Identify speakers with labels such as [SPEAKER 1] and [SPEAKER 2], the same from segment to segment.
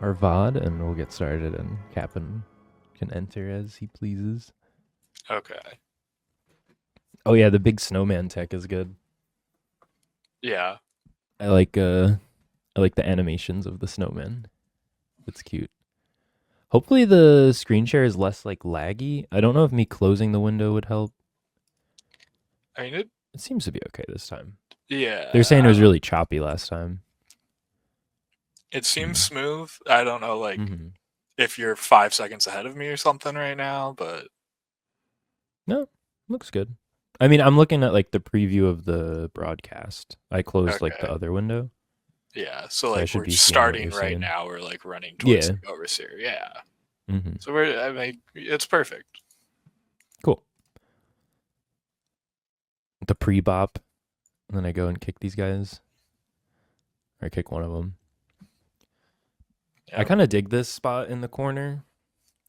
[SPEAKER 1] our VOD and we'll get started, and Captain can enter as he pleases.
[SPEAKER 2] Okay.
[SPEAKER 1] Oh yeah, the big snowman tech is good.
[SPEAKER 2] Yeah.
[SPEAKER 1] I like the animations of the snowman. It's cute. Hopefully the screen share is less like laggy. I don't know if me closing the window would help.
[SPEAKER 2] I mean, it.
[SPEAKER 1] It seems to be okay this time. They're
[SPEAKER 2] Yeah.
[SPEAKER 1] saying it was really choppy last time.
[SPEAKER 2] It seems smooth. I don't know,
[SPEAKER 1] Mm-hmm.
[SPEAKER 2] if you're 5 seconds ahead of me or something right now, but
[SPEAKER 1] No, looks good. I mean, I'm looking at like the preview of the broadcast. I closed like the
[SPEAKER 2] okay.
[SPEAKER 1] other window,
[SPEAKER 2] Yeah. So
[SPEAKER 1] so I should
[SPEAKER 2] we're
[SPEAKER 1] be seeing what you're
[SPEAKER 2] starting right
[SPEAKER 1] seeing.
[SPEAKER 2] now. We're running towards
[SPEAKER 1] Yeah.
[SPEAKER 2] the overseer. Yeah.
[SPEAKER 1] Mm-hmm.
[SPEAKER 2] So I mean, it's perfect.
[SPEAKER 1] Cool. The pre-bop, and then I go and kick these guys, or I kick one of them. I
[SPEAKER 2] Yep.
[SPEAKER 1] kind of dig this spot in the corner.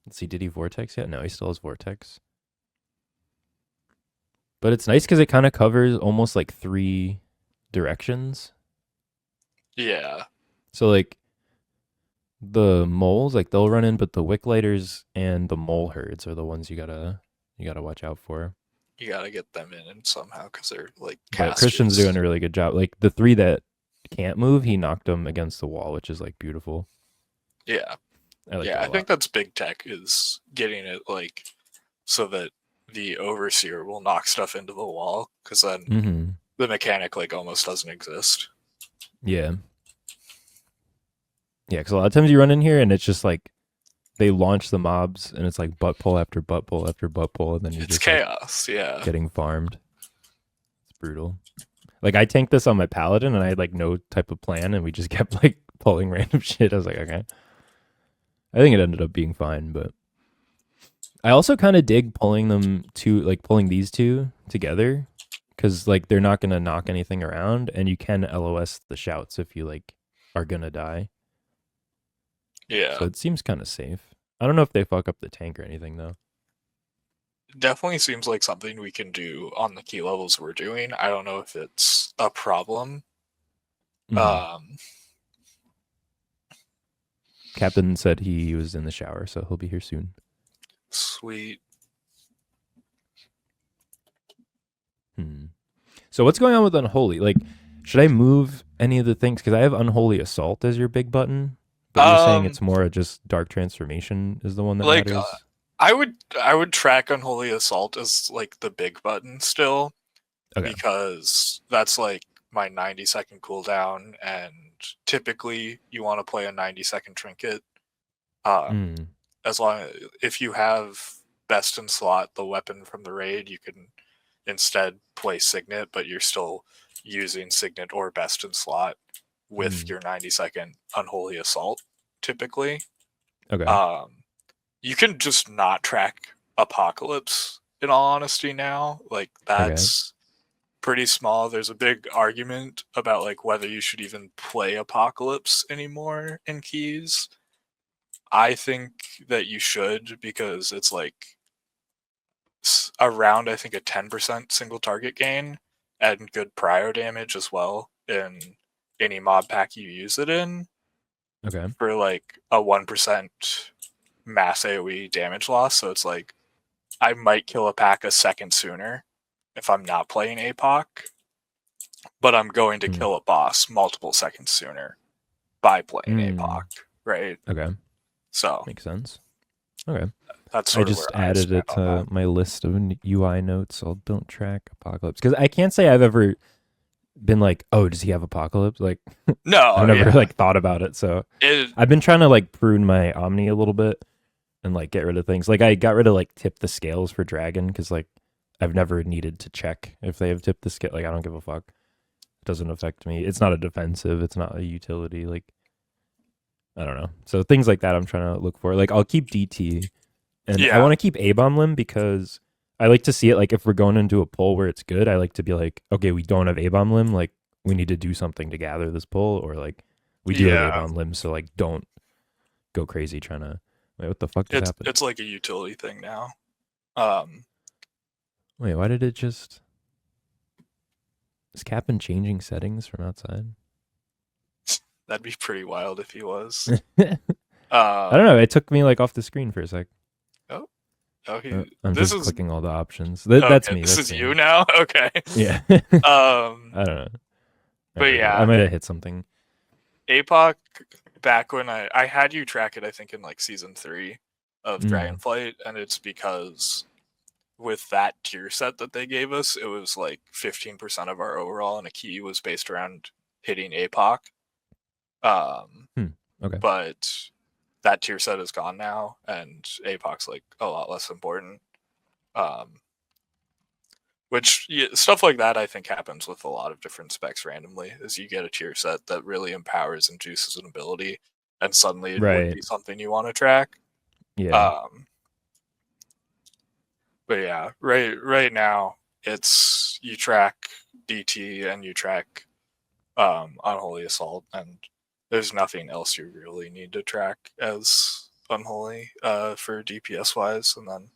[SPEAKER 1] Let's see, did he vortex yet? No, he still has vortex. But it's nice because it kind of covers almost like 3 directions.
[SPEAKER 2] Yeah.
[SPEAKER 1] So like the moles, like they'll run in, but the wick lighters and the mole herds are the ones you gotta watch out for.
[SPEAKER 2] You gotta get them in and somehow because they're
[SPEAKER 1] But Christian's doing
[SPEAKER 2] casters.
[SPEAKER 1] a really good job. Like the 3 that can't move, he knocked them against the wall, which is like beautiful.
[SPEAKER 2] Yeah.
[SPEAKER 1] I like
[SPEAKER 2] Yeah.
[SPEAKER 1] that
[SPEAKER 2] I
[SPEAKER 1] a lot.
[SPEAKER 2] think that's big tech is getting it so that the overseer will knock stuff into the wall because then
[SPEAKER 1] Mm-hmm.
[SPEAKER 2] the mechanic almost doesn't exist.
[SPEAKER 1] Yeah. Yeah, because a lot of times you run in here and it's just like they launch the mobs and it's like butt pull after butt pull after butt pull, and then you're
[SPEAKER 2] It's
[SPEAKER 1] just like
[SPEAKER 2] chaos, yeah.
[SPEAKER 1] getting farmed. It's brutal. Like I tanked this on my paladin and I had like no type of plan, and we just kept like pulling random shit. I was like, okay. I think it ended up being fine, but I also kind of dig pulling these two together, because like they're not gonna knock anything around, and you can LOS the shouts if you like are gonna die. So
[SPEAKER 2] Yeah.
[SPEAKER 1] it seems kind of safe. I don't know if they fuck up the tank or anything though.
[SPEAKER 2] Definitely seems like something we can do on the key levels we're doing. I don't know if it's a problem.
[SPEAKER 1] Mm-hmm.
[SPEAKER 2] Um,
[SPEAKER 1] Captain said he was in the shower, so he'll be here soon.
[SPEAKER 2] Sweet.
[SPEAKER 1] So what's going on with Unholy? Like, should I move any of the things? Because I have Unholy Assault as your big button, but you're saying
[SPEAKER 2] Um,
[SPEAKER 1] it's more just Dark Transformation is the one that
[SPEAKER 2] like uh,
[SPEAKER 1] matters.
[SPEAKER 2] I would track Unholy Assault as the big button still
[SPEAKER 1] Okay.
[SPEAKER 2] because that's my 90-second cooldown, and typically you want to play a 90-second trinket. Um,
[SPEAKER 1] Mm.
[SPEAKER 2] as long if you have best in slot, the weapon from the raid, you can instead play Signet, but you're still using Signet or best in slot with
[SPEAKER 1] Mm.
[SPEAKER 2] your 90-second Unholy Assault, typically.
[SPEAKER 1] Okay.
[SPEAKER 2] Um, you can just not track Apocalypse, in all honesty, now.
[SPEAKER 1] Okay.
[SPEAKER 2] That's pretty small. There's a big argument about whether you should even play Apocalypse anymore in keys. I think that you should because it's around, I think, a 10% single target gain and good prio damage as well in any mob pack you use it in
[SPEAKER 1] Okay.
[SPEAKER 2] for a 1% mass AoE damage loss. So it's I might kill a pack a second sooner if I'm not playing APOC, but I'm going to
[SPEAKER 1] Mm.
[SPEAKER 2] kill a boss multiple seconds sooner by playing
[SPEAKER 1] Mm.
[SPEAKER 2] APOC, right?
[SPEAKER 1] Okay.
[SPEAKER 2] So
[SPEAKER 1] Makes sense. Okay.
[SPEAKER 2] that's
[SPEAKER 1] I
[SPEAKER 2] sort of
[SPEAKER 1] just
[SPEAKER 2] where I
[SPEAKER 1] added
[SPEAKER 2] stand
[SPEAKER 1] it
[SPEAKER 2] on that.
[SPEAKER 1] to my list of UI notes. So don't track Apocalypse, because I can't say I've ever been like, oh, does he have Apocalypse? Like, I've
[SPEAKER 2] No,
[SPEAKER 1] never
[SPEAKER 2] yeah.
[SPEAKER 1] like thought about it. So
[SPEAKER 2] It,
[SPEAKER 1] I've been trying to like prune my Omni a little bit and like get rid of things. Like I got rid of like tip the scales for Dragon, because like I've never needed to check if they have tipped the scale. Like I don't give a fuck. It doesn't affect me. It's not a defensive. It's not a utility. Like I don't know. So things like that I'm trying to look for. Like I'll keep DT, and I
[SPEAKER 2] yeah,
[SPEAKER 1] want to keep A bomb limb because I like to see it. Like if we're going into a pull where it's good, I like to be like, okay, we don't have A bomb limb. Like we need to do something to gather this pull, or like we do have A
[SPEAKER 2] yeah.
[SPEAKER 1] bomb limb. So like don't go crazy trying to. Wait, what the fuck just happened?
[SPEAKER 2] It's like a utility thing now. Um,
[SPEAKER 1] Wait, why did it just? Is Captain changing settings from outside?
[SPEAKER 2] that'd be pretty wild if he was.
[SPEAKER 1] I don't know. It took me like off the screen for a sec.
[SPEAKER 2] Oh, oh,
[SPEAKER 1] I'm
[SPEAKER 2] this
[SPEAKER 1] just
[SPEAKER 2] is
[SPEAKER 1] clicking all the options. That's
[SPEAKER 2] okay.
[SPEAKER 1] me.
[SPEAKER 2] This
[SPEAKER 1] That's
[SPEAKER 2] is
[SPEAKER 1] me.
[SPEAKER 2] you now. Okay.
[SPEAKER 1] Yeah.
[SPEAKER 2] Um,
[SPEAKER 1] I don't know. I
[SPEAKER 2] but
[SPEAKER 1] forget. I
[SPEAKER 2] yeah,
[SPEAKER 1] might have hit something.
[SPEAKER 2] APOC. Back when I had you track it, I think in like season 3 of
[SPEAKER 1] Mm.
[SPEAKER 2] Dragonflight, and it's because with that tier set that they gave us, it was like 15% of our overall, and a key was based around hitting APOC.
[SPEAKER 1] Okay.
[SPEAKER 2] But that tier set is gone now, and APOC's like a lot less important. Um, which stuff like that I think happens with a lot of different specs randomly, is you get a tier set that really empowers and juices an ability, and suddenly it would
[SPEAKER 1] Right.
[SPEAKER 2] be something you want to track.
[SPEAKER 1] Yeah.
[SPEAKER 2] Um, but yeah, right now it's you track DT and you track Unholy Assault, and there's nothing else you really need to track as Unholy for DPS wise, and then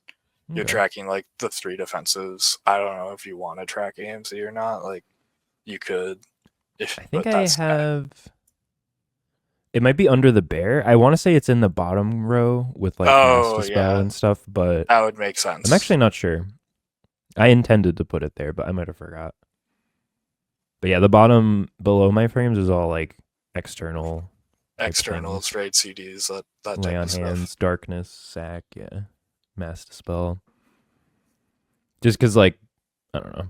[SPEAKER 2] you're
[SPEAKER 1] Okay.
[SPEAKER 2] tracking like the 3 defenses. I don't know if you want to track AMC or not. Like you could, if
[SPEAKER 1] I think
[SPEAKER 2] but
[SPEAKER 1] I
[SPEAKER 2] that's
[SPEAKER 1] have. It might be under the bear. I want to say it's in the bottom row with like mass
[SPEAKER 2] oh
[SPEAKER 1] dispel
[SPEAKER 2] yeah,
[SPEAKER 1] and stuff, but
[SPEAKER 2] that would make
[SPEAKER 1] I'm
[SPEAKER 2] sense.
[SPEAKER 1] actually not sure. I intended to put it there, but I might have forgot. But yeah, the bottom below my frames is all like external type
[SPEAKER 2] Externals,
[SPEAKER 1] things.
[SPEAKER 2] trade CDs, that
[SPEAKER 1] Lay
[SPEAKER 2] type
[SPEAKER 1] on
[SPEAKER 2] of stuff.
[SPEAKER 1] hands, darkness, sack, yeah, mass dispel. Just because, like, I don't know,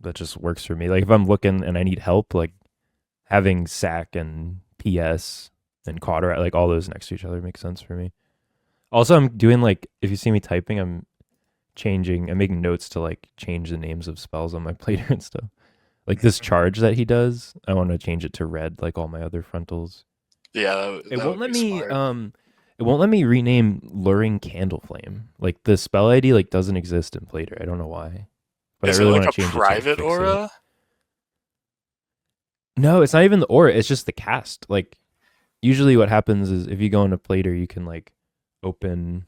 [SPEAKER 1] that just works for me. Like, if I'm looking and I need help, like having sack and PS and Cauterized, like all those next to each other makes sense for me. Also, I'm doing like, if you see me typing, I'm making notes to like change the names of spells on my plater and stuff. Like this
[SPEAKER 2] Mhm.
[SPEAKER 1] charge that he does, I want to change it to red, like all my other frontals.
[SPEAKER 2] Yeah,
[SPEAKER 1] It
[SPEAKER 2] that
[SPEAKER 1] won't
[SPEAKER 2] would
[SPEAKER 1] let
[SPEAKER 2] be
[SPEAKER 1] me
[SPEAKER 2] smart.
[SPEAKER 1] it won't let me rename Luring Candle Flame. Like the spell ID like doesn't exist in Plater. I don't know why. But I
[SPEAKER 2] Is it
[SPEAKER 1] really
[SPEAKER 2] like
[SPEAKER 1] want
[SPEAKER 2] a
[SPEAKER 1] to change it to like
[SPEAKER 2] private
[SPEAKER 1] fix it.
[SPEAKER 2] aura?
[SPEAKER 1] No, it's not even the aura, it's just the cast. Like usually what happens is if you go into Plater, you can like open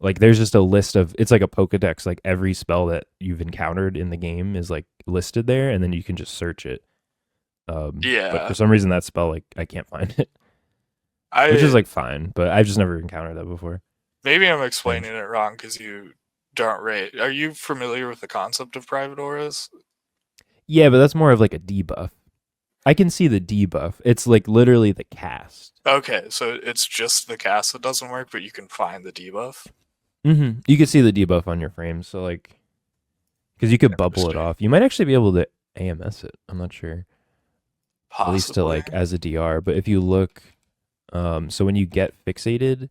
[SPEAKER 1] like there's just a list of it's like a Pokedex, like every spell that you've encountered in the game is like listed there and then you can just search it. But for
[SPEAKER 2] Yeah,
[SPEAKER 1] some reason that spell like I can't find it. Which is
[SPEAKER 2] I
[SPEAKER 1] like fine, but I've just never encountered that before.
[SPEAKER 2] maybe I'm
[SPEAKER 1] Strange.
[SPEAKER 2] explaining it wrong because you don't rate. Are you familiar with the concept of private auras?
[SPEAKER 1] Yeah, but that's more of like a debuff. I can see the debuff. It's like literally the cast.
[SPEAKER 2] Okay, so it's just the cast that doesn't work, but you can find the debuff.
[SPEAKER 1] You can see the debuff on your frames. So like, because you could bubble it
[SPEAKER 2] Interesting.
[SPEAKER 1] off. You might actually be able to AMS it. I'm not sure. At least to
[SPEAKER 2] Possibly.
[SPEAKER 1] like as a DR. But if you look, so when you get fixated,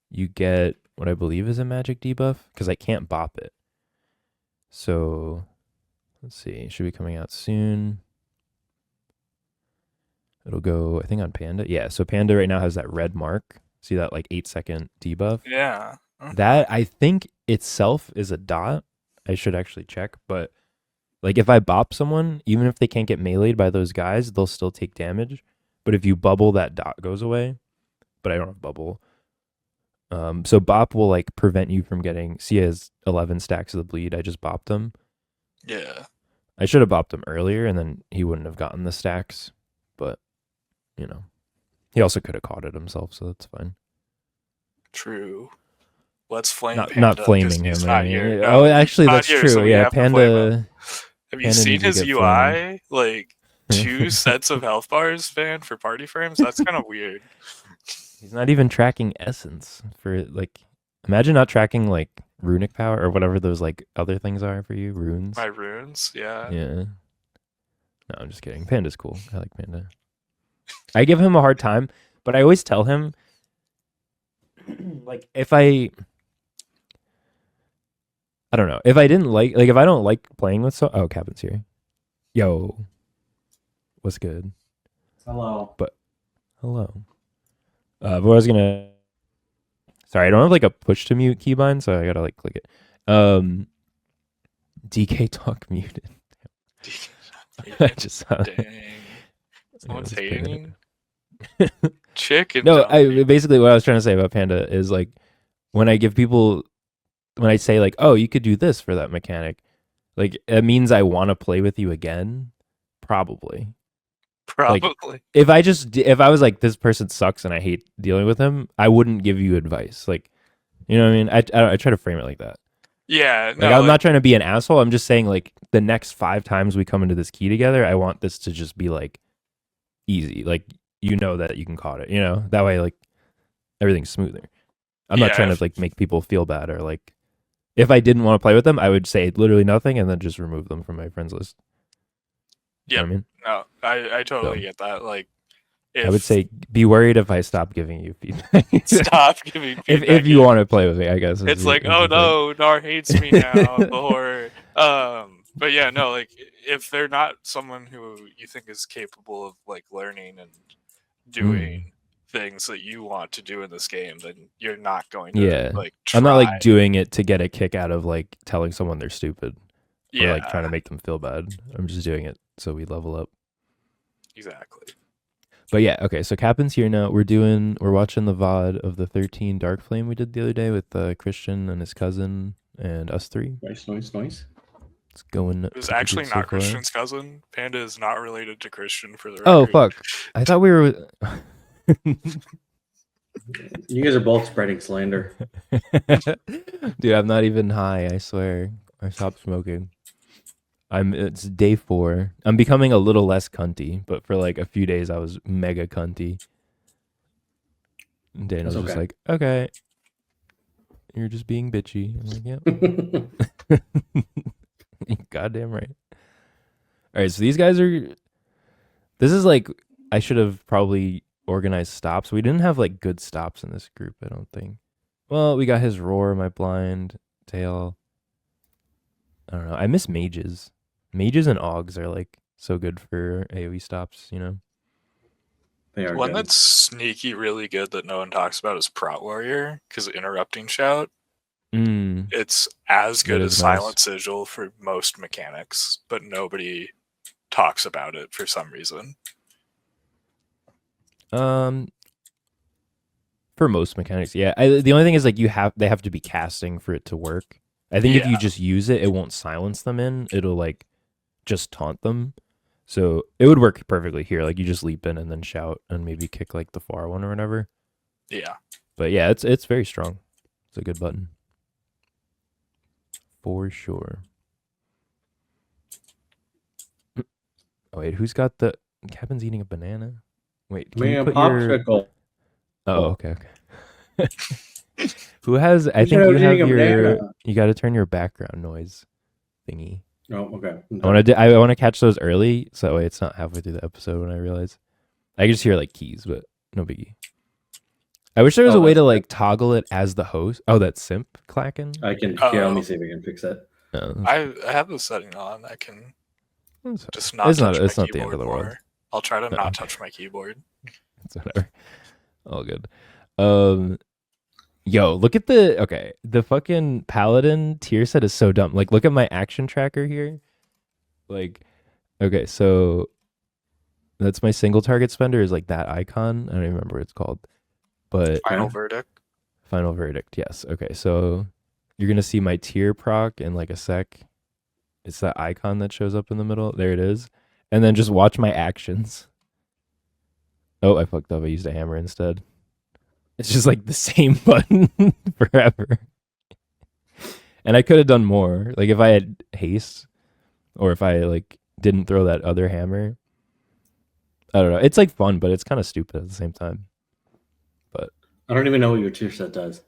[SPEAKER 1] you get what I believe is a magic debuff because I can't bop it. So let's see. It should be coming out soon. It'll go, I think, on Panda. Yeah, so Panda right now has that red mark. See that like 8-second debuff?
[SPEAKER 2] Yeah.
[SPEAKER 1] That I think itself is a dot. I should actually check, but like if I bop someone, even if they can't get meleeed by those guys, they'll still take damage. But if you bubble, that dot goes away. But I don't have bubble. So bop will like prevent you from getting. See, he has 11 stacks of the bleed. I just bopped him.
[SPEAKER 2] Yeah.
[SPEAKER 1] I should have bopped him earlier, and then he wouldn't have gotten the stacks. But you know, he also could have caught it himself, so that's fine.
[SPEAKER 2] True. Let's flame
[SPEAKER 1] Not
[SPEAKER 2] Panda because
[SPEAKER 1] flaming
[SPEAKER 2] he's
[SPEAKER 1] him or
[SPEAKER 2] not here.
[SPEAKER 1] anything. Oh,
[SPEAKER 2] No, he's
[SPEAKER 1] actually,
[SPEAKER 2] not
[SPEAKER 1] that's
[SPEAKER 2] here, so
[SPEAKER 1] true.
[SPEAKER 2] we
[SPEAKER 1] Yeah,
[SPEAKER 2] have to flame him.
[SPEAKER 1] Panda
[SPEAKER 2] Have you
[SPEAKER 1] Panda
[SPEAKER 2] seen
[SPEAKER 1] needs to
[SPEAKER 2] his
[SPEAKER 1] get flamed.
[SPEAKER 2] UI? Like 2 sets of health bars, man, for party frames. That's kind of weird.
[SPEAKER 1] He's not even tracking essence for like. Imagine not tracking like runic power or whatever those like other things are for you,
[SPEAKER 2] My
[SPEAKER 1] runes.
[SPEAKER 2] runes, yeah.
[SPEAKER 1] Yeah. No, I'm just kidding. Panda's cool. I like Panda. I give him a hard time, but I always tell him like if I don't know if I didn't like if I don't like playing with Captain's here. Yo, what's good?
[SPEAKER 3] Hello.
[SPEAKER 1] But hello. But I was gonna. Sorry, I don't have like a push to mute keybind, so I gotta like click it. DK talk muted. I just saw
[SPEAKER 2] Dang. Someone's hating. Chicken.
[SPEAKER 1] No,
[SPEAKER 2] Johnny.
[SPEAKER 1] basically what I was trying to say about Panda is like when I give people when I say like, oh, you could do this for that mechanic, like it means I want to play with you again. Probably.
[SPEAKER 2] Probably.
[SPEAKER 1] If I was like, this person sucks and I hate dealing with him, I wouldn't give you advice. Like, you know what I mean? I try to frame it like that.
[SPEAKER 2] Yeah,
[SPEAKER 1] Like, I'm not trying to be an asshole. I'm just saying, like, the next 5 times we come into this key together, I want this to just be like easy. Like, you know that you can call it. You know, that way, like, everything's smoother. I'm not trying to like make people feel bad, or like, if I didn't want to play with them, I would say literally nothing and then just remove them from my friends list.
[SPEAKER 2] Yeah,
[SPEAKER 1] you know what I mean?
[SPEAKER 2] No, I totally get that. Like,
[SPEAKER 1] I would say be worried if I stop giving you feedback.
[SPEAKER 2] Stop giving feedback.
[SPEAKER 1] if you want to play with me, I guess.
[SPEAKER 2] It's like, oh no, Nar hates me now. The horror. But yeah, no, like if they're not someone who you think is capable of like learning and doing things that you want to do in this game, then you're not going to like try.
[SPEAKER 1] I'm not like doing it to get a kick out of like telling someone they're stupid.
[SPEAKER 2] Yeah.
[SPEAKER 1] Or like trying to make them feel bad. I'm just doing it so we level up.
[SPEAKER 2] Exactly.
[SPEAKER 1] But yeah, okay, so Captain's here now. We're watching the VOD of the 13 Dark Flame we did the other day with Christian and his cousin and us 3.
[SPEAKER 3] Nice.
[SPEAKER 1] It's going.
[SPEAKER 2] It was actually not Christian's cousin. Panda is not related to Christian, for the record.
[SPEAKER 1] Oh fuck! I thought we were.
[SPEAKER 3] You guys are both spreading slander.
[SPEAKER 1] Dude, I'm not even high, I swear. I stopped smoking. It's day 4. I'm becoming a little less cunty, but for like a few days I was mega cunty. And Dana was just like, okay. You're just being bitchy. I'm like, yep. Goddamn right. Alright, so these guys are... This is like... I should have probably organized stops. We didn't have like good stops in this group, I don't think. Well, we got his roar, my blind, tail. I don't know. I miss mages. Mages and augs are like so good for AoE stops, you know?
[SPEAKER 3] They are
[SPEAKER 2] one
[SPEAKER 3] good.
[SPEAKER 2] That's sneaky really good that no one talks about is Prot Warrior, because interrupting shout. It's as good as Silent Sigil for most mechanics, but nobody talks about it for some reason.
[SPEAKER 1] For most mechanics, yeah. The only thing is like they have to be casting for it to work. I think if you just use it, it won't silence them in. It'll like just taunt them. So it would work perfectly here. Like you just leap in and then shout and maybe kick like the far one or whatever.
[SPEAKER 2] Yeah.
[SPEAKER 1] But yeah, it's very strong. It's a good button. For sure. Oh wait, who's got the... Kevin's eating a banana? Wait, can you put
[SPEAKER 3] popsicle.
[SPEAKER 1] Oh, okay. Who has... I think you have your... You got to turn your background noise thingy.
[SPEAKER 3] Oh, okay.
[SPEAKER 1] I want to catch those early, so that way it's not halfway through the episode when I realize. I can just hear like keys, but no biggie. I wish there was a way to like toggle it as the host. Oh, that's simp clacking?
[SPEAKER 3] I can... Yeah, let me see if I can fix that.
[SPEAKER 2] I have the setting on. I can just not touch my keyboard the end of the world. I'll try to not touch my keyboard.
[SPEAKER 1] It's whatever. All good. Yo, look at the fucking paladin tier set is so dumb. Like, look at my action tracker here. Like, okay, so that's my single target spender is like that icon. I don't even remember what it's called. But
[SPEAKER 2] Final Verdict, yes. Okay, so you're gonna see my tier proc in like a sec. It's that icon that shows up in the middle. There it is. And then just watch my actions. Oh, I fucked up. I used a hammer instead. It's just like the same button forever. And I could have done more. Like if I had haste or if I like didn't throw that other hammer. I don't know. It's like fun, but it's kind of stupid at the same time. But
[SPEAKER 3] I don't even know what your tier set does.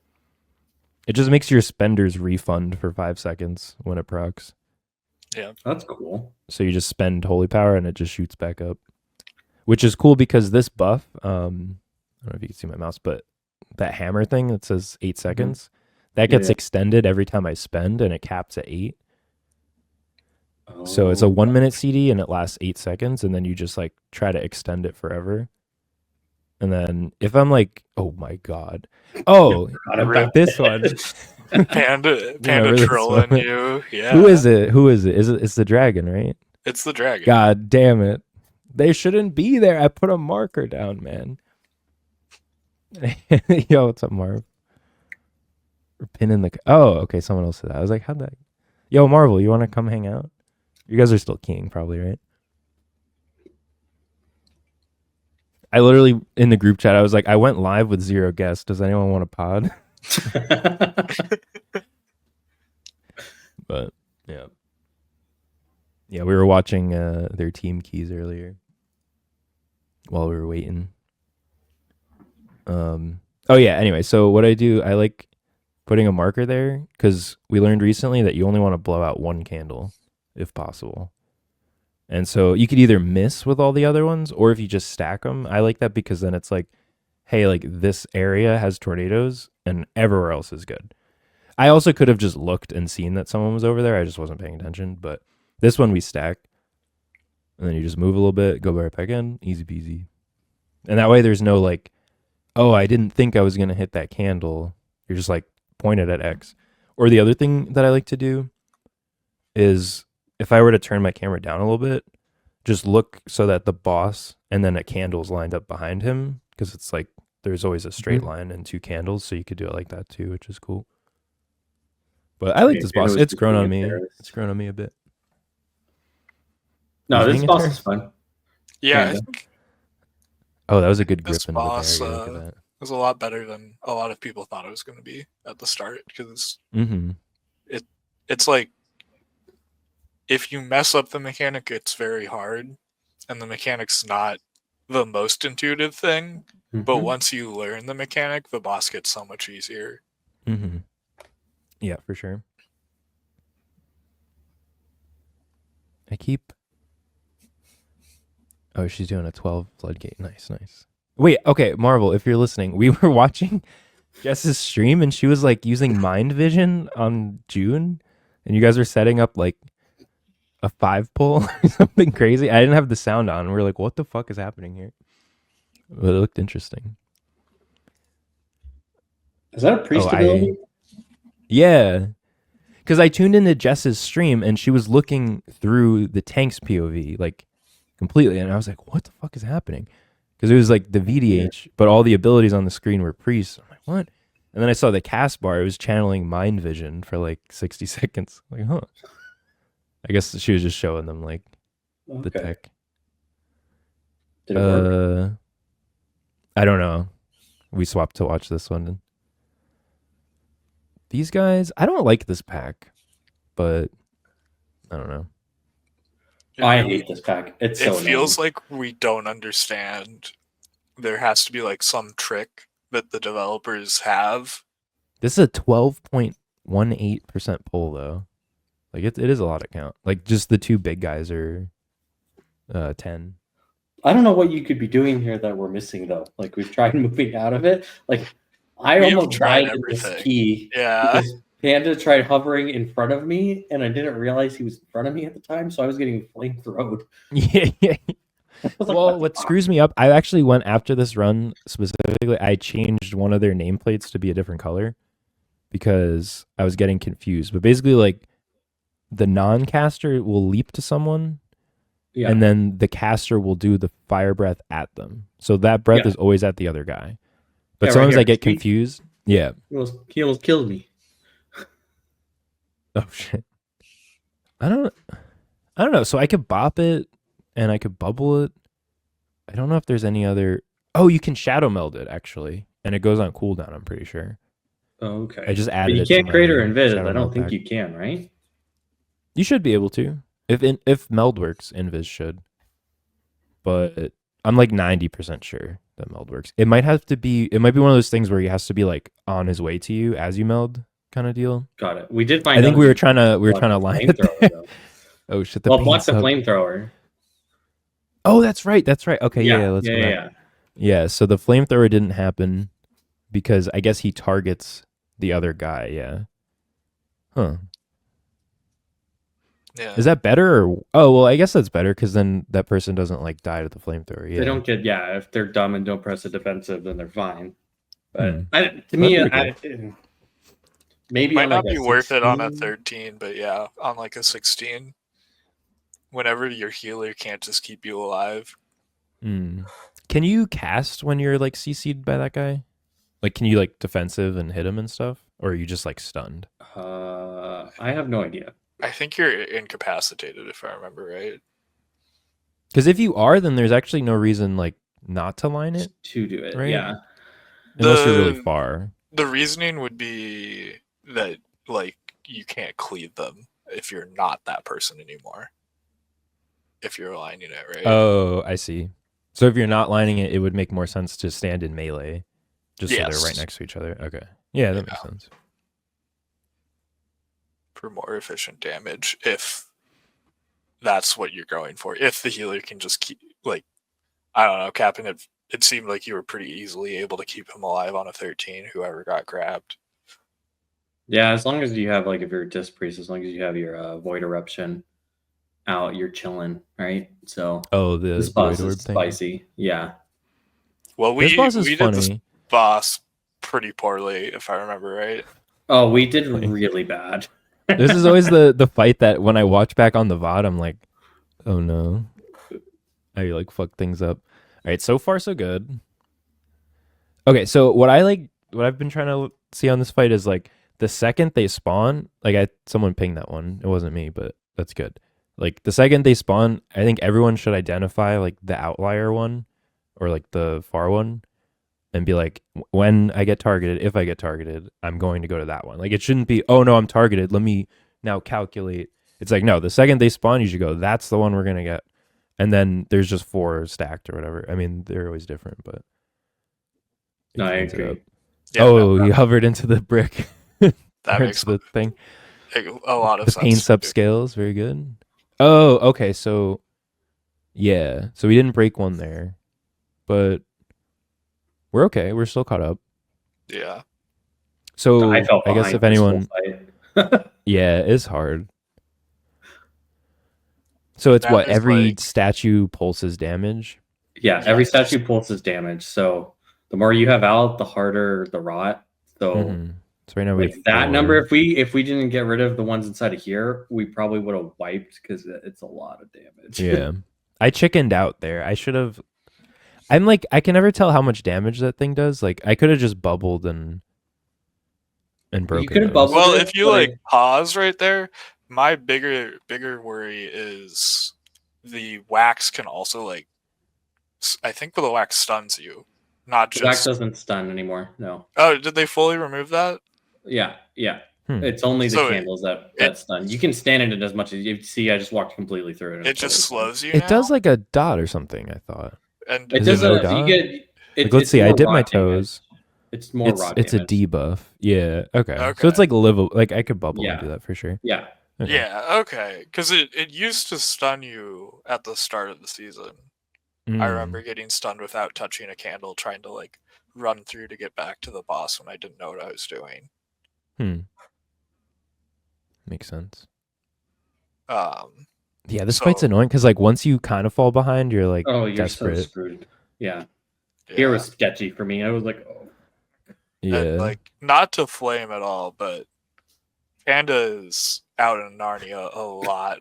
[SPEAKER 1] It just makes your spenders refund for 5 seconds when it procs.
[SPEAKER 2] Yeah.
[SPEAKER 3] That's cool.
[SPEAKER 1] So you just spend holy power and it just shoots back up. Which is cool because this buff, I don't know if you can see my mouse, but that hammer thing that says 8 seconds, that gets extended every time I spend and it caps at 8. Oh. So it's a 1 minute CD and it lasts 8 seconds and then you just like try to extend it forever. And then if I'm like, oh my God. Oh, this one.
[SPEAKER 2] Panda trolling you. Yeah.
[SPEAKER 1] Who is it? It's the dragon, right?
[SPEAKER 2] It's the dragon.
[SPEAKER 1] God damn it. They shouldn't be there. I put a marker down, man. Yo, what's up, Marv? We're pinning the... Oh, okay, someone else said that. I was like, how'd that... Yo, Marvel, you want to come hang out? You guys are still keying, probably, right? I literally in the group chat I was like, I went live with 0 guests. Does anyone want a pod? But yeah. Yeah, we were watching their team keys earlier while we were waiting. Oh yeah, anyway, so what I do, I like putting a marker there because we learned recently that you only want to blow out one candle if possible. And so you could either miss with all the other ones, or if you just stack them. I like that because then it's like, hey, like this area has tornadoes and everywhere else is good. I also could have just looked and seen that someone was over there. I just wasn't paying attention. But this one we stack. And then you just move a little bit, go right back in, easy peasy. And that way there's no like, oh, I didn't think I was going to hit that candle. You're just like pointed at X. Or the other thing that I like to do is if I were to turn my camera down a little bit, just look so that the boss and then a candle's lined up behind him, because it's like there's always a straight line and 2 candles, so you could do it like that too, which is cool. But I like this boss. It's grown on me. It's grown on me a bit.
[SPEAKER 3] No, this boss is fun.
[SPEAKER 2] Yeah,
[SPEAKER 3] Kinda.
[SPEAKER 2] I think
[SPEAKER 1] Oh, that was a good grip
[SPEAKER 2] this
[SPEAKER 1] into the
[SPEAKER 2] boss
[SPEAKER 1] barrier. Look at that.
[SPEAKER 2] was a lot better than a lot of people thought it was going to be at the start, because
[SPEAKER 1] Mm-hmm.
[SPEAKER 2] it's like if you mess up the mechanic, it's very hard, and the mechanic's not the most intuitive thing. But
[SPEAKER 3] Mhm.
[SPEAKER 2] once you learn the mechanic, the boss gets so much easier.
[SPEAKER 1] Mm-hmm. Yeah, for sure. Oh, she's doing a 12 floodgate. Nice, nice. Wait, okay, Marvel, if you're listening, we were watching Jess's stream and she was like using mind vision on June, and you guys were setting up like a 5 pull or something crazy. I didn't have the sound on. We were like, what the fuck is happening here? But it looked interesting.
[SPEAKER 3] Is that a priest ability?
[SPEAKER 1] Yeah. Because I tuned into Jess's stream and she was looking through the tank's POV, like completely. And I was like, what the fuck is happening? Because it was like the VDH, but all the abilities on the screen were priests. I'm like, what? And then I saw the cast bar. It was channeling mind vision for like 60 seconds. Like, huh. I guess she was just showing them like the tech.
[SPEAKER 3] Did it work?
[SPEAKER 1] I don't know. We swapped to watch this one. These guys, I don't like this pack, but I don't know.
[SPEAKER 3] I hate this pack. It
[SPEAKER 2] feels like we don't understand. There has to be like some trick that the developers have.
[SPEAKER 1] This is a 12.18% pull though. Like it is a lot of count. Like just the 2 big guys are 10.
[SPEAKER 3] I don't know what you could be doing here that we're missing though. Like we've tried moving out of it. Like I almost died in this key.
[SPEAKER 2] Yeah.
[SPEAKER 3] Because Panda tried hovering in front of me, and I didn't realize he was in front of me at the time, so I was getting flamethrowed.
[SPEAKER 1] Yeah. Well, what screws me up, I actually went after this run specifically. I changed one of their nameplates to be a different color because I was getting confused. But basically, like the non-caster will leap to someone, and then the caster will do the fire breath at them. So that breath is always at the other guy. But sometimes I get confused. Yeah.
[SPEAKER 3] He almost killed me.
[SPEAKER 1] Oh shit. I don't know. So I could bop it and I could bubble it. I don't know if there's any other. Oh, you can shadow meld it actually, and it goes on cooldown. I'm pretty sure.
[SPEAKER 3] Oh, okay.
[SPEAKER 1] I just added.
[SPEAKER 3] But you can't create or invis. I don't think you can, right?
[SPEAKER 1] You should be able to. If meld works, invis should. But I'm like 90% sure that meld works. It might be one of those things where he has to be like on his way to you as you meld kind of deal.
[SPEAKER 3] Got it. We did find.
[SPEAKER 1] I think we were trying to line it. Oh shit!
[SPEAKER 3] Block the flamethrower.
[SPEAKER 1] Oh, that's right. Okay, yeah. Let's go back.
[SPEAKER 3] Yeah.
[SPEAKER 1] Yeah. So the flamethrower didn't happen because I guess he targets the other guy. Yeah. Huh.
[SPEAKER 2] Yeah.
[SPEAKER 1] Is that better? Or well, I guess that's better because then that person doesn't like die to the flamethrower. Yeah.
[SPEAKER 3] They don't get. Yeah, if they're dumb and don't press a defensive, then they're fine. But to me, maybe
[SPEAKER 2] might not be worth it on a 13, but yeah, on like a 16. Whenever your healer can't just keep you alive.
[SPEAKER 1] Can you cast when you're like CC'd by that guy? Like, can you like defensive and hit him and stuff? Or are you just like stunned?
[SPEAKER 3] I have no idea.
[SPEAKER 2] I think you're incapacitated if I remember right.
[SPEAKER 1] Because if you are, then there's actually no reason like not to line it,
[SPEAKER 3] to do it.
[SPEAKER 1] right?
[SPEAKER 3] Yeah.
[SPEAKER 1] Unless you're really far.
[SPEAKER 2] The reasoning would be that like you can't cleave them if you're not that person anymore. If you're lining it, right?
[SPEAKER 1] Oh, I see. So if you're not lining it, it would make more sense to stand in melee, just so they're right next to each other. Okay, yeah, that makes sense.
[SPEAKER 2] For more efficient damage, if that's what you're going for. If the healer can just keep, like, I don't know, Captain, it seemed like you were pretty easily able to keep him alive on a 13, whoever got grabbed.
[SPEAKER 3] Yeah, as long as you have, like, if you're a Disc Priest, as long as you have your Void Eruption out, you're chilling, right? So this boss is spicy. Thing. Yeah.
[SPEAKER 2] Well, we did this boss pretty poorly, if I remember right.
[SPEAKER 3] Oh, we did really bad.
[SPEAKER 1] This is always the fight that when I watch back on the VOD, I'm like, oh no. I like fuck things up. All right, so far so good. Okay, so what I've been trying to see on this fight is like the second they spawn, like someone pinged that one. It wasn't me, but that's good. Like the second they spawn, I think everyone should identify like the outlier one or like the far one and be like, when I get targeted, if I get targeted, I'm going to go to that one. Like it shouldn't be, oh no, I'm targeted. Let me now calculate. It's like, no, the second they spawn, you should go, that's the one we're going to get. And then there's just 4 stacked or whatever. I mean, they're always different, but.
[SPEAKER 3] No, I agree.
[SPEAKER 1] Yeah, he hovered into the brick.
[SPEAKER 2] That makes
[SPEAKER 1] the thing.
[SPEAKER 2] A lot of
[SPEAKER 1] sense. The pain subscales, very good. Oh, okay. So, yeah. So we didn't break one there, but we're okay. We're still caught up.
[SPEAKER 2] Yeah.
[SPEAKER 1] So I guess if anyone, yeah, it's hard. So it's what every statue pulses damage.
[SPEAKER 3] Yeah, every statue pulses damage. So the more you have out, the harder the rot. So,
[SPEAKER 1] so right now we have
[SPEAKER 3] that number. If we didn't get rid of the ones inside of here, we probably would have wiped because it's a lot of damage.
[SPEAKER 1] Yeah, I chickened out there. I should have. I'm like, I can never tell how much damage that thing does. Like I could have just bubbled and broken.
[SPEAKER 3] You could have bubbled.
[SPEAKER 2] Well, if you like pause right there, my bigger worry is the wax can also like. I think the wax stuns you, not just.
[SPEAKER 3] The wax doesn't stun anymore. No.
[SPEAKER 2] Oh, did they fully remove that?
[SPEAKER 3] Yeah. It's only the candles that stun. You can stand in it as much as you see. I just walked completely through it.
[SPEAKER 2] It just slows you.
[SPEAKER 1] It does like a dot or something. I thought.
[SPEAKER 2] And
[SPEAKER 3] it does
[SPEAKER 1] no dot? Let's see. I dip my toes.
[SPEAKER 3] It's more raw.
[SPEAKER 1] It's a debuff. Yeah. Okay. So it's like livable. Like I could bubble and do that for sure.
[SPEAKER 3] Yeah.
[SPEAKER 2] Okay. Yeah. Okay. Because it used to stun you at the start of the season. I remember getting stunned without touching a candle, trying to like run through to get back to the boss when I didn't know what I was doing.
[SPEAKER 1] Makes sense.
[SPEAKER 2] Yeah,
[SPEAKER 1] this fight's annoying because like once you kind of fall behind, you're like,
[SPEAKER 3] oh, you're
[SPEAKER 1] desperate.
[SPEAKER 3] So screwed. Yeah. Here was sketchy for me. I was like, oh.
[SPEAKER 1] Yeah.
[SPEAKER 2] And, like, not to flame at all, but Panda is out in Narnia a lot.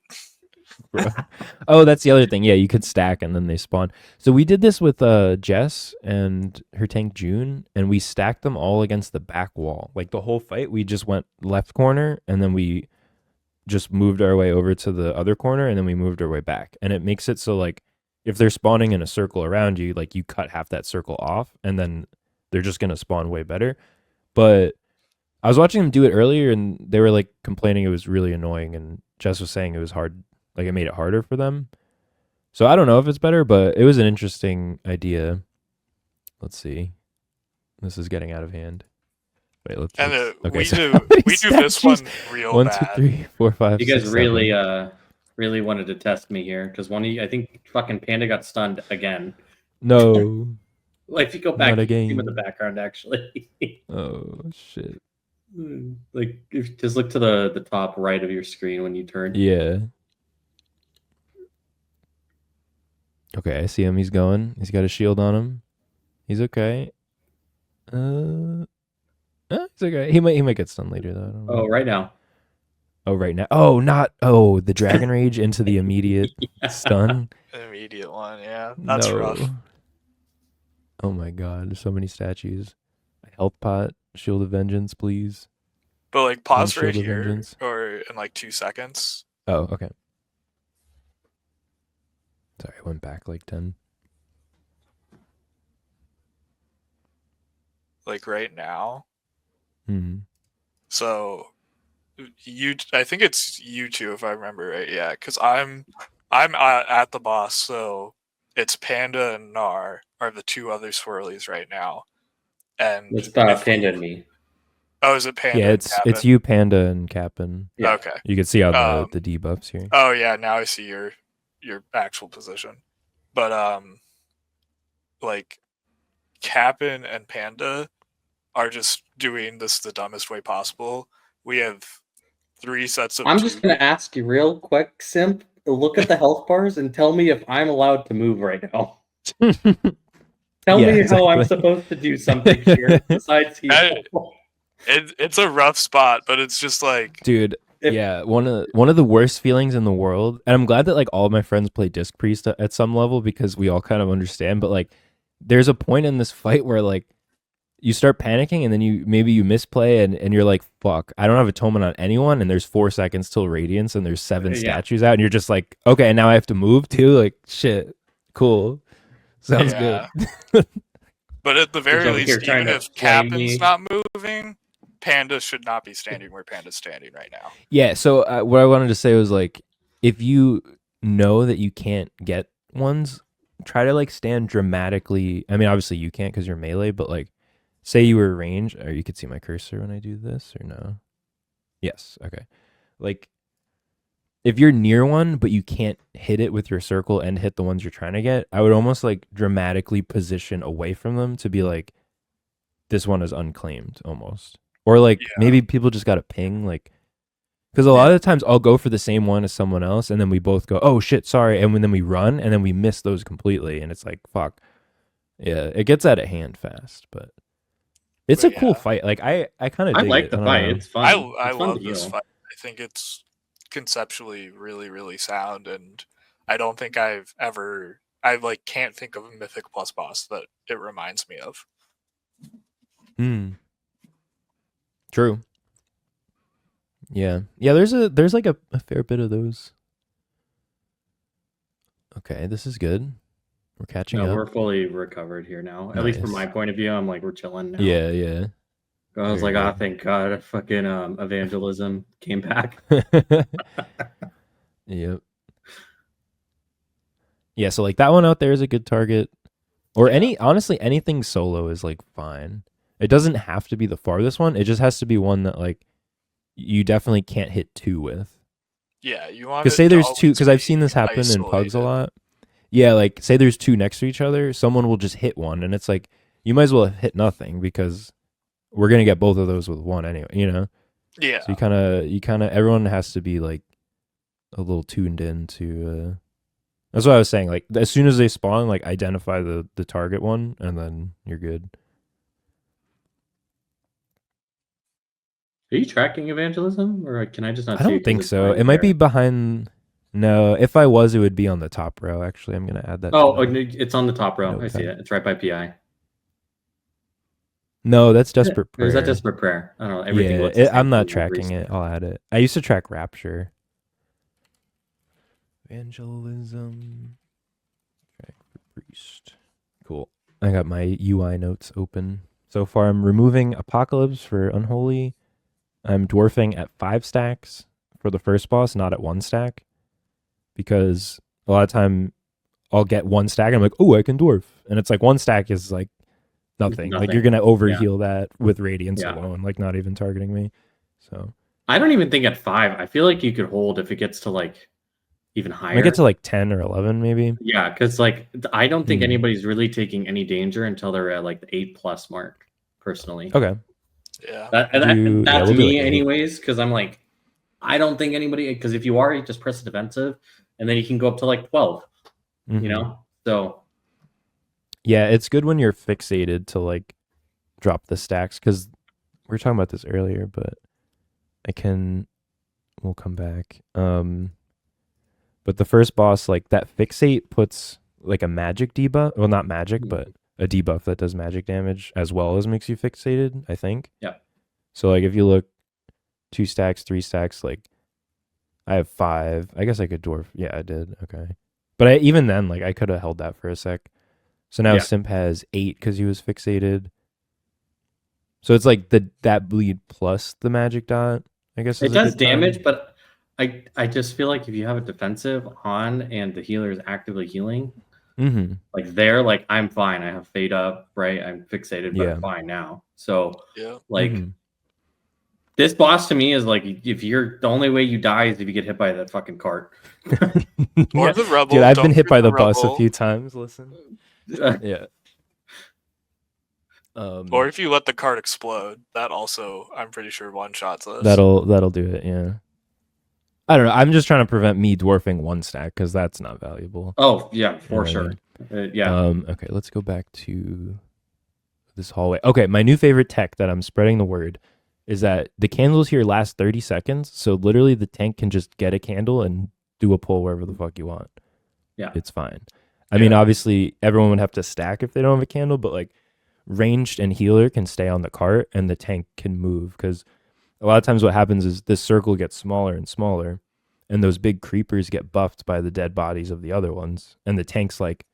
[SPEAKER 1] Oh, that's the other thing. Yeah, you could stack and then they spawn. So we did this with Jess and her tank June, and we stacked them all against the back wall. Like the whole fight, we just went left corner, and then we just moved our way over to the other corner, and then we moved our way back. And it makes it so like if they're spawning in a circle around you, like you cut half that circle off, and then they're just gonna spawn way better. But I was watching them do it earlier, and they were like complaining it was really annoying, and Jess was saying it was hard. Like it made it harder for them. So I don't know if it's better, but it was an interesting idea. Let's see. This is getting out of hand. Wait, let's. Okay,
[SPEAKER 2] we do this one real
[SPEAKER 1] 1,
[SPEAKER 2] bad.
[SPEAKER 1] 2, 3, 4, 5.
[SPEAKER 3] You guys
[SPEAKER 1] 6,
[SPEAKER 3] really wanted to test me here because I think fucking Panda got stunned again.
[SPEAKER 1] No.
[SPEAKER 3] Like if you go back, you can see him in the background actually.
[SPEAKER 1] Oh shit.
[SPEAKER 3] Like just look to the top right of your screen when you turn.
[SPEAKER 1] Yeah. Okay, I see him. He's going. He's got a shield on him. He's okay. He's okay. He might get stunned later though.
[SPEAKER 3] Oh, right now.
[SPEAKER 1] Oh, right now. Oh, not. Oh, the Dragon Rage into the immediate stun.
[SPEAKER 2] Immediate one, yeah. That's rough.
[SPEAKER 1] Oh my god, there's so many statues. Health pot, Shield of Vengeance, please.
[SPEAKER 2] But like pause right here or in like 2 seconds.
[SPEAKER 1] Oh, okay. Sorry, I went back like 10.
[SPEAKER 2] like right now.
[SPEAKER 1] Mm-hmm.
[SPEAKER 2] So I think it's you two if I remember right. Yeah, because I'm at the boss, so it's Panda and Nar are the two other swirlies right now. And
[SPEAKER 3] It's Panda and me.
[SPEAKER 2] Oh, is it Panda?
[SPEAKER 1] Yeah,
[SPEAKER 2] and Cap'n?
[SPEAKER 1] it's you, Panda, and Cap'n.
[SPEAKER 2] Yeah. Okay.
[SPEAKER 1] You can see on the debuffs here.
[SPEAKER 2] Oh yeah, now I see your actual position. But like Cap'n and Panda are just doing this the dumbest way possible. We have 3 sets of.
[SPEAKER 3] I'm just gonna ask you real quick, Simp. Look at the health bars and tell me if I'm allowed to move right now. Tell me how I'm supposed to do something here besides heal.
[SPEAKER 2] It's a rough spot, but it's just like,
[SPEAKER 1] dude. One of the worst feelings in the world, and I'm glad that like all of my friends play Disc Priest at some level because we all kind of understand. But like, there's a point in this fight where like you start panicking, and then you misplay, and you're like, fuck, I don't have Atonement on anyone, and there's 4 seconds till Radiance, and there's 7 statues out, and you're just like, okay, and now I have to move too. Like, shit, cool, sounds good.
[SPEAKER 2] But at the very least, even if Captain's not moving, Panda should not be standing where Panda's standing right now.
[SPEAKER 1] Yeah, so what I wanted to say was like, if you know that you can't get ones, try to like stand dramatically. I mean, obviously you can't because you're melee, but like, say you were range, or you could see my cursor when I do this, or no? Yes, okay. Like, if you're near one, but you can't hit it with your circle and hit the ones you're trying to get, I would almost like dramatically position away from them to be like, this one is unclaimed almost. Or like maybe people just got a ping, like, because a lot of the times I'll go for the same one as someone else, and then we both go, oh shit, sorry, and then we run, and then we miss those completely, and it's like, fuck. Yeah, it gets out of hand fast, but it's a cool fight. Like I kind of
[SPEAKER 3] like the fight. It's fun.
[SPEAKER 2] I love this fight. I think it's conceptually really, really sound, and I don't think I like can't think of a Mythic Plus boss that it reminds me of.
[SPEAKER 1] True. Yeah. There's like a fair bit of those. Okay, this is good. We're catching up.
[SPEAKER 3] We're fully recovered here now. Nice. At least from my point of view, I'm like, we're chilling now.
[SPEAKER 1] Yeah.
[SPEAKER 3] I was like, thank God, fucking evangelism came back.
[SPEAKER 1] Yep. Yeah, so like that one out there is a good target. Or honestly, anything solo is like fine. It doesn't have to be the farthest one. It just has to be one that like you definitely can't hit 2 with.
[SPEAKER 2] Yeah, you want
[SPEAKER 1] because say there's 2, because I've seen this happen in pugs a lot. Yeah, like say there's 2 next to each other, someone will just hit one, and it's like you might as well hit nothing because we're gonna get both of those with one anyway, you know?
[SPEAKER 2] Yeah.
[SPEAKER 1] So you kind of everyone has to be like a little tuned in to. That's what I was saying. Like as soon as they spawn, like identify the target one, and then you're good.
[SPEAKER 3] Are you tracking evangelism, or can I just not?
[SPEAKER 1] I don't think so. It might be behind. No, if I was, it would be on the top row. Actually, I'm gonna add that.
[SPEAKER 3] It's on the top row. I see it. It's right by PI.
[SPEAKER 1] No, that's Desperate Prayer.
[SPEAKER 3] Or is that Desperate Prayer? I don't know.
[SPEAKER 1] Everything I'm not tracking it. I'll add it. I used to track Rapture. Evangelism. Track for Priest. Cool. I got my UI notes open. So far, I'm removing Apocalypse for Unholy. I'm dwarfing at 5 stacks for the first boss, not at 1 stack. Because a lot of time I'll get 1 stack and I'm like, oh, I can dwarf. And it's like 1 stack is like nothing. Like you're going to overheal that with Radiance alone, like not even targeting me. So
[SPEAKER 3] I don't even think at 5. I feel like you could hold if it gets to like even higher.
[SPEAKER 1] I get to like 10 or 11 maybe.
[SPEAKER 3] Yeah, because like I don't think anybody's really taking any danger until they're at like the 8+ mark, personally.
[SPEAKER 1] Okay.
[SPEAKER 2] Yeah.
[SPEAKER 3] That's me like anyways, because I'm like, I don't think anybody, because if you are, you just press the defensive, and then you can go up to like 12, you know? So.
[SPEAKER 1] Yeah, it's good when you're fixated to like drop the stacks, because we were talking about this earlier, but we'll come back. But the first boss, like that fixate puts like a magic debuff. Well, not magic, but a debuff that does magic damage as well as makes you fixated, I think.
[SPEAKER 3] Yeah.
[SPEAKER 1] So like if you look 2 stacks, 3 stacks, like I have 5. I guess I could dwarf. Yeah, I did. Okay. But even then, like I could have held that for a sec. So now Simp has 8 because he was fixated. So it's like that bleed plus the magic dot, I guess.
[SPEAKER 3] It
[SPEAKER 1] Is a
[SPEAKER 3] does
[SPEAKER 1] good time.
[SPEAKER 3] damage, but I just feel like if you have a defensive on and the healer is actively healing,
[SPEAKER 1] Mm-hmm.
[SPEAKER 3] like I'm fine. I have fade up, right? I'm fixated, but
[SPEAKER 1] Yeah.
[SPEAKER 3] I'm fine now. So
[SPEAKER 2] Yeah.
[SPEAKER 3] like
[SPEAKER 1] Mhm.
[SPEAKER 3] this boss to me is like if you're the only way you die is if you get hit by that fucking cart.
[SPEAKER 2] Or
[SPEAKER 1] Yeah.
[SPEAKER 2] the rubble.
[SPEAKER 1] Dude, I've
[SPEAKER 2] Don't
[SPEAKER 1] been hit
[SPEAKER 2] forget
[SPEAKER 1] by
[SPEAKER 2] the
[SPEAKER 1] the bus a
[SPEAKER 2] rubble.
[SPEAKER 1] few times. Listen. Yeah.
[SPEAKER 2] Or if you let the cart explode, that also I'm pretty sure one shots us.
[SPEAKER 1] that'll do it. Yeah. I don't know. I'm just trying to prevent me dwarfing one stack because that's not valuable.
[SPEAKER 3] Oh yeah, for
[SPEAKER 1] You know what I
[SPEAKER 3] sure.
[SPEAKER 1] mean?
[SPEAKER 3] Yeah.
[SPEAKER 1] Okay, let's go back to this hallway. Okay, my new favorite tech that I'm spreading the word is that the candles here last 30 seconds. So literally the tank can just get a candle and do a pull wherever the fuck you want.
[SPEAKER 3] Yeah.
[SPEAKER 1] It's fine. I mean, obviously everyone would have to stack if they don't have a candle, but like ranged and healer can stay on the cart and the tank can move because a lot of times what happens is this circle gets smaller and smaller and those big creepers get buffed by the dead bodies of the other ones and the tank's like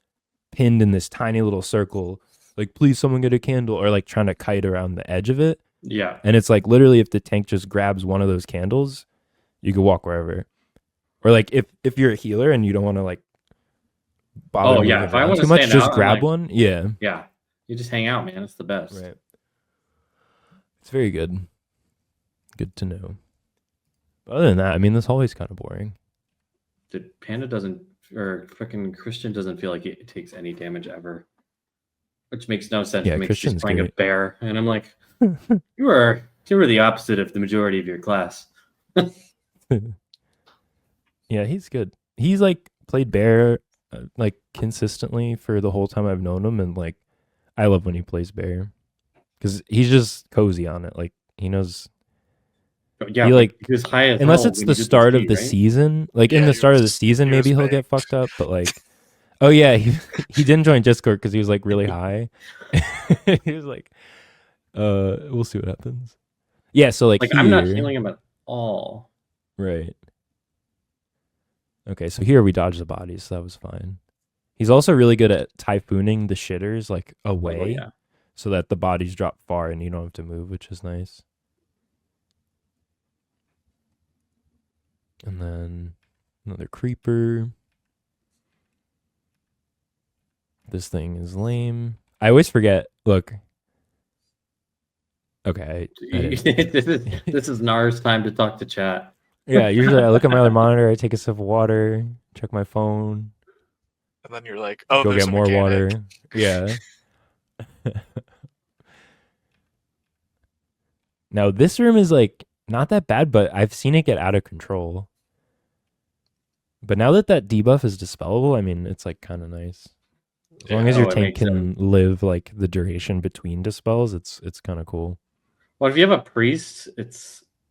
[SPEAKER 1] pinned in this tiny little circle like please someone get a candle or like trying to kite around the edge of it.
[SPEAKER 3] Yeah.
[SPEAKER 1] And it's like literally if the tank just grabs one of those candles you can walk wherever. Or like if you're a healer and you don't want to like bother moving
[SPEAKER 3] if I
[SPEAKER 1] around
[SPEAKER 3] want
[SPEAKER 1] too
[SPEAKER 3] to
[SPEAKER 1] much
[SPEAKER 3] stand
[SPEAKER 1] just
[SPEAKER 3] out,
[SPEAKER 1] grab
[SPEAKER 3] like,
[SPEAKER 1] one. Yeah.
[SPEAKER 3] Yeah. You just hang out, man. It's the best.
[SPEAKER 1] Right. It's very good. Good to know. But other than that, I mean, this hallway's kind of boring.
[SPEAKER 3] Dude, Panda doesn't, or freaking Christian doesn't feel like it takes any damage ever, which makes no sense.
[SPEAKER 1] Yeah,
[SPEAKER 3] It makes
[SPEAKER 1] Christian's
[SPEAKER 3] he's playing a
[SPEAKER 1] great.
[SPEAKER 3] bear, and I'm like, you were the opposite of the majority of your class.
[SPEAKER 1] Yeah, he's good. He's like played bear like consistently for the whole time I've known him, and like I love when he plays bear because he's just cozy on it. Like he knows.
[SPEAKER 3] Yeah,
[SPEAKER 1] He like
[SPEAKER 3] he was high as
[SPEAKER 1] unless
[SPEAKER 3] hell
[SPEAKER 1] it's
[SPEAKER 3] when
[SPEAKER 1] the
[SPEAKER 3] he did
[SPEAKER 1] start of
[SPEAKER 3] speed,
[SPEAKER 1] the
[SPEAKER 3] right?
[SPEAKER 1] season. Like in
[SPEAKER 2] Yeah,
[SPEAKER 1] the
[SPEAKER 2] he
[SPEAKER 1] start of the
[SPEAKER 2] was-
[SPEAKER 1] season,
[SPEAKER 2] he was
[SPEAKER 1] maybe he'll
[SPEAKER 2] baked.
[SPEAKER 1] get fucked up. But like, oh yeah, he didn't join Discord because he was like really high. He was like, we'll see what happens. Yeah, so like here,
[SPEAKER 3] I'm not healing him at all.
[SPEAKER 1] right? Okay, so here we dodge the bodies, so that was fine. He's also really good at typhooning the shitters like away,
[SPEAKER 3] Oh, yeah.
[SPEAKER 1] so that the bodies drop far and you don't have to move, which is nice. And then another creeper. This thing is lame. I always forget. Look. Okay.
[SPEAKER 3] This is Nars time to talk to chat.
[SPEAKER 1] Yeah, usually I look at my other monitor, I take a sip of water, check my phone,
[SPEAKER 2] And then you're like, oh,
[SPEAKER 1] go
[SPEAKER 2] there's
[SPEAKER 1] get
[SPEAKER 2] a
[SPEAKER 1] more
[SPEAKER 2] mechanic.
[SPEAKER 1] water. Yeah. Now this room is like not that bad, but I've seen it get out of control. But now that debuff is dispellable, I mean, it's like kind of nice. As long as your
[SPEAKER 3] it
[SPEAKER 1] tank
[SPEAKER 3] makes
[SPEAKER 1] can live like the duration between dispels, it's kind of cool.
[SPEAKER 3] Well, if you have a priest,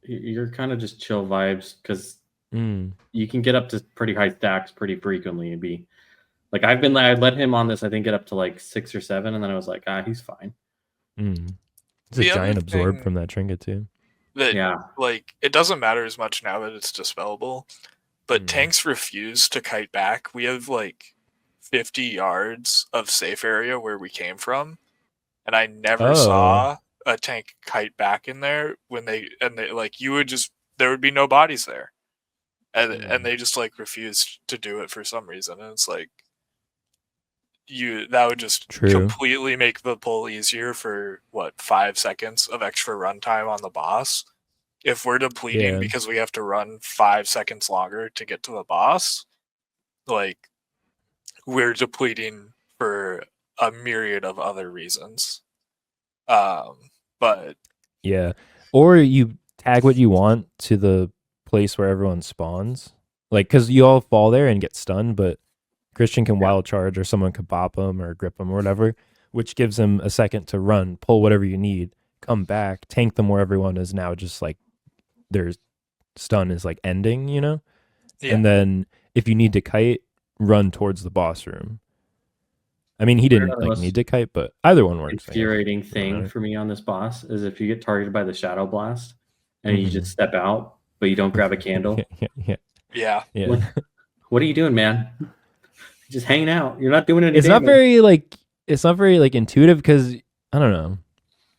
[SPEAKER 3] you're kind of just chill vibes because you can get up to pretty high stacks pretty frequently. It'd be like I let him on this. I think get up to like 6 or 7, and then I was like, he's fine.
[SPEAKER 1] It's a
[SPEAKER 2] The
[SPEAKER 1] giant
[SPEAKER 2] other
[SPEAKER 1] absorb
[SPEAKER 2] thing
[SPEAKER 1] from that trinket too.
[SPEAKER 2] That
[SPEAKER 3] Yeah.
[SPEAKER 2] like it doesn't matter as much now that it's dispellable, but tanks refuse to kite back. We have like 50 yards of safe area where we came from, and I never saw a tank kite back in there when they like you would just there would be no bodies there, and they just like refused to do it for some reason, and it's like that would just completely make the pull easier for 5 seconds of extra runtime on the boss. If we're depleting because we have to run 5 seconds longer to get to the boss, like we're depleting for a myriad of other reasons. But
[SPEAKER 1] yeah, or you tag what you want to the place where everyone spawns, like because you all fall there and get stunned, but Christian can wild charge or someone could bop him or grip him or whatever, which gives him a second to run, pull whatever you need, come back, tank them where everyone is now just like their stun is like ending, you know? Yeah. And then if you need to kite, run towards the boss room. I mean, he didn't like need to kite, but either one works.
[SPEAKER 3] Infuriating thing for me on this boss is if you get targeted by the shadow blast and you just step out, but you don't grab a candle.
[SPEAKER 2] Yeah.
[SPEAKER 3] Like, what are you doing, man? Just hanging out. You're not doing anything.
[SPEAKER 1] It's not very like intuitive because I don't know.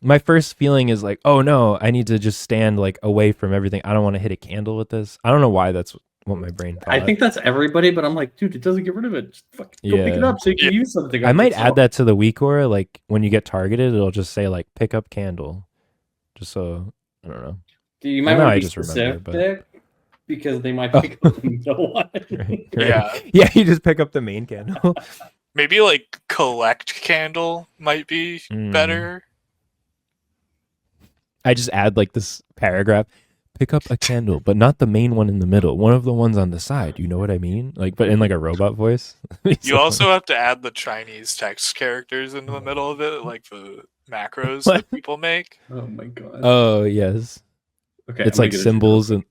[SPEAKER 1] my first feeling is like, oh no, I need to just stand like away from everything. I don't want to hit a candle with this. I don't know why that's what my brain thought.
[SPEAKER 3] I think that's everybody, but I'm like, dude, it doesn't get rid of it. Just fucking go pick it up so you can use something.
[SPEAKER 1] I might add that to the weak aura. Like when you get targeted, it'll just say like pick up candle. Just so I don't know.
[SPEAKER 3] You might want to be specific because they might pick up the middle one.
[SPEAKER 1] Right.
[SPEAKER 2] Yeah,
[SPEAKER 1] you just pick up the main candle.
[SPEAKER 2] Maybe like collect candle might be better.
[SPEAKER 1] I just add like this paragraph. Pick up a candle, but not the main one in the middle. One of the ones on the side. You know what I mean? Like, but in like a robot voice.
[SPEAKER 2] You also have to add the Chinese text characters into the middle of it, like the macros that people make.
[SPEAKER 3] Oh my god.
[SPEAKER 1] Oh yes.
[SPEAKER 3] Okay.
[SPEAKER 1] It's like symbols and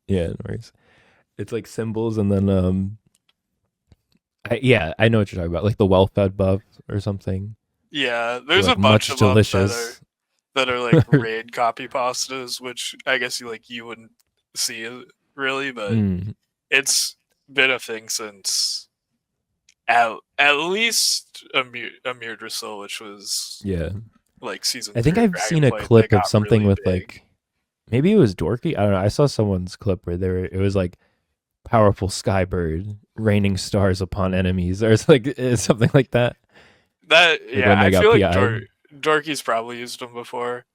[SPEAKER 1] yeah, no worries. It's like symbols and then I know what you're talking about, like the well-fed buff or something.
[SPEAKER 2] Yeah, there's
[SPEAKER 1] like
[SPEAKER 2] a bunch of
[SPEAKER 1] delicious.
[SPEAKER 2] them that are like raid copy pastas, which I guess you wouldn't see it really, but it's been a thing since at least a Mirdrasil, which was like season.
[SPEAKER 1] I think I've seen a clip of something really with big. Like maybe it was Dorky. I don't know. I saw someone's clip where it was like powerful skybird raining stars upon enemies, or it's like something like that.
[SPEAKER 2] That I feel like Dorky's probably used them before.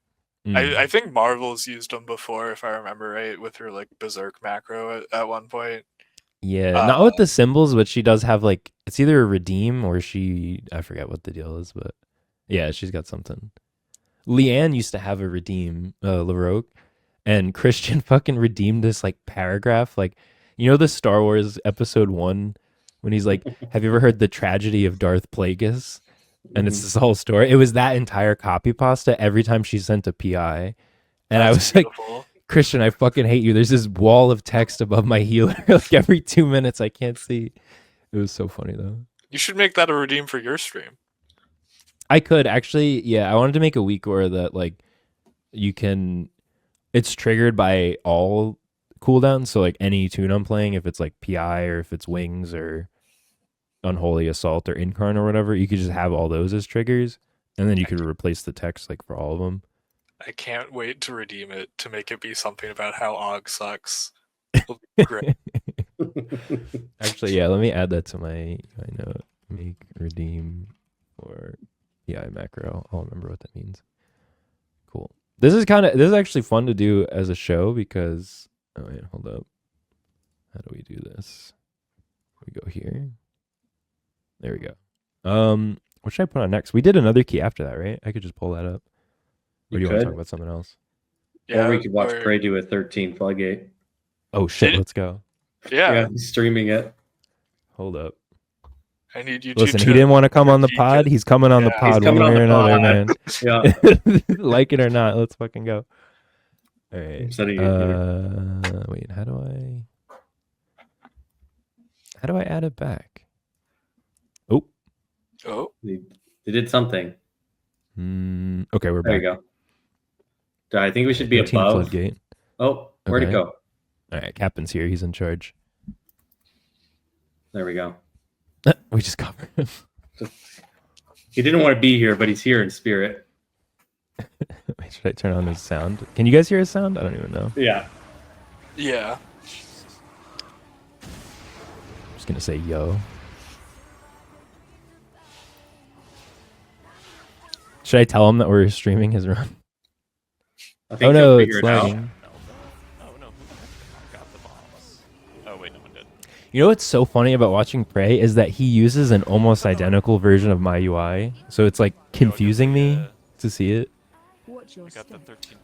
[SPEAKER 2] I think Marvel's used them before, if I remember right, with her like berserk macro at one point.
[SPEAKER 1] Yeah, not with the symbols, but she does have like it's either a redeem or I forget what the deal is, but yeah, she's got something. Leanne used to have a redeem, Laroque, and Christian fucking redeemed this like paragraph, like you know the Star Wars Episode 1 when he's like, "Have you ever heard the tragedy of Darth Plagueis?" And it's this whole story. It was that entire copy pasta every time she sent a PI. And I was beautiful. Like, Christian, I fucking hate you. There's this wall of text above my healer. Like every 2 minutes I can't see. It was so funny though.
[SPEAKER 2] You should make that a redeem for your stream.
[SPEAKER 1] I could actually, yeah. I wanted to make a week where that like you can it's triggered by all cooldowns. So like any tune I'm playing, if it's like PI or if it's wings or Unholy Assault or Incarn or whatever, you could just have all those as triggers, and then you could replace the text like for all of them.
[SPEAKER 2] I can't wait to redeem it to make it be something about how Og sucks. It'll be great.
[SPEAKER 1] Actually, yeah, let me add that to my note. Make redeem for PI macro. I'll remember what that means. Cool. This is actually fun to do as a show because oh wait, hold up. How do we do this? We go here. There we go. What should I put on next? We did another key after that, right? I could just pull that up. Or do you want to talk about something else?
[SPEAKER 3] Yeah, or we could watch Prey do a 13 floodgate.
[SPEAKER 1] Oh shit, let's go.
[SPEAKER 2] Yeah,
[SPEAKER 3] he's streaming it.
[SPEAKER 1] Hold up.
[SPEAKER 2] I need you.
[SPEAKER 1] Listen, he didn't want to come on the pod. He's coming on the pod one way or another, man.
[SPEAKER 3] Yeah.
[SPEAKER 1] Like it or not, let's fucking go. All right. Wait, how do I add it back?
[SPEAKER 2] Oh,
[SPEAKER 3] they did something.
[SPEAKER 1] Okay, we're back.
[SPEAKER 3] There you go. I think we should be above.
[SPEAKER 1] Floodgate.
[SPEAKER 3] Oh, where'd it go?
[SPEAKER 1] All right, Captain's here. He's in charge.
[SPEAKER 3] There we go.
[SPEAKER 1] We just covered him.
[SPEAKER 3] He didn't want to be here, but he's here in spirit.
[SPEAKER 1] Wait, should I turn on his sound? Can you guys hear his sound? I don't even know.
[SPEAKER 3] Yeah.
[SPEAKER 2] Yeah.
[SPEAKER 1] I'm just gonna say yo. Should I tell him that we're streaming his run?
[SPEAKER 3] I think
[SPEAKER 1] no, it's lagging.
[SPEAKER 4] No. Got the bombs. Oh, wait, no one did.
[SPEAKER 1] You know what's so funny about watching Prey is that he uses an almost identical version of my UI. So it's like confusing me to see it.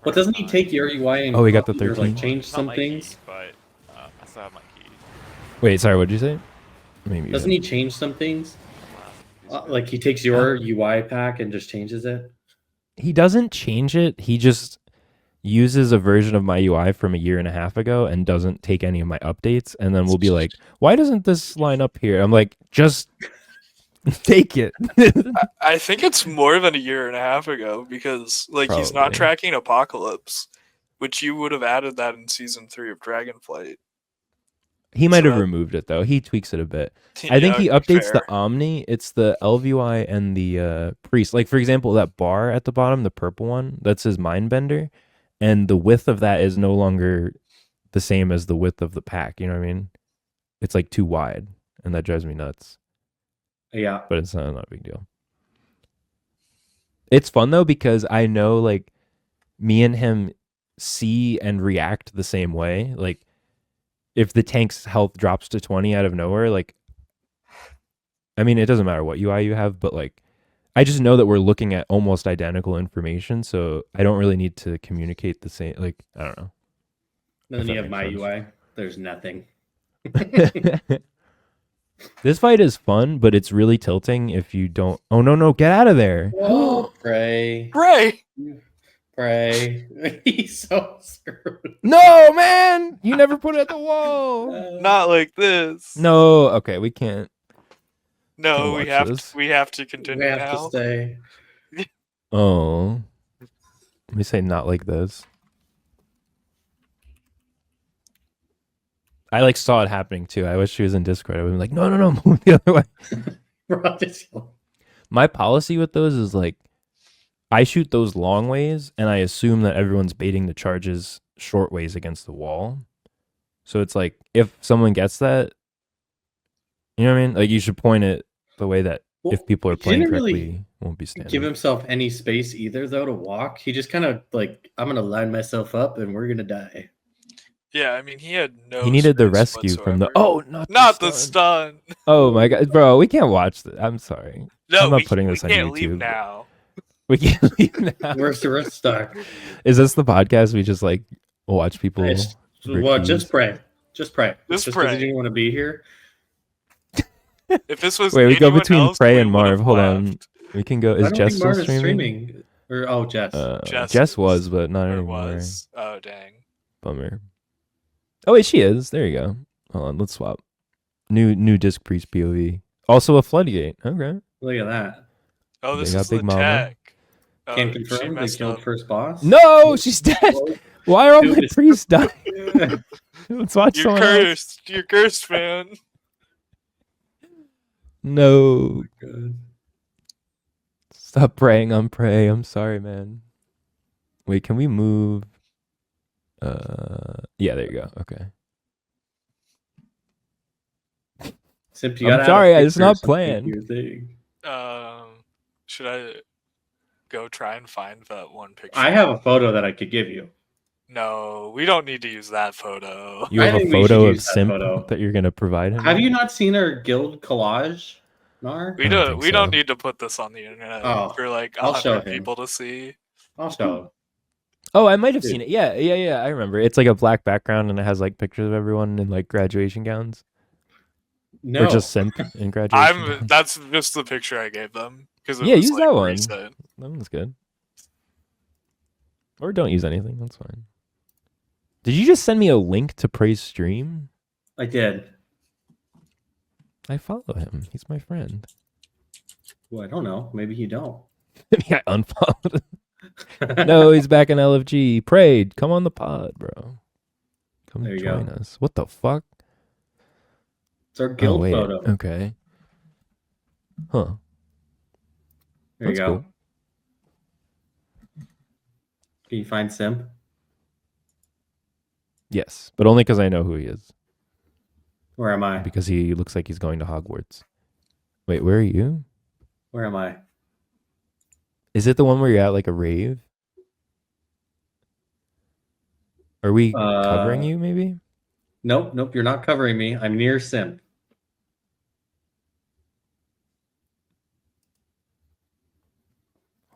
[SPEAKER 3] But doesn't he take your UI and
[SPEAKER 1] we got the 13.
[SPEAKER 3] Like change some things?
[SPEAKER 4] Key, but I still have my key.
[SPEAKER 1] Wait, sorry, what did you say? Maybe
[SPEAKER 3] doesn't he change some things? Like he takes your UI pack and just changes it?
[SPEAKER 1] He doesn't change it. He just uses a version of my UI from a year and a half ago and doesn't take any of my updates. And then we'll be like, why doesn't this line up here? I'm like, just take it.
[SPEAKER 2] I think it's more than a year and a half ago because like he's not tracking Apocalypse, which you would have added that in season 3 of Dragonflight.
[SPEAKER 1] He might
[SPEAKER 2] So
[SPEAKER 1] have
[SPEAKER 2] that-
[SPEAKER 1] removed it though. He tweaks it a bit. I think
[SPEAKER 2] Yeah,
[SPEAKER 1] he updates
[SPEAKER 2] fair.
[SPEAKER 1] the Omni. It's the LVY and the Priest. Like for example, that bar at the bottom, the purple one, that's his Mindbender, and the width of that is no longer the same as the width of the pack. You know what I mean? It's like too wide, and that drives me nuts.
[SPEAKER 3] Yeah.
[SPEAKER 1] But it's not a big deal. It's fun though because I know like me and him see and react the same way. Like if the tank's health drops to 20 out of nowhere, like I mean it doesn't matter what UI you have, but like I just know that we're looking at almost identical information, so I don't really need to communicate the same. Like I don't know.
[SPEAKER 3] And then
[SPEAKER 1] that
[SPEAKER 3] you have
[SPEAKER 1] makes
[SPEAKER 3] my
[SPEAKER 1] sense.
[SPEAKER 3] UI. There's nothing.
[SPEAKER 1] This fight is fun, but it's really tilting if you don't. Oh no, get out of there!
[SPEAKER 3] Oh, pray.
[SPEAKER 2] Ray,
[SPEAKER 3] Pray. He's so screwed.
[SPEAKER 1] No, man, you never put it at the wall.
[SPEAKER 2] not like this.
[SPEAKER 1] No, okay, we can't.
[SPEAKER 2] No,
[SPEAKER 1] Can't
[SPEAKER 2] we
[SPEAKER 1] watch
[SPEAKER 2] have
[SPEAKER 1] this.
[SPEAKER 2] we have to
[SPEAKER 3] We
[SPEAKER 2] continue
[SPEAKER 3] have to
[SPEAKER 2] now.
[SPEAKER 3] stay.
[SPEAKER 1] Oh, let me say not like this. I like saw it happening too. I wish she was in Discord. I would be like, no, move the other way.
[SPEAKER 3] Bro, just-
[SPEAKER 1] My policy with those is like, I shoot those long ways, and I assume that everyone's baiting the charges short ways against the wall. So it's like, if someone gets that, you know what I mean? Like, you should point it the way that
[SPEAKER 3] Well,
[SPEAKER 1] if people are
[SPEAKER 3] he
[SPEAKER 1] playing
[SPEAKER 3] didn't
[SPEAKER 1] correctly,
[SPEAKER 3] really
[SPEAKER 1] won't be standing.
[SPEAKER 3] give himself any space either, though, to walk. He just kind of like, I'm gonna line myself up, and we're gonna die.
[SPEAKER 2] Yeah, I mean he had no.
[SPEAKER 1] He needed the
[SPEAKER 2] space
[SPEAKER 1] rescue from the.
[SPEAKER 2] whatsoever.
[SPEAKER 1] Oh,
[SPEAKER 2] not the
[SPEAKER 1] stun.
[SPEAKER 2] stun.
[SPEAKER 1] Oh my god, bro, we can't watch this. I'm sorry.
[SPEAKER 2] No,
[SPEAKER 1] I'm not
[SPEAKER 2] we,
[SPEAKER 1] putting
[SPEAKER 2] we
[SPEAKER 1] this on
[SPEAKER 2] can't leave
[SPEAKER 1] YouTube.
[SPEAKER 2] now.
[SPEAKER 1] We can't leave now.
[SPEAKER 3] We're stuck.
[SPEAKER 1] Is this the podcast we just like watch people?
[SPEAKER 3] It's-
[SPEAKER 1] break
[SPEAKER 3] Well,
[SPEAKER 1] keys?
[SPEAKER 3] just pray. Just pray.
[SPEAKER 2] Just
[SPEAKER 3] because
[SPEAKER 2] pray.
[SPEAKER 3] you didn't want to be here.
[SPEAKER 2] If this was
[SPEAKER 1] Wait, we go
[SPEAKER 2] anyone
[SPEAKER 1] between
[SPEAKER 2] else,
[SPEAKER 1] Prey
[SPEAKER 2] we
[SPEAKER 1] and
[SPEAKER 2] would've
[SPEAKER 1] Marv. Hold on.
[SPEAKER 2] left.
[SPEAKER 1] We can go.
[SPEAKER 3] I
[SPEAKER 1] Is
[SPEAKER 3] don't
[SPEAKER 1] Jess
[SPEAKER 3] think
[SPEAKER 1] still
[SPEAKER 3] Marv is
[SPEAKER 1] streaming?
[SPEAKER 3] Or Jess.
[SPEAKER 2] Jess
[SPEAKER 1] Jess
[SPEAKER 2] is.
[SPEAKER 1] was, but not
[SPEAKER 2] Or
[SPEAKER 1] anymore.
[SPEAKER 2] was. Oh dang.
[SPEAKER 1] Bummer. Oh wait, she is. There you go. Hold on, let's swap. New disc priest POV. Also a floodgate. Okay.
[SPEAKER 3] Look at that.
[SPEAKER 2] Oh,
[SPEAKER 1] They
[SPEAKER 2] this
[SPEAKER 1] got
[SPEAKER 2] is the
[SPEAKER 1] Big Mama.
[SPEAKER 2] tech. Oh,
[SPEAKER 3] Can
[SPEAKER 2] she
[SPEAKER 3] confirm they
[SPEAKER 2] messed
[SPEAKER 3] killed
[SPEAKER 2] up.
[SPEAKER 3] first boss.
[SPEAKER 1] No, she's dead. Why are all my
[SPEAKER 3] Dude, it's-
[SPEAKER 1] priests dying? Let's watch
[SPEAKER 2] You're
[SPEAKER 1] someone else.
[SPEAKER 2] cursed. You're cursed, man.
[SPEAKER 1] No.
[SPEAKER 3] Good.
[SPEAKER 1] Stop praying on Prey. I'm sorry, man. Wait, can we move? Yeah, there you go. Okay.
[SPEAKER 3] Simp,
[SPEAKER 1] I'm
[SPEAKER 3] gotta add a
[SPEAKER 1] sorry, it's
[SPEAKER 3] picture or
[SPEAKER 1] not
[SPEAKER 3] something
[SPEAKER 1] planned.
[SPEAKER 3] to your thing.
[SPEAKER 2] Should I go try and find that one picture?
[SPEAKER 3] I have a photo that I could give you.
[SPEAKER 2] No, we don't need to use that photo.
[SPEAKER 1] You
[SPEAKER 3] I
[SPEAKER 1] have a
[SPEAKER 3] think we should
[SPEAKER 1] photo of
[SPEAKER 3] use that
[SPEAKER 1] Simp
[SPEAKER 3] photo.
[SPEAKER 1] that you're gonna provide him?
[SPEAKER 3] Have you not seen our guild collage, Nar?
[SPEAKER 2] We
[SPEAKER 1] I don't
[SPEAKER 2] don't.
[SPEAKER 1] think
[SPEAKER 2] We don't
[SPEAKER 1] so.
[SPEAKER 2] need to put this on the internet
[SPEAKER 3] Oh,
[SPEAKER 2] for like
[SPEAKER 3] I'll show
[SPEAKER 2] 100
[SPEAKER 3] him.
[SPEAKER 2] people to see.
[SPEAKER 3] I'll show.
[SPEAKER 1] Oh, I might have
[SPEAKER 3] Dude.
[SPEAKER 1] seen it. Yeah. I remember. It's like a black background and it has like pictures of everyone in like graduation gowns,
[SPEAKER 3] No,
[SPEAKER 1] or just Simp in graduation.
[SPEAKER 2] I'm.
[SPEAKER 1] gowns.
[SPEAKER 2] That's just the picture I gave them because
[SPEAKER 1] Yeah,
[SPEAKER 2] was,
[SPEAKER 1] use
[SPEAKER 2] like,
[SPEAKER 1] that one.
[SPEAKER 2] recent.
[SPEAKER 1] That one's good. Or don't use anything. That's fine. Did you just send me a link to Prey's stream?
[SPEAKER 3] I did.
[SPEAKER 1] I follow him. He's my friend.
[SPEAKER 3] Well, I don't know. Maybe you don't.
[SPEAKER 1] Maybe I unfollowed. No, he's back in LFG. Prey, come on the pod, bro. Come
[SPEAKER 3] There you
[SPEAKER 1] join
[SPEAKER 3] go.
[SPEAKER 1] us. What the fuck?
[SPEAKER 3] It's our guild
[SPEAKER 1] oh, wait.
[SPEAKER 3] photo.
[SPEAKER 1] Okay. Huh.
[SPEAKER 3] There you
[SPEAKER 1] That's
[SPEAKER 3] go.
[SPEAKER 1] cool.
[SPEAKER 3] Can you find Simp?
[SPEAKER 1] Yes, but only because I know who he is.
[SPEAKER 3] Where am I?
[SPEAKER 1] Because he looks like he's going to Hogwarts. Wait, where are you?
[SPEAKER 3] Where am I?
[SPEAKER 1] Is it the one where you're at like a rave? Are we covering you, maybe?
[SPEAKER 3] Nope. You're not covering me. I'm near Simp.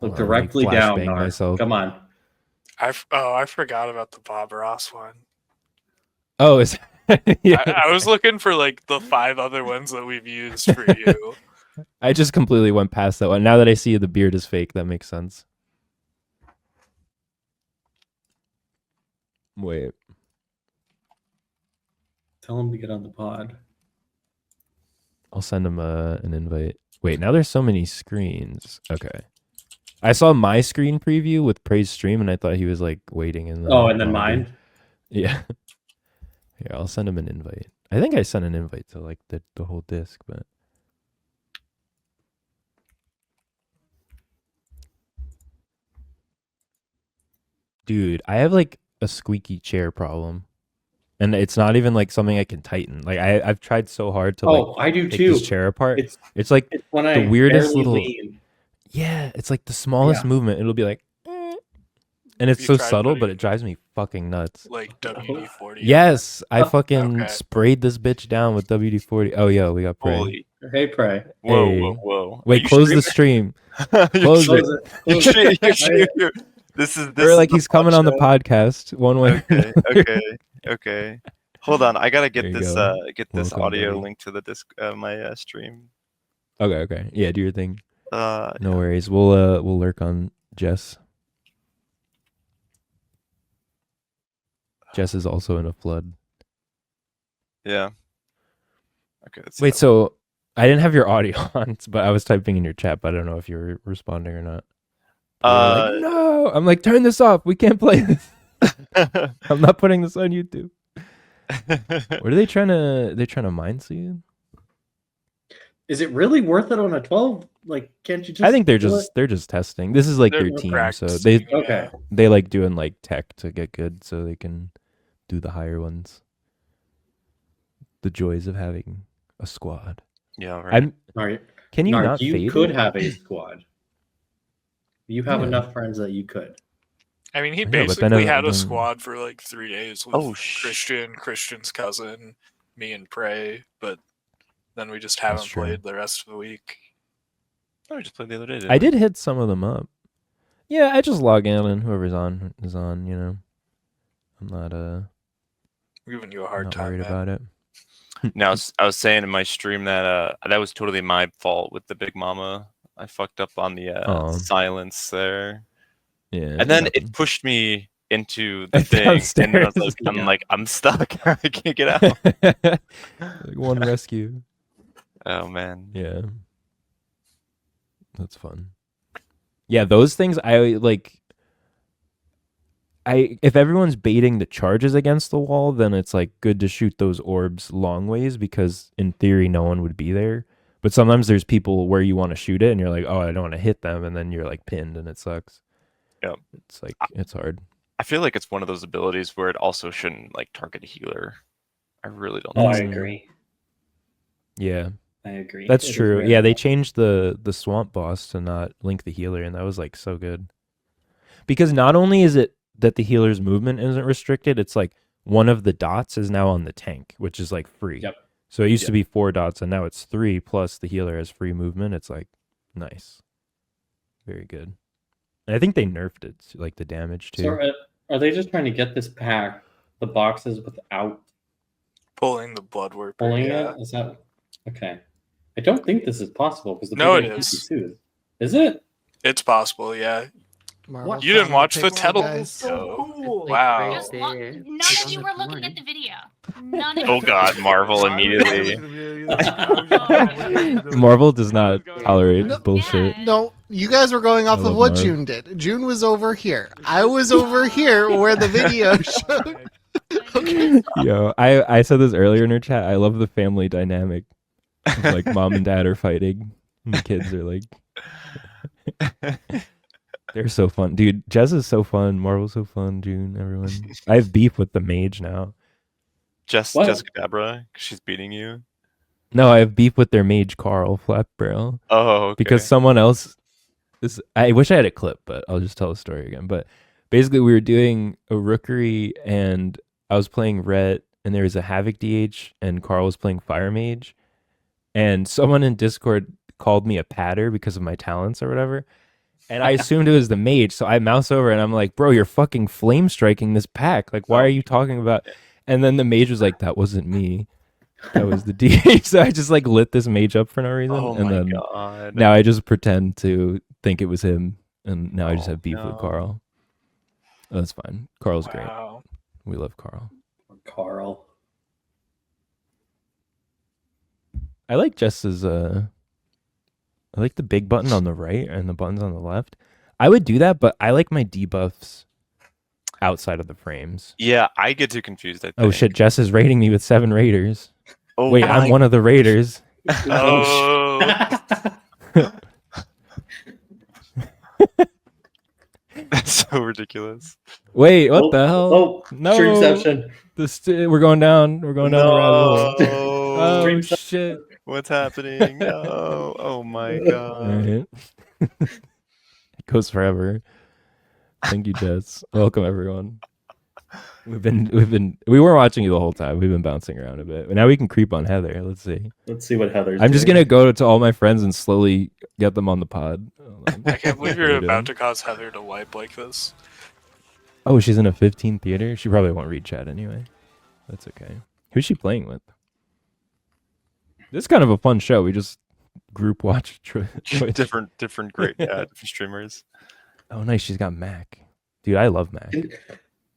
[SPEAKER 3] Look
[SPEAKER 1] Hold on, let me
[SPEAKER 3] directly down,
[SPEAKER 1] flashbang
[SPEAKER 3] Nar.
[SPEAKER 1] myself.
[SPEAKER 3] Come on.
[SPEAKER 2] I forgot about the Bob Ross one.
[SPEAKER 1] Oh, is yeah.
[SPEAKER 2] I was looking for like the 5 other ones that we've used for you.
[SPEAKER 1] I just completely went past that one. Now that I see the beard is fake, that makes sense. Wait.
[SPEAKER 3] Tell him to get on the pod.
[SPEAKER 1] I'll send him an invite. Wait, now there's so many screens. Okay. I saw my screen preview with Prey's stream, and I thought he was like waiting in the.
[SPEAKER 3] Oh, and then
[SPEAKER 1] lobby.
[SPEAKER 3] mine.
[SPEAKER 1] Yeah. Here, I'll send him an invite. I think I sent an invite to like the whole disc, but dude, I have like a squeaky chair problem. And it's not even like something I can tighten. Like I've tried so hard to like
[SPEAKER 3] I do
[SPEAKER 1] take
[SPEAKER 3] too.
[SPEAKER 1] this chair apart.
[SPEAKER 3] It's
[SPEAKER 1] It's like
[SPEAKER 3] it's when
[SPEAKER 1] the
[SPEAKER 3] I
[SPEAKER 1] weirdest
[SPEAKER 3] barely
[SPEAKER 1] little
[SPEAKER 3] lean.
[SPEAKER 1] yeah, it's like the smallest
[SPEAKER 3] Yeah.
[SPEAKER 1] movement. It'll be like and it's
[SPEAKER 2] You
[SPEAKER 1] so
[SPEAKER 2] tried
[SPEAKER 1] subtle, but
[SPEAKER 2] putting,
[SPEAKER 1] it drives me fucking nuts.
[SPEAKER 2] like WD-40.
[SPEAKER 1] Yes, I
[SPEAKER 3] Oh,
[SPEAKER 1] fucking
[SPEAKER 2] okay.
[SPEAKER 1] sprayed this bitch down with WD-40. Oh, yo, we got prey.
[SPEAKER 4] Holy.
[SPEAKER 3] Hey, pray.
[SPEAKER 4] Whoa,
[SPEAKER 1] Hey.
[SPEAKER 4] whoa, whoa. Are
[SPEAKER 1] Wait,
[SPEAKER 4] you
[SPEAKER 1] close the
[SPEAKER 4] streaming?
[SPEAKER 1] stream. Close it.
[SPEAKER 4] This is
[SPEAKER 1] Or like
[SPEAKER 4] the
[SPEAKER 1] he's coming
[SPEAKER 4] pod
[SPEAKER 1] on the
[SPEAKER 4] show?
[SPEAKER 1] podcast one way.
[SPEAKER 4] Okay. Hold on, I gotta
[SPEAKER 1] There
[SPEAKER 4] get
[SPEAKER 1] you
[SPEAKER 4] this
[SPEAKER 1] go.
[SPEAKER 4] this
[SPEAKER 1] Welcome,
[SPEAKER 4] audio
[SPEAKER 1] buddy.
[SPEAKER 4] link to the disc my stream.
[SPEAKER 1] Okay. Yeah, do your thing. No
[SPEAKER 4] Yeah.
[SPEAKER 1] worries. We'll lurk on Jess. Jess is also in a flood.
[SPEAKER 4] Yeah. Okay. Let's see
[SPEAKER 1] Wait,
[SPEAKER 4] that.
[SPEAKER 1] so I didn't have your audio on, but I was typing in your chat, but I don't know if you were responding or not. You were like, no. I'm like, turn this off. We can't play this. I'm not putting this on YouTube. What are they trying to? They're trying to mind seed.
[SPEAKER 3] Is it really worth it on a 12? Like, can't you just?
[SPEAKER 1] I think they're
[SPEAKER 3] kill
[SPEAKER 1] just testing. This is like
[SPEAKER 2] They're
[SPEAKER 1] their team, so
[SPEAKER 2] practicing,
[SPEAKER 1] they
[SPEAKER 3] Okay.
[SPEAKER 1] they like doing like tech to get good, so they can do the higher ones. The joys of having a squad.
[SPEAKER 4] Yeah, right.
[SPEAKER 1] I'm.
[SPEAKER 3] All right.
[SPEAKER 1] Can you
[SPEAKER 3] Narc,
[SPEAKER 1] not
[SPEAKER 3] you
[SPEAKER 1] fade
[SPEAKER 3] could
[SPEAKER 1] it?
[SPEAKER 3] have a squad. You have
[SPEAKER 1] Yeah.
[SPEAKER 3] enough friends that you could.
[SPEAKER 2] I mean, he
[SPEAKER 1] I know, but then
[SPEAKER 2] basically
[SPEAKER 1] I-
[SPEAKER 2] had a
[SPEAKER 1] then-
[SPEAKER 2] squad for like 3 days with
[SPEAKER 4] Oh,
[SPEAKER 2] Christian's cousin, me and Prey, but then we just haven't
[SPEAKER 1] true.
[SPEAKER 2] played the rest of the week.
[SPEAKER 4] Oh, we just played the other day. Didn't
[SPEAKER 1] I
[SPEAKER 4] we?
[SPEAKER 1] did hit some of them up. Yeah, I just log in and whoever's on is on. You know, I'm not
[SPEAKER 2] Giving you a
[SPEAKER 1] I'm
[SPEAKER 2] hard
[SPEAKER 1] not
[SPEAKER 2] time,
[SPEAKER 1] worried
[SPEAKER 2] man.
[SPEAKER 1] about it.
[SPEAKER 4] Now I was saying in my stream that that was totally my fault with the Big Mama. I fucked up on the
[SPEAKER 1] Oh.
[SPEAKER 4] silence there,
[SPEAKER 1] Yeah,
[SPEAKER 4] and then
[SPEAKER 1] nothing.
[SPEAKER 4] it pushed me into the thing, and then I was
[SPEAKER 1] Downstairs,
[SPEAKER 4] like,
[SPEAKER 1] yeah.
[SPEAKER 4] I'm stuck. I can't get out.
[SPEAKER 1] Like one rescue.
[SPEAKER 4] Oh man.
[SPEAKER 1] Yeah, that's fun. Yeah, those things I like. If everyone's baiting the charges against the wall, then it's like good to shoot those orbs long ways because in theory no one would be there. But sometimes there's people where you want to shoot it and you're like, oh, I don't want to hit them, and then you're like pinned and it sucks.
[SPEAKER 4] Yep.
[SPEAKER 1] It's like it's hard.
[SPEAKER 4] I feel like it's one of those abilities where it also shouldn't like target a healer. I really don't.
[SPEAKER 3] Oh,
[SPEAKER 4] think
[SPEAKER 3] I
[SPEAKER 4] so.
[SPEAKER 3] agree.
[SPEAKER 1] Yeah,
[SPEAKER 3] I agree.
[SPEAKER 1] that's
[SPEAKER 3] It is
[SPEAKER 1] true.
[SPEAKER 3] very
[SPEAKER 1] Yeah, they
[SPEAKER 3] much-
[SPEAKER 1] changed the swamp boss to not link the healer, and that was like so good. Because not only is it that the healer's movement isn't restricted, it's like one of the dots is now on the tank, which is like free.
[SPEAKER 3] Yep.
[SPEAKER 1] So it used
[SPEAKER 4] Yep.
[SPEAKER 1] to be 4 dots, and now it's 3 plus the healer has free movement. It's like nice, very good. And I think they nerfed it, like the damage too.
[SPEAKER 3] So are they just trying to get this pack, the boxes, without
[SPEAKER 2] Pulling the blood worker.
[SPEAKER 3] pulling
[SPEAKER 2] Yeah.
[SPEAKER 3] it? Is that okay? I don't think this is possible because the
[SPEAKER 2] No,
[SPEAKER 3] big
[SPEAKER 2] it is.
[SPEAKER 3] 52 is it?
[SPEAKER 2] It's possible, yeah.
[SPEAKER 5] Marvel
[SPEAKER 2] You didn't
[SPEAKER 5] found
[SPEAKER 2] watch the
[SPEAKER 5] picture,
[SPEAKER 2] Tettle
[SPEAKER 5] guys.
[SPEAKER 2] video?
[SPEAKER 6] Like,
[SPEAKER 2] Wow.
[SPEAKER 6] right
[SPEAKER 7] Just
[SPEAKER 6] there.
[SPEAKER 7] none
[SPEAKER 6] It's
[SPEAKER 7] of you
[SPEAKER 6] on
[SPEAKER 7] were
[SPEAKER 6] the
[SPEAKER 7] looking
[SPEAKER 6] corner.
[SPEAKER 7] at the video. None of
[SPEAKER 4] Oh
[SPEAKER 7] you.
[SPEAKER 4] God, Marvel immediately.
[SPEAKER 1] Marvel does not tolerate
[SPEAKER 5] No.
[SPEAKER 1] bullshit.
[SPEAKER 7] Yeah.
[SPEAKER 5] No, you guys were going off
[SPEAKER 1] I
[SPEAKER 5] of
[SPEAKER 1] love
[SPEAKER 5] what
[SPEAKER 1] Marv.
[SPEAKER 5] June did. June was over here. I was over here where the video showed.
[SPEAKER 1] Yo, I said this earlier in her chat. I love the family dynamic. Of, like mom and dad are fighting, and the kids are like, they're so fun, dude. Jez is so fun. Marvel's so fun. June, everyone. I have beef with the mage now.
[SPEAKER 3] What?
[SPEAKER 4] Jessica Dabra, 'cause she's beating you.
[SPEAKER 1] No, I have beef with their mage Carl Flap Barrel
[SPEAKER 4] Oh, okay.
[SPEAKER 1] because someone else is. I wish I had a clip, but I'll just tell the story again. But basically, we were doing a rookery, and I was playing Ret, and there was a Havoc DH, and Carl was playing Fire Mage, and someone in Discord called me a patter because of my talents or whatever. And I assumed it was the mage, so I mouse over and I'm like, bro, you're fucking flame striking this pack. Like, why are you talking about? And then the mage was like, that wasn't me. That was the DH. So I just like lit this mage up for no reason.
[SPEAKER 4] Oh
[SPEAKER 1] and
[SPEAKER 4] my
[SPEAKER 1] then
[SPEAKER 4] God.
[SPEAKER 1] now I just pretend to think it was him. And now I just
[SPEAKER 4] Oh,
[SPEAKER 1] have beef
[SPEAKER 4] no.
[SPEAKER 1] with Carl. Oh, that's fine. Carl's great.
[SPEAKER 2] Wow.
[SPEAKER 1] We love Carl.
[SPEAKER 3] Carl.
[SPEAKER 1] I like Jess's I like the big button on the right and the buttons on the left. I would do that, but I like my debuffs. outside of the frames.
[SPEAKER 4] Yeah, I get too confused. I think.
[SPEAKER 1] Oh shit, Jess is rating me with 7 raiders.
[SPEAKER 4] Oh,
[SPEAKER 1] Wait, I'm one of the raiders.
[SPEAKER 2] Oh,
[SPEAKER 4] That's so ridiculous.
[SPEAKER 1] Wait, what the hell?
[SPEAKER 3] Oh,
[SPEAKER 1] No.
[SPEAKER 3] Streamception.
[SPEAKER 1] We're going down. We're going down the rabbit hole.
[SPEAKER 4] No.
[SPEAKER 1] Oh
[SPEAKER 3] Streamception.
[SPEAKER 1] shit.
[SPEAKER 4] What's happening? No. Oh my god.
[SPEAKER 1] Alright. It goes forever. Thank you, Jess. Welcome everyone. We weren't watching you the whole time. We've been bouncing around a bit. But now we can creep on Heather. Let's see.
[SPEAKER 3] Let's see what Heather's
[SPEAKER 1] I'm just
[SPEAKER 3] doing.
[SPEAKER 1] gonna go to all my friends and slowly get them on the pod.
[SPEAKER 2] I can't believe you're about to cause Heather to wipe like this.
[SPEAKER 1] Oh, she's in a 15 theater? She probably won't read chat anyway. That's okay. Who's she playing with? This is kind of a fun show. We just group watch Twitch.
[SPEAKER 4] different great different streamers.
[SPEAKER 1] Oh, nice. She's got Mac. Dude, I love Mac.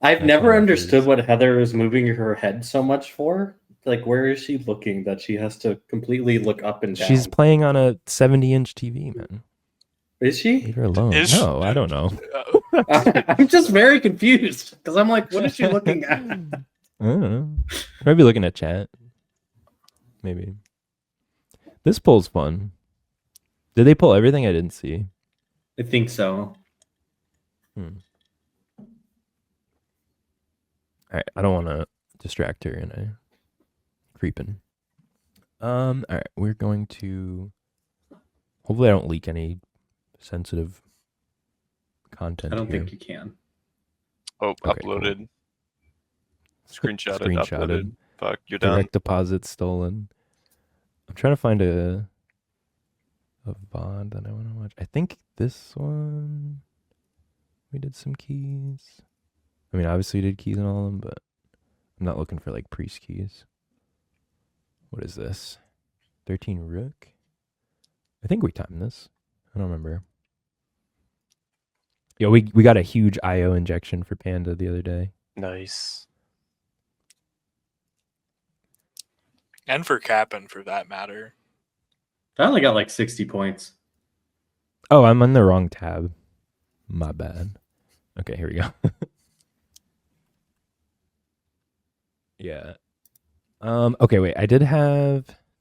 [SPEAKER 3] I've
[SPEAKER 1] That's
[SPEAKER 3] never
[SPEAKER 1] one of my
[SPEAKER 3] understood
[SPEAKER 1] favorites.
[SPEAKER 3] what Heather is moving her head so much for. Like, where is she looking that she has to completely look up and down?
[SPEAKER 1] She's playing on a 70-inch TV, man.
[SPEAKER 3] Is she?
[SPEAKER 1] Leave her alone.
[SPEAKER 2] Is she-
[SPEAKER 1] No, I don't know.
[SPEAKER 3] I'm just very confused because I'm like, what is she looking at?
[SPEAKER 1] I don't know. Maybe looking at chat. Maybe. This poll's fun. Did they pull everything I didn't see?
[SPEAKER 3] I think so.
[SPEAKER 1] All right, I don't want to distract her, and I creeping. All right, we're going to. Hopefully, I don't leak any sensitive content.
[SPEAKER 3] I don't
[SPEAKER 1] here.
[SPEAKER 3] think you can.
[SPEAKER 4] Oh,
[SPEAKER 1] Okay, cool.
[SPEAKER 4] uploaded. Screenshotted.
[SPEAKER 1] Screenshotted.
[SPEAKER 4] Uploaded. Fuck, you're done.
[SPEAKER 1] Direct deposit stolen. I'm trying to find a VOD that I want to watch. I think this one. We did some keys. I mean, obviously we did keys and all of them, but I'm not looking for like priest keys. What is this? 13 rook? I think we timed this. I don't remember. Yo, we got a huge IO injection for Panda the other day.
[SPEAKER 4] Nice.
[SPEAKER 2] And for Cap'n, for that matter.
[SPEAKER 3] I only got like 60 points.
[SPEAKER 1] Oh, I'm on the wrong tab. My bad. Okay, here we go. Yeah. Okay, wait. I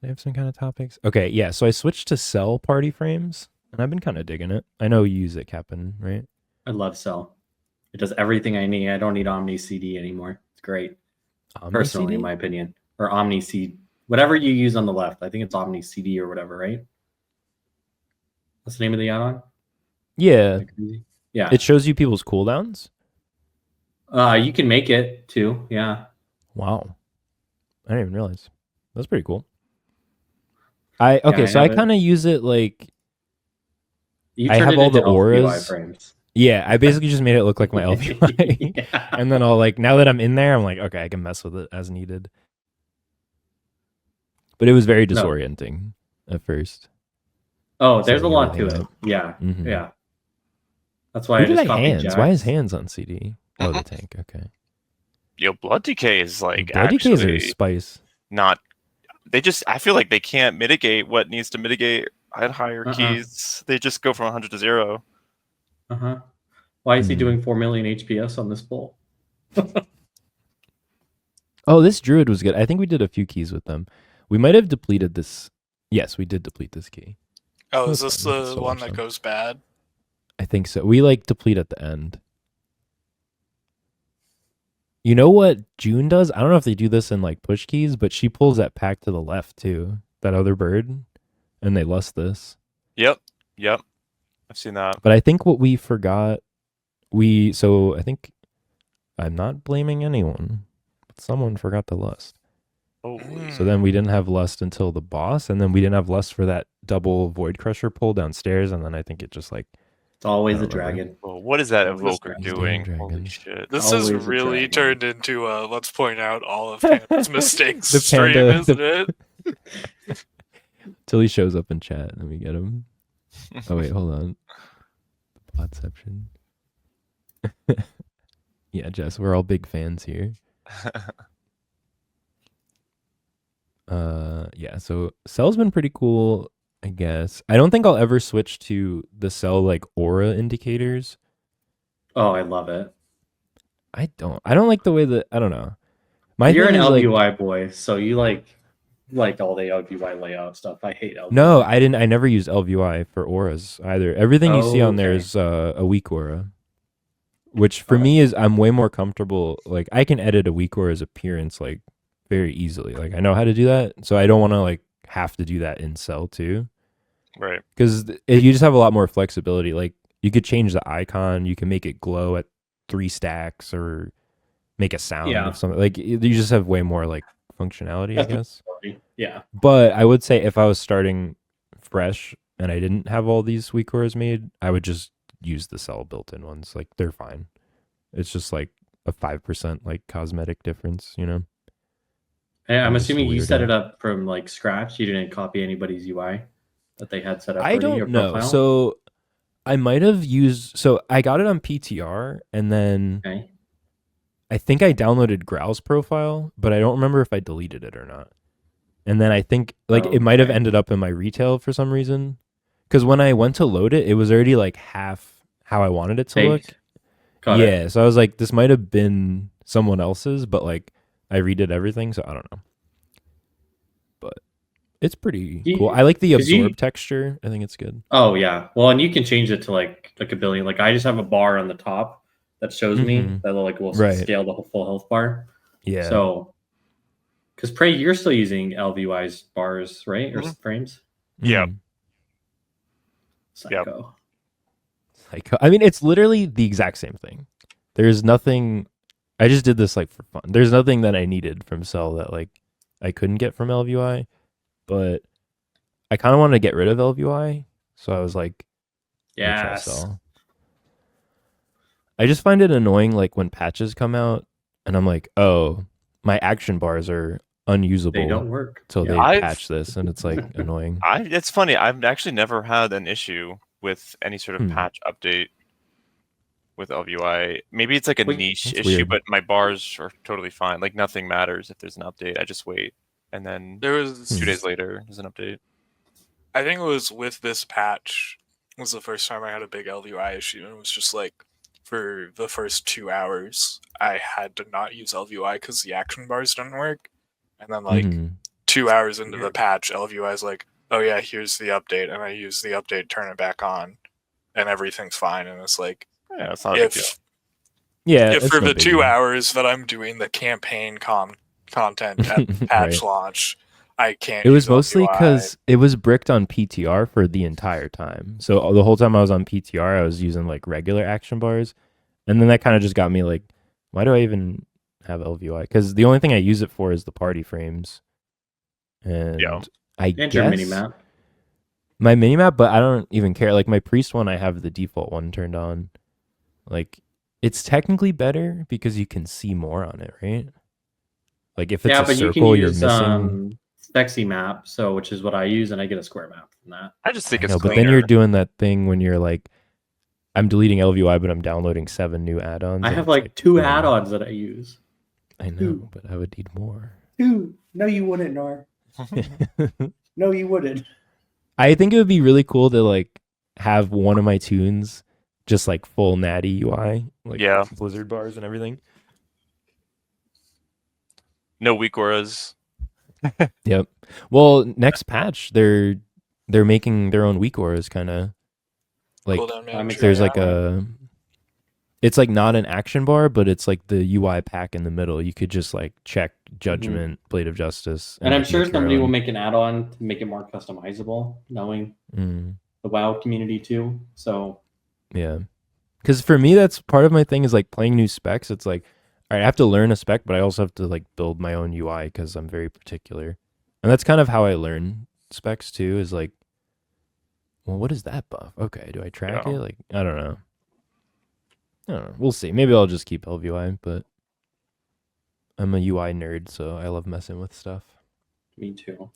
[SPEAKER 1] have some kind of topics. Okay, yeah. So I switched to cell party frames, and I've been kind of digging it. I know you use it, Captain, right?
[SPEAKER 3] I love Cell. It does everything I need. I don't need Omni CD anymore. It's great. Personally,
[SPEAKER 1] CD?
[SPEAKER 3] in my opinion. Or Omni CD. Whatever you use on the left. I think it's Omni CD or whatever, right? What's the name of the add-on?
[SPEAKER 1] Yeah.
[SPEAKER 3] Yeah.
[SPEAKER 1] It shows you people's cooldowns.
[SPEAKER 3] You can make it too. Yeah.
[SPEAKER 1] Wow. I didn't even realize. That's pretty cool. I
[SPEAKER 3] I
[SPEAKER 1] so I
[SPEAKER 3] have it.
[SPEAKER 1] kind of use it like
[SPEAKER 3] You
[SPEAKER 1] I
[SPEAKER 3] turned
[SPEAKER 1] have
[SPEAKER 3] it
[SPEAKER 1] all the
[SPEAKER 3] into LPY
[SPEAKER 1] auras.
[SPEAKER 3] frames.
[SPEAKER 1] yeah, I basically just made it look like my LPY.
[SPEAKER 3] Yeah.
[SPEAKER 1] And then I'll like now that I'm in there, I'm like, okay, I can mess with it as needed. But it was very
[SPEAKER 3] No.
[SPEAKER 1] disorienting at first.
[SPEAKER 3] Oh, there's a
[SPEAKER 1] Setting
[SPEAKER 3] lot to
[SPEAKER 1] everything
[SPEAKER 3] it.
[SPEAKER 1] up.
[SPEAKER 3] Yeah.
[SPEAKER 1] Mhm.
[SPEAKER 3] Yeah. That's why
[SPEAKER 1] Who
[SPEAKER 3] I
[SPEAKER 1] did
[SPEAKER 3] just
[SPEAKER 1] I
[SPEAKER 3] copied
[SPEAKER 1] hands?
[SPEAKER 3] Jack's.
[SPEAKER 1] Why is hands on CD? Oh, the tank. Okay.
[SPEAKER 4] Yo, Blood Decay is like
[SPEAKER 1] Blood decays are
[SPEAKER 4] actually
[SPEAKER 1] spice.
[SPEAKER 4] not. They just. I feel like they can't mitigate what needs to mitigate at higher keys. They just go from 100 to 0.
[SPEAKER 3] Uh-huh. Why is he
[SPEAKER 1] Hmm.
[SPEAKER 3] doing 4 million HPS on this poll?
[SPEAKER 1] Oh, this druid was good. I think we did a few keys with them. We might have depleted this. Yes, we did deplete this key.
[SPEAKER 2] Oh,
[SPEAKER 1] That's
[SPEAKER 2] is this
[SPEAKER 1] fine. We can
[SPEAKER 2] the
[SPEAKER 1] still
[SPEAKER 2] one
[SPEAKER 1] watch
[SPEAKER 2] that
[SPEAKER 1] them.
[SPEAKER 2] goes bad?
[SPEAKER 1] I think so. We like deplete at the end. You know what June does? I don't know if they do this in like push keys, but she pulls that pack to the left too. That other bird, and they lust this.
[SPEAKER 4] Yep. Yep. I've seen that.
[SPEAKER 1] But I think what we forgot, I think I'm not blaming anyone, but someone forgot the lust.
[SPEAKER 4] Oh.
[SPEAKER 1] So then we didn't have lust until the boss, and then we didn't have lust for that double void crusher pull downstairs, and then I think it just like
[SPEAKER 3] It's always
[SPEAKER 1] I
[SPEAKER 3] a
[SPEAKER 1] don't remember.
[SPEAKER 3] dragon.
[SPEAKER 4] Well, what is that
[SPEAKER 2] What is
[SPEAKER 4] evoker
[SPEAKER 1] these damn
[SPEAKER 4] doing? Holy
[SPEAKER 1] dragons?
[SPEAKER 4] shit.
[SPEAKER 2] This has
[SPEAKER 3] Always a
[SPEAKER 2] really
[SPEAKER 3] dragon.
[SPEAKER 2] turned into a let's point out all of Panda's mistakes
[SPEAKER 1] The
[SPEAKER 2] stream,
[SPEAKER 1] Panda-
[SPEAKER 2] isn't it?
[SPEAKER 1] till he shows up in chat and we get him. Oh wait, hold on. Podception. Yeah, Jess, we're all big fans here. Yeah, so Cell's been pretty cool, I guess. I don't think I'll ever switch to the Cell like aura indicators.
[SPEAKER 3] Oh, I love it.
[SPEAKER 1] I don't like the way that I don't know. My
[SPEAKER 3] You're an
[SPEAKER 1] thing is like
[SPEAKER 3] LUI boy, so you like all the LUI layout stuff. I hate LUI.
[SPEAKER 1] no, I didn't. I never used LVI for auras either. Everything you see on there
[SPEAKER 3] Okay.
[SPEAKER 1] is a weak aura, which for
[SPEAKER 3] Okay.
[SPEAKER 1] me is I'm way more comfortable. Like I can edit a weak aura's appearance like very easily. Like I know how to do that, so I don't want to like have to do that in cell too,
[SPEAKER 4] Right.
[SPEAKER 1] because you just have a lot more flexibility. Like you could change the icon, you can make it glow at 3 stacks or make a sound
[SPEAKER 3] Yeah.
[SPEAKER 1] of something. Like you just have way more like functionality, I guess.
[SPEAKER 3] Yeah.
[SPEAKER 1] But I would say if I was starting fresh and I didn't have all these weak auras made, I would just use the cell built-in ones. Like they're fine. It's just like a 5% like cosmetic difference, you know?
[SPEAKER 3] Hey, I'm
[SPEAKER 1] I'm just a
[SPEAKER 3] assuming you set
[SPEAKER 1] weirdo.
[SPEAKER 3] it up from like scratch. You didn't copy anybody's UI that they had set up
[SPEAKER 1] I
[SPEAKER 3] already,
[SPEAKER 1] don't
[SPEAKER 3] your
[SPEAKER 1] know.
[SPEAKER 3] profile?
[SPEAKER 1] So I might have used so I got it on PTR and then
[SPEAKER 3] Okay.
[SPEAKER 1] I think I downloaded Growl's profile, but I don't remember if I deleted it or not. And then I think like it might have
[SPEAKER 3] Okay.
[SPEAKER 1] ended up in my retail for some reason. Because when I went to load it, it was already like half how I wanted it to look.
[SPEAKER 3] Baked. Got it.
[SPEAKER 1] Yeah, so I was like, this might have been someone else's, but like I redid everything, so I don't know. But it's pretty cool. I like the
[SPEAKER 3] 'cause you-
[SPEAKER 1] absorb texture. I think it's good.
[SPEAKER 3] Oh yeah. Well, and you can change it to like a billion. Like I just have a bar on the top that shows me
[SPEAKER 1] Mhm.
[SPEAKER 3] that like will
[SPEAKER 1] Right.
[SPEAKER 3] scale the full health bar.
[SPEAKER 1] Yeah.
[SPEAKER 3] So, because Prey, you're still using LVY's bars, right? Or
[SPEAKER 4] Mhm.
[SPEAKER 3] frames?
[SPEAKER 4] Yeah.
[SPEAKER 1] Mhm.
[SPEAKER 3] Psycho.
[SPEAKER 1] Like I mean, it's literally the exact same thing. There's nothing. I just did this like for fun. There's nothing that I needed from Cell that like I couldn't get from LVI, but I kind of wanted to get rid of LVI, so I was like, let me try
[SPEAKER 3] Yes.
[SPEAKER 1] Cell. I just find it annoying like when patches come out and I'm like, oh, my action bars are unusable
[SPEAKER 3] They don't work.
[SPEAKER 1] till they
[SPEAKER 4] I've-
[SPEAKER 1] patch this, and it's like annoying.
[SPEAKER 4] It's funny. I've actually never had an issue with any sort of
[SPEAKER 1] Hmm.
[SPEAKER 4] patch update with LVI. Maybe it's like a
[SPEAKER 3] Wait,
[SPEAKER 4] niche
[SPEAKER 1] that's
[SPEAKER 4] issue,
[SPEAKER 1] weird.
[SPEAKER 4] but my bars are totally fine. Like nothing matters if there's an update. I just wait, and then
[SPEAKER 2] There was,
[SPEAKER 4] 2 days later there's an update.
[SPEAKER 2] I think it was with this patch, was the first time I had a big LVI issue, and it was just like for the first 2 hours, I had to not use LVI because the action bars didn't work, and then like
[SPEAKER 1] Mhm.
[SPEAKER 2] 2 hours into the
[SPEAKER 4] Weird.
[SPEAKER 2] patch, LVI is like, oh yeah, here's the update, and I use the update, turn it back on, and everything's fine, and it's like
[SPEAKER 4] Yeah, it's not a big deal.
[SPEAKER 1] Yeah,
[SPEAKER 2] if
[SPEAKER 1] it's
[SPEAKER 2] for
[SPEAKER 1] no
[SPEAKER 2] the
[SPEAKER 1] big
[SPEAKER 2] 2
[SPEAKER 1] deal.
[SPEAKER 2] hours that I'm doing the campaign content at the patch
[SPEAKER 1] Right.
[SPEAKER 2] launch, I can't.
[SPEAKER 1] It was
[SPEAKER 2] use
[SPEAKER 1] mostly
[SPEAKER 2] LVI.
[SPEAKER 1] because it was bricked on PTR for the entire time. So the whole time I was on PTR, I was using like regular action bars, and then that kind of just got me like, why do I even have LVI? Because the only thing I use it for is the party frames, and
[SPEAKER 4] Yeah.
[SPEAKER 1] I
[SPEAKER 3] And
[SPEAKER 1] guess
[SPEAKER 3] your mini map.
[SPEAKER 1] my mini map, but I don't even care. Like my priest one, I have the default one turned on. Like it's technically better because you can see more on it, right? Like if it's
[SPEAKER 3] Yeah,
[SPEAKER 1] a
[SPEAKER 3] but you
[SPEAKER 1] circle,
[SPEAKER 3] can
[SPEAKER 1] you're
[SPEAKER 3] use
[SPEAKER 1] missing.
[SPEAKER 3] Spexy map, so which is what I use, and I get a square map from that.
[SPEAKER 4] I just think
[SPEAKER 1] I
[SPEAKER 4] it's
[SPEAKER 1] know, but
[SPEAKER 4] cleaner.
[SPEAKER 1] then you're doing that thing when you're like, I'm deleting LVI, but I'm downloading 7 new add-ons.
[SPEAKER 3] I
[SPEAKER 1] and
[SPEAKER 3] have
[SPEAKER 1] it's
[SPEAKER 3] like 2
[SPEAKER 1] oh,
[SPEAKER 3] add-ons that I use.
[SPEAKER 1] I know,
[SPEAKER 3] two.
[SPEAKER 1] but I would need more.
[SPEAKER 3] 2. No, you wouldn't, Nor. No, you wouldn't.
[SPEAKER 1] I think it would be really cool to like have one of my tunes just like full natty UI, like
[SPEAKER 4] Yeah.
[SPEAKER 1] Blizzard bars and everything.
[SPEAKER 4] No weak auras.
[SPEAKER 1] Yep. Well, next patch they're making their own weak auras, kind of like
[SPEAKER 2] Cooldown
[SPEAKER 3] I'm
[SPEAKER 2] manager,
[SPEAKER 3] excited.
[SPEAKER 1] there's
[SPEAKER 2] yeah.
[SPEAKER 1] like a. It's like not an action bar, but it's like the UI pack in the middle. You could just like check Judgment, Blade of Justice,
[SPEAKER 3] And I'm
[SPEAKER 1] like,
[SPEAKER 3] sure
[SPEAKER 1] make your
[SPEAKER 3] somebody will
[SPEAKER 1] own.
[SPEAKER 3] make an add-on to make it more customizable, knowing
[SPEAKER 1] Mm.
[SPEAKER 3] the WoW community too. So
[SPEAKER 1] Yeah. Because for me, that's part of my thing is like playing new specs. It's like, all right, I have to learn a spec, but I also have to like build my own UI because I'm very particular. And that's kind of how I learn specs too, is like, well, what is that buff? Okay, do I track
[SPEAKER 4] Yeah.
[SPEAKER 1] it? Like, I don't know. We'll see. Maybe I'll just keep LVI, but I'm a UI nerd, so I love messing with stuff.
[SPEAKER 3] me too.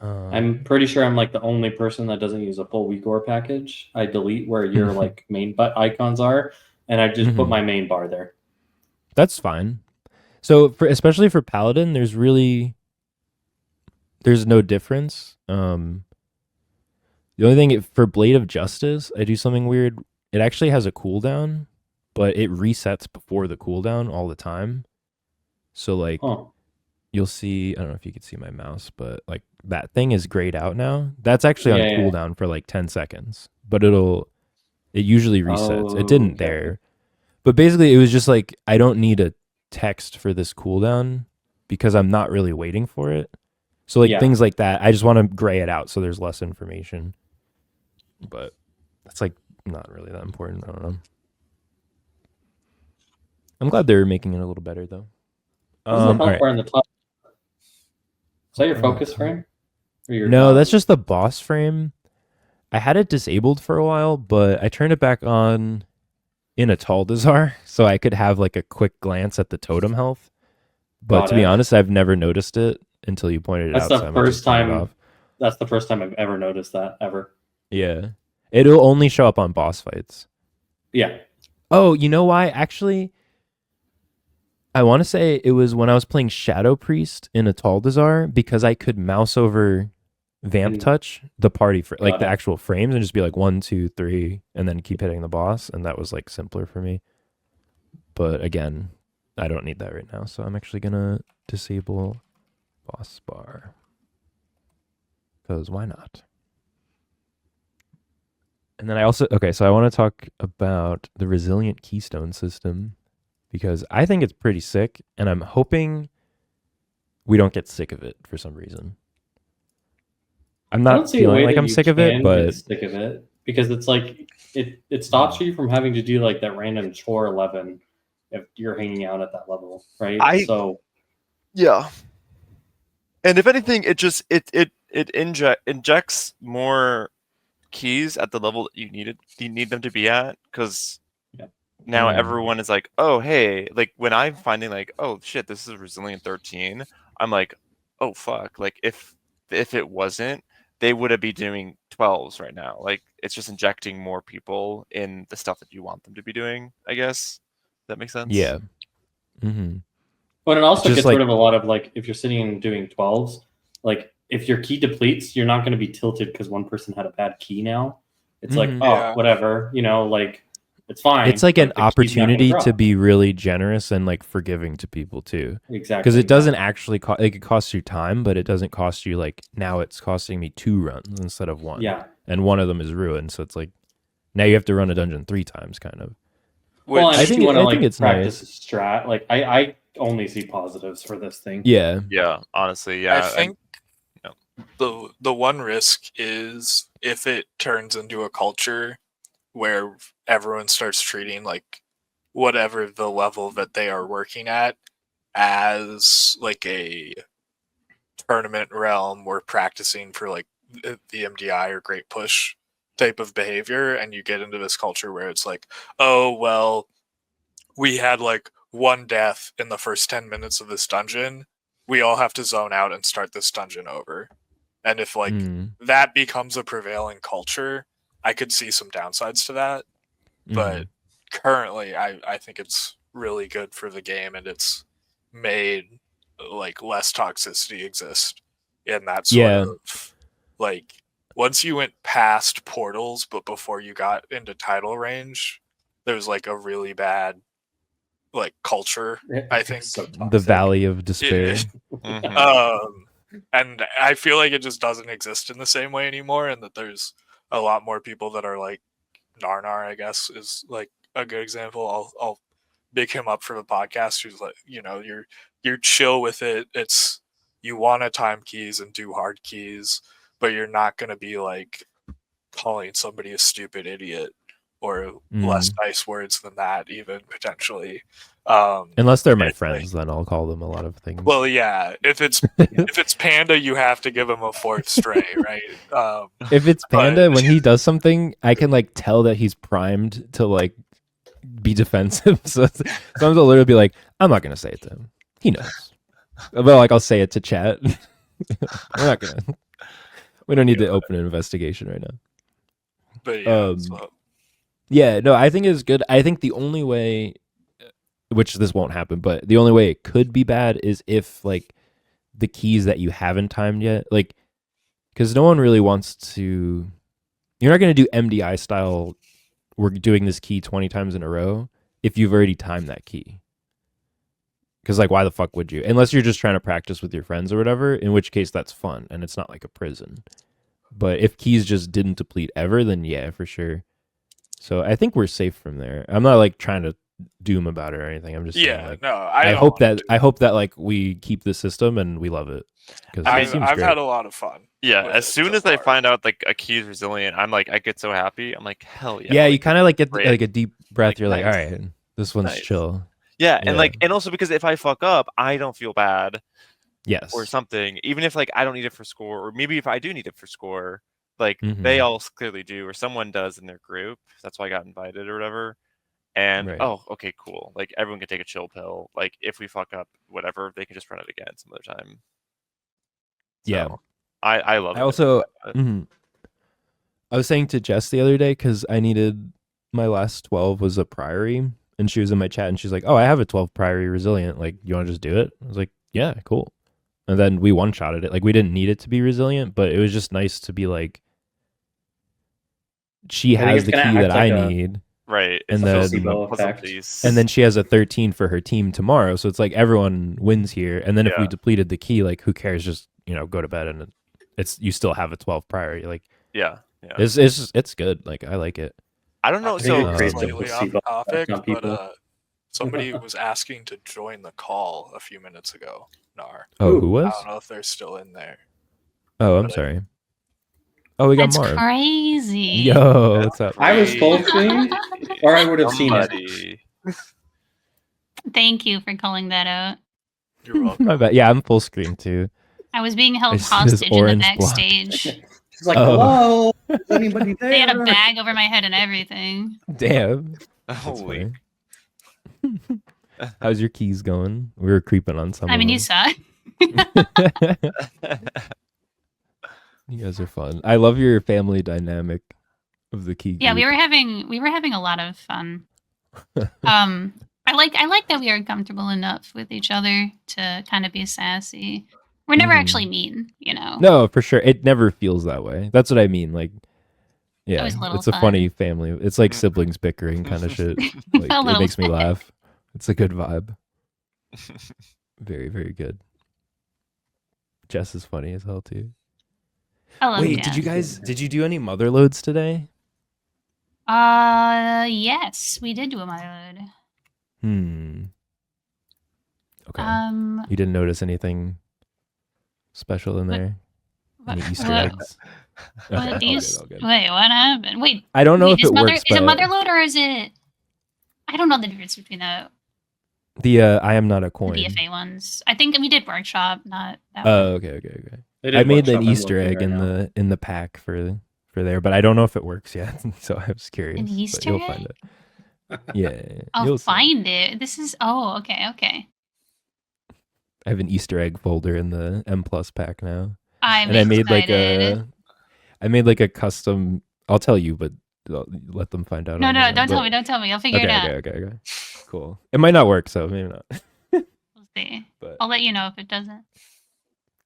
[SPEAKER 1] Um,
[SPEAKER 3] I'm pretty sure I'm like the only person that doesn't use a full WeakOr package. I delete where your like main icons are, and I just put
[SPEAKER 1] Mhm.
[SPEAKER 3] my main bar there.
[SPEAKER 1] That's fine. So especially for Paladin, there's no difference. The only thing for Blade of Justice, I do something weird. It actually has a cooldown, but it resets before the cooldown all the time. So like you'll see, I don't know if you can see my mouse, but like that thing is grayed out now. That's actually on cooldown for like 10 seconds, but it usually resets. It didn't there. But basically it was just like, I don't need a text for this cooldown because I'm not really waiting for it. So like things like that, I just want to gray it out so there's less information. But that's like not really that important. I don't know. I'm glad they're making it a little better though.
[SPEAKER 3] All right. In the top? Is that your focus frame?
[SPEAKER 1] No, that's just the boss frame. I had it disabled for a while, but I turned it back on in a Taldazar so I could have like a quick glance at the totem health. But to be honest, I've never noticed it until you pointed it out.
[SPEAKER 3] That's the first time. That's the first time I've ever noticed that ever.
[SPEAKER 1] Yeah, it'll only show up on boss fights.
[SPEAKER 3] Yeah.
[SPEAKER 1] Oh, you know why? Actually, I want to say it was when I was playing Shadow Priest in a Taldazar because I could mouse over Vamp Touch the party for like the actual frames and just be like 1, 2, 3, and then keep hitting the boss, and that was like simpler for me. But again, I don't need that right now, so I'm actually gonna disable boss bar because why not? And then I also so I want to talk about the resilient keystone system because I think it's pretty sick, and I'm hoping we don't get sick of it for some reason. I'm not feeling like I'm sick of it, but
[SPEAKER 3] sick of it because it's like it stops you from having to do like that random chore 11 if you're hanging out at that level, right?
[SPEAKER 4] Yeah. And if anything, it injects more keys at the level that you need them to be at, because now everyone is like, oh hey, like when I'm finding like, oh shit, this is resilient 13, I'm like, oh fuck, like if it wasn't, they would have been doing 12s right now. Like it's just injecting more people in the stuff that you want them to be doing, I guess. That makes sense.
[SPEAKER 1] Yeah. Mm-hmm.
[SPEAKER 3] But it also gets rid of a lot of like, if you're sitting and doing 12s, like if your key depletes, you're not going to be tilted because one person had a bad key now. It's like, whatever, like it's fine.
[SPEAKER 1] It's like an opportunity to be really generous and like forgiving to people too.
[SPEAKER 3] Exactly.
[SPEAKER 1] Because it doesn't actually cost, like it costs you time, but it doesn't cost you like, now it's costing me 2 runs instead of 1.
[SPEAKER 3] Yeah.
[SPEAKER 1] And one of them is ruined. So it's like, now you have to run a dungeon 3 times kind of.
[SPEAKER 3] Well, I think it's practice nice. Strat. Like I only see positives for this thing.
[SPEAKER 1] Yeah.
[SPEAKER 4] Yeah. Honestly, yeah.
[SPEAKER 2] I think the one risk is if it turns into a culture where everyone starts treating like whatever the level that they are working at as like a tournament realm or practicing for like the MDI or Great Push type of behavior, and you get into this culture where it's like, oh well, we had like 1 death in the first 10 minutes of this dungeon, we all have to zone out and start this dungeon over. And if like that becomes a prevailing culture, I could see some downsides to that. But currently I think it's really good for the game, and it's made like less toxicity exist in that sort of like, once you went past portals, but before you got into title range, there was like a really bad like culture. I think
[SPEAKER 1] the Valley of Despair.
[SPEAKER 2] And I feel like it just doesn't exist in the same way anymore, and that there's a lot more people that are like Narnar, I guess, is like a good example. I'll big him up for the podcast. Who's like, you're chill with it. It's, you want to time keys and do hard keys, but you're not going to be like calling somebody a stupid idiot or less nice words than that, even potentially.
[SPEAKER 1] Unless they're my friends, then I'll call them a lot of things.
[SPEAKER 2] Well, yeah. If it's Panda, you have to give him a 4th stray, right?
[SPEAKER 1] If it's Panda, when he does something, I can like tell that he's primed to like be defensive. So sometimes I'll literally be like, I'm not gonna say it to him. He knows. But like I'll say it to chat. We're not gonna. We don't need to open an investigation right now.
[SPEAKER 2] But yeah.
[SPEAKER 1] Yeah, no, I think it's good. I think the only way, which this won't happen, but the only way it could be bad is if like the keys that you haven't timed yet, like, because no one really wants to, you're not going to do MDI style, we're doing this key 20 times in a row if you've already timed that key. Because like, why the fuck would you? Unless you're just trying to practice with your friends or whatever, in which case that's fun and it's not like a prison. But if keys just didn't deplete ever, then yeah, for sure. So I think we're safe from there. I'm not like trying to doom about it or anything. I'm just saying, like,
[SPEAKER 2] no,
[SPEAKER 1] I hope that like we keep the system and we love it. Because
[SPEAKER 2] I've had a lot of fun.
[SPEAKER 4] Yeah,
[SPEAKER 2] with
[SPEAKER 4] as
[SPEAKER 2] it
[SPEAKER 4] soon
[SPEAKER 2] so
[SPEAKER 4] as I
[SPEAKER 2] far.
[SPEAKER 4] find out like a key is resilient, I'm like, I get so happy. I'm like, hell yeah.
[SPEAKER 1] yeah,
[SPEAKER 4] like,
[SPEAKER 1] you kind of like get
[SPEAKER 4] great.
[SPEAKER 1] like a deep breath.
[SPEAKER 4] Like,
[SPEAKER 1] You're like, all
[SPEAKER 4] nice.
[SPEAKER 1] right, this one's
[SPEAKER 4] Nice.
[SPEAKER 1] chill.
[SPEAKER 4] Yeah, and
[SPEAKER 1] Yeah.
[SPEAKER 4] like, and also because if I fuck up, I don't feel bad
[SPEAKER 1] Yes.
[SPEAKER 4] or something. Even if like I don't need it for score, or maybe if I do need it for score, like
[SPEAKER 1] Mhm.
[SPEAKER 4] they all clearly do, or someone does in their group. That's why I got invited or whatever. And
[SPEAKER 1] Right.
[SPEAKER 4] oh, okay, cool. Like everyone can take a chill pill. Like if we fuck up, whatever, they can just run it again some other time.
[SPEAKER 1] Yeah.
[SPEAKER 4] So, I love it.
[SPEAKER 1] I also,
[SPEAKER 4] But-
[SPEAKER 1] mhm. I was saying to Jess the other day because I needed my last 12 was a priory, and she was in my chat and she's like, "Oh, I have a 12 priory resilient. Like, you want to just do it?" I was like, "Yeah, cool." And then we one shotted it. Like, we didn't need it to be resilient, but it was just nice to be like, she
[SPEAKER 3] I think
[SPEAKER 1] has
[SPEAKER 3] it's
[SPEAKER 1] the key
[SPEAKER 3] gonna
[SPEAKER 1] that
[SPEAKER 3] act like
[SPEAKER 1] I
[SPEAKER 3] a-
[SPEAKER 1] need,
[SPEAKER 4] right.
[SPEAKER 1] and
[SPEAKER 4] It's
[SPEAKER 1] then-
[SPEAKER 4] just a
[SPEAKER 3] placebo
[SPEAKER 4] puzzle
[SPEAKER 3] effect.
[SPEAKER 4] piece.
[SPEAKER 1] and then she has a 13 for her team tomorrow. So it's like everyone wins here. And then if we
[SPEAKER 4] Yeah.
[SPEAKER 1] depleted the key, like, who cares? Just, you know, go to bed and it's you still have a 12 priority. Like,
[SPEAKER 4] yeah.
[SPEAKER 1] it's good. Like, I like it.
[SPEAKER 4] I don't know.
[SPEAKER 2] I
[SPEAKER 3] think
[SPEAKER 4] So
[SPEAKER 3] it creates a
[SPEAKER 2] slightly off
[SPEAKER 3] placebo
[SPEAKER 2] topic,
[SPEAKER 3] effect on
[SPEAKER 2] but
[SPEAKER 3] people.
[SPEAKER 2] somebody was asking to join the call a few minutes ago. Nar.
[SPEAKER 1] Oh,
[SPEAKER 3] Ooh,
[SPEAKER 1] who
[SPEAKER 2] I
[SPEAKER 1] was?
[SPEAKER 2] don't know if they're still in there.
[SPEAKER 1] Oh, I'm
[SPEAKER 2] but I-
[SPEAKER 1] sorry. Oh, we got
[SPEAKER 6] That's
[SPEAKER 1] Marv.
[SPEAKER 6] crazy.
[SPEAKER 1] Yo, what's up?
[SPEAKER 3] I was full screen, or I would have seen it.
[SPEAKER 4] somebody.
[SPEAKER 6] Thank you for calling that out.
[SPEAKER 2] You're welcome.
[SPEAKER 1] My bad. Yeah, I'm full screen too.
[SPEAKER 6] I was being held
[SPEAKER 1] I see this
[SPEAKER 6] hostage in the
[SPEAKER 1] orange block.
[SPEAKER 6] backstage.
[SPEAKER 3] She's like,
[SPEAKER 1] Oh.
[SPEAKER 3] "Hello, is anybody there?"
[SPEAKER 6] They had a bag over my head and everything.
[SPEAKER 1] Damn. That's
[SPEAKER 4] Holy.
[SPEAKER 1] funny. How's your keys going? We were creeping on some.
[SPEAKER 6] I
[SPEAKER 1] of
[SPEAKER 6] mean,
[SPEAKER 1] them.
[SPEAKER 6] you saw.
[SPEAKER 1] You guys are fun. I love your family dynamic of the key.
[SPEAKER 6] Yeah, we
[SPEAKER 1] group.
[SPEAKER 6] were having a lot of fun. I like that we are comfortable enough with each other to kind of be sassy. We're never
[SPEAKER 1] Mhm.
[SPEAKER 6] actually mean, you know.
[SPEAKER 1] No, for sure. It never feels that way. That's what I mean. Like, yeah,
[SPEAKER 6] was a little
[SPEAKER 1] it's a
[SPEAKER 6] fun.
[SPEAKER 1] funny family. It's like siblings bickering kind of shit. Like,
[SPEAKER 6] A
[SPEAKER 1] it
[SPEAKER 6] little
[SPEAKER 1] makes me
[SPEAKER 6] bit.
[SPEAKER 1] laugh. It's a good vibe. Very, very good. Jess is funny as hell too.
[SPEAKER 6] I love
[SPEAKER 1] Wait,
[SPEAKER 6] Jan.
[SPEAKER 1] did you do any mother loads today?
[SPEAKER 6] Yes, we did do a mother load.
[SPEAKER 1] Okay.
[SPEAKER 6] Um,
[SPEAKER 1] You didn't notice anything special in
[SPEAKER 6] What-
[SPEAKER 1] there? Any Easter
[SPEAKER 6] what-
[SPEAKER 1] eggs?
[SPEAKER 6] what
[SPEAKER 1] Okay, all
[SPEAKER 6] do you
[SPEAKER 1] good, all good.
[SPEAKER 6] wait, what happened? Wait,
[SPEAKER 1] I don't know
[SPEAKER 6] wait,
[SPEAKER 1] if it works,
[SPEAKER 6] is it
[SPEAKER 1] but
[SPEAKER 6] mother load or is it? I don't know the difference between the
[SPEAKER 1] the I am not a coin.
[SPEAKER 6] BFA ones. I think we did workshop, not that
[SPEAKER 1] Oh,
[SPEAKER 6] one.
[SPEAKER 1] okay.
[SPEAKER 3] They did
[SPEAKER 1] I made
[SPEAKER 3] workshop,
[SPEAKER 1] an
[SPEAKER 3] I'm
[SPEAKER 1] Easter
[SPEAKER 3] looking
[SPEAKER 1] egg
[SPEAKER 3] right now.
[SPEAKER 1] in the pack for there, but I don't know if it works yet. So I was curious. but
[SPEAKER 6] Easter
[SPEAKER 1] you'll find it. Yeah,
[SPEAKER 6] I'll
[SPEAKER 1] you'll see.
[SPEAKER 6] find it. This is okay.
[SPEAKER 1] I have an Easter egg folder in the M Plus pack now,
[SPEAKER 6] I'm
[SPEAKER 1] and I made
[SPEAKER 6] excited.
[SPEAKER 1] like a custom. I'll tell you, but I'll let them find out.
[SPEAKER 6] No,
[SPEAKER 1] on
[SPEAKER 6] no,
[SPEAKER 1] their own,
[SPEAKER 6] don't tell
[SPEAKER 1] but-
[SPEAKER 6] me. Don't tell me. I'll figure it out.
[SPEAKER 1] Okay. Cool. It might not work, so maybe not.
[SPEAKER 6] We'll see.
[SPEAKER 1] But
[SPEAKER 6] I'll let you know if it doesn't.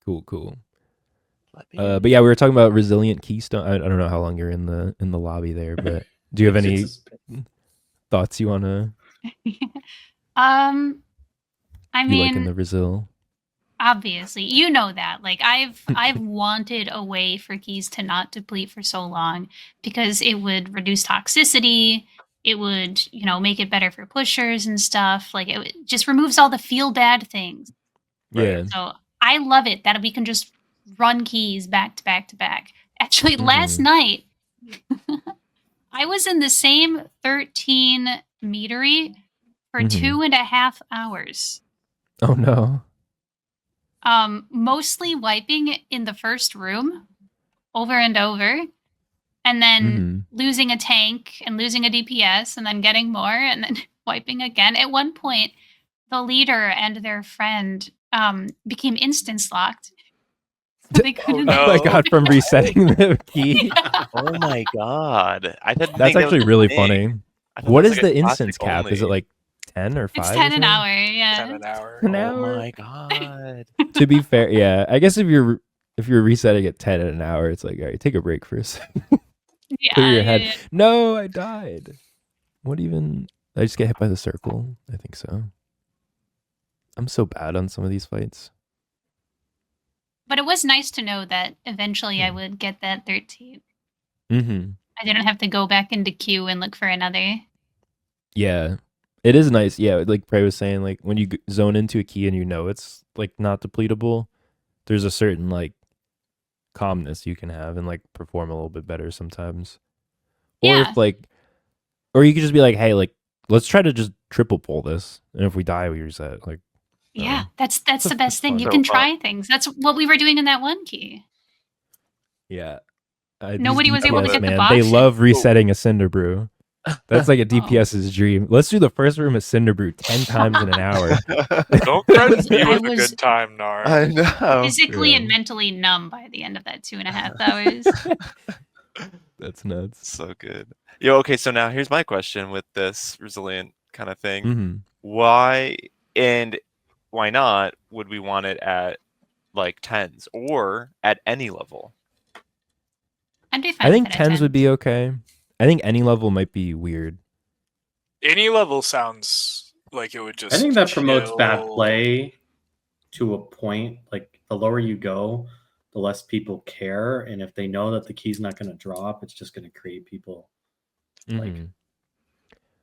[SPEAKER 1] cool.
[SPEAKER 4] Let me-
[SPEAKER 1] But yeah, we were talking about resilient keystone. I don't know how long you're in the lobby there, but do you have any thoughts you want to?
[SPEAKER 6] I
[SPEAKER 1] You
[SPEAKER 6] mean,
[SPEAKER 1] like in the Resil?
[SPEAKER 6] obviously, you know that. Like I've wanted a way for keys to not deplete for so long because it would reduce toxicity. It would, make it better for pushers and stuff. Like just removes all the feel bad things.
[SPEAKER 1] Yeah.
[SPEAKER 6] So I love it that we can just run keys back to back to back. Actually, last
[SPEAKER 1] Mhm.
[SPEAKER 6] night I was in the same 13 metery for
[SPEAKER 1] Mhm.
[SPEAKER 6] 2.5 hours.
[SPEAKER 1] Oh no.
[SPEAKER 6] Mostly wiping in the first room over and over, and then
[SPEAKER 1] Mhm.
[SPEAKER 6] losing a tank and losing a DPS and then getting more and then wiping again. At one point, the leader and their friend became instance locked. So they couldn't.
[SPEAKER 1] Oh my
[SPEAKER 2] No.
[SPEAKER 1] god! From resetting the key.
[SPEAKER 4] Oh my god! I didn't
[SPEAKER 1] That's
[SPEAKER 4] think that was
[SPEAKER 1] actually
[SPEAKER 4] a
[SPEAKER 1] really
[SPEAKER 4] thing.
[SPEAKER 1] funny.
[SPEAKER 4] I thought
[SPEAKER 1] What
[SPEAKER 4] that was
[SPEAKER 1] is
[SPEAKER 4] like a
[SPEAKER 1] the
[SPEAKER 4] classic
[SPEAKER 1] instance cap? Is it
[SPEAKER 4] only.
[SPEAKER 1] like 10 or 5?
[SPEAKER 6] It's
[SPEAKER 1] or
[SPEAKER 6] 10 an
[SPEAKER 1] something?
[SPEAKER 6] hour, yeah.
[SPEAKER 2] 10 an hour.
[SPEAKER 1] An
[SPEAKER 4] Oh
[SPEAKER 1] hour?
[SPEAKER 4] my god!
[SPEAKER 1] To be fair, yeah. I guess if you're resetting at 10 an hour, it's like, all right, take a break for a second.
[SPEAKER 6] Yeah,
[SPEAKER 1] Clear your
[SPEAKER 6] yeah,
[SPEAKER 1] head.
[SPEAKER 6] yeah.
[SPEAKER 1] No, I died. What even? Did I just get hit by the circle? I think so. I'm so bad on some of these fights.
[SPEAKER 6] But it was nice to know that eventually I
[SPEAKER 1] Hmm.
[SPEAKER 6] would get that 13.
[SPEAKER 1] Mm-hmm.
[SPEAKER 6] I didn't have to go back into queue and look for another.
[SPEAKER 1] Yeah. It is nice. Yeah, like Prey was saying, like when you zone into a key and you know it's like not depletable, there's a certain like calmness you can have and like perform a little bit better sometimes. Or
[SPEAKER 6] Yeah.
[SPEAKER 1] if like, or you could just be like, hey, like let's try to just triple pull this, and if we die, we reset. Like,
[SPEAKER 6] Yeah,
[SPEAKER 1] Oh.
[SPEAKER 6] that's
[SPEAKER 1] It's
[SPEAKER 6] the best thing.
[SPEAKER 1] fun.
[SPEAKER 6] You
[SPEAKER 4] So,
[SPEAKER 6] can try things. That's what we were doing in that one key.
[SPEAKER 1] yeah.
[SPEAKER 6] Nobody
[SPEAKER 1] These
[SPEAKER 6] was able to
[SPEAKER 1] DPS,
[SPEAKER 6] get the
[SPEAKER 1] man, they
[SPEAKER 6] box.
[SPEAKER 1] love resetting a Cinder Brew. That's like a
[SPEAKER 6] Oh.
[SPEAKER 1] DPS's dream. Let's do the first room of Cinder Brew 10 times in an hour.
[SPEAKER 2] Don't threaten me
[SPEAKER 6] I
[SPEAKER 2] with a
[SPEAKER 6] was-
[SPEAKER 2] good time, Nar.
[SPEAKER 4] I know.
[SPEAKER 6] Physically and
[SPEAKER 1] Yeah.
[SPEAKER 6] mentally numb by the end of that 2.5 hours.
[SPEAKER 1] That's nuts.
[SPEAKER 4] So good. Yo, okay, so now here's my question with this resilient kind of thing.
[SPEAKER 1] Mm-hmm.
[SPEAKER 4] Why and why not would we want it at like 10s or at any level?
[SPEAKER 6] I'd be fine
[SPEAKER 1] I
[SPEAKER 6] with
[SPEAKER 1] think
[SPEAKER 6] it at
[SPEAKER 1] 10s would be okay. I think any level might be weird.
[SPEAKER 2] Any level sounds like it would just.
[SPEAKER 3] I think that promotes bad
[SPEAKER 2] kill-
[SPEAKER 3] play to a point. Like the lower you go, the less people care, and if they know that the key's not going to drop, it's just going to create people like
[SPEAKER 1] Mhm.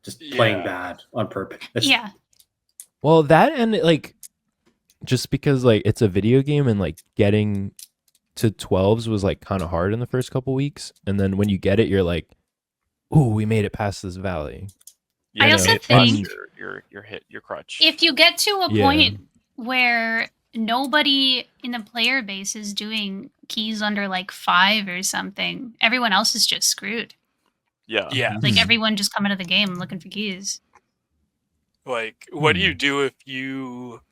[SPEAKER 3] just playing
[SPEAKER 2] Yeah.
[SPEAKER 3] bad on purpose.
[SPEAKER 6] Yeah.
[SPEAKER 1] Well, that and like just because like it's a video game and like getting to 12s was like kind of hard in the first couple weeks, and then when you get it, you're like, "Ooh, we made it past this valley."
[SPEAKER 4] Yeah,
[SPEAKER 6] I
[SPEAKER 4] you
[SPEAKER 6] also
[SPEAKER 4] hit plus
[SPEAKER 6] think-
[SPEAKER 4] your hit your crutch.
[SPEAKER 6] If you get to a
[SPEAKER 1] Yeah.
[SPEAKER 6] point where nobody in the player base is doing keys under like 5 or something, everyone else is just screwed.
[SPEAKER 4] Yeah.
[SPEAKER 2] Yeah.
[SPEAKER 6] Like
[SPEAKER 1] Mhm.
[SPEAKER 6] everyone just come into the game looking for keys.
[SPEAKER 2] Like, what do you
[SPEAKER 1] Hmm.
[SPEAKER 2] do if you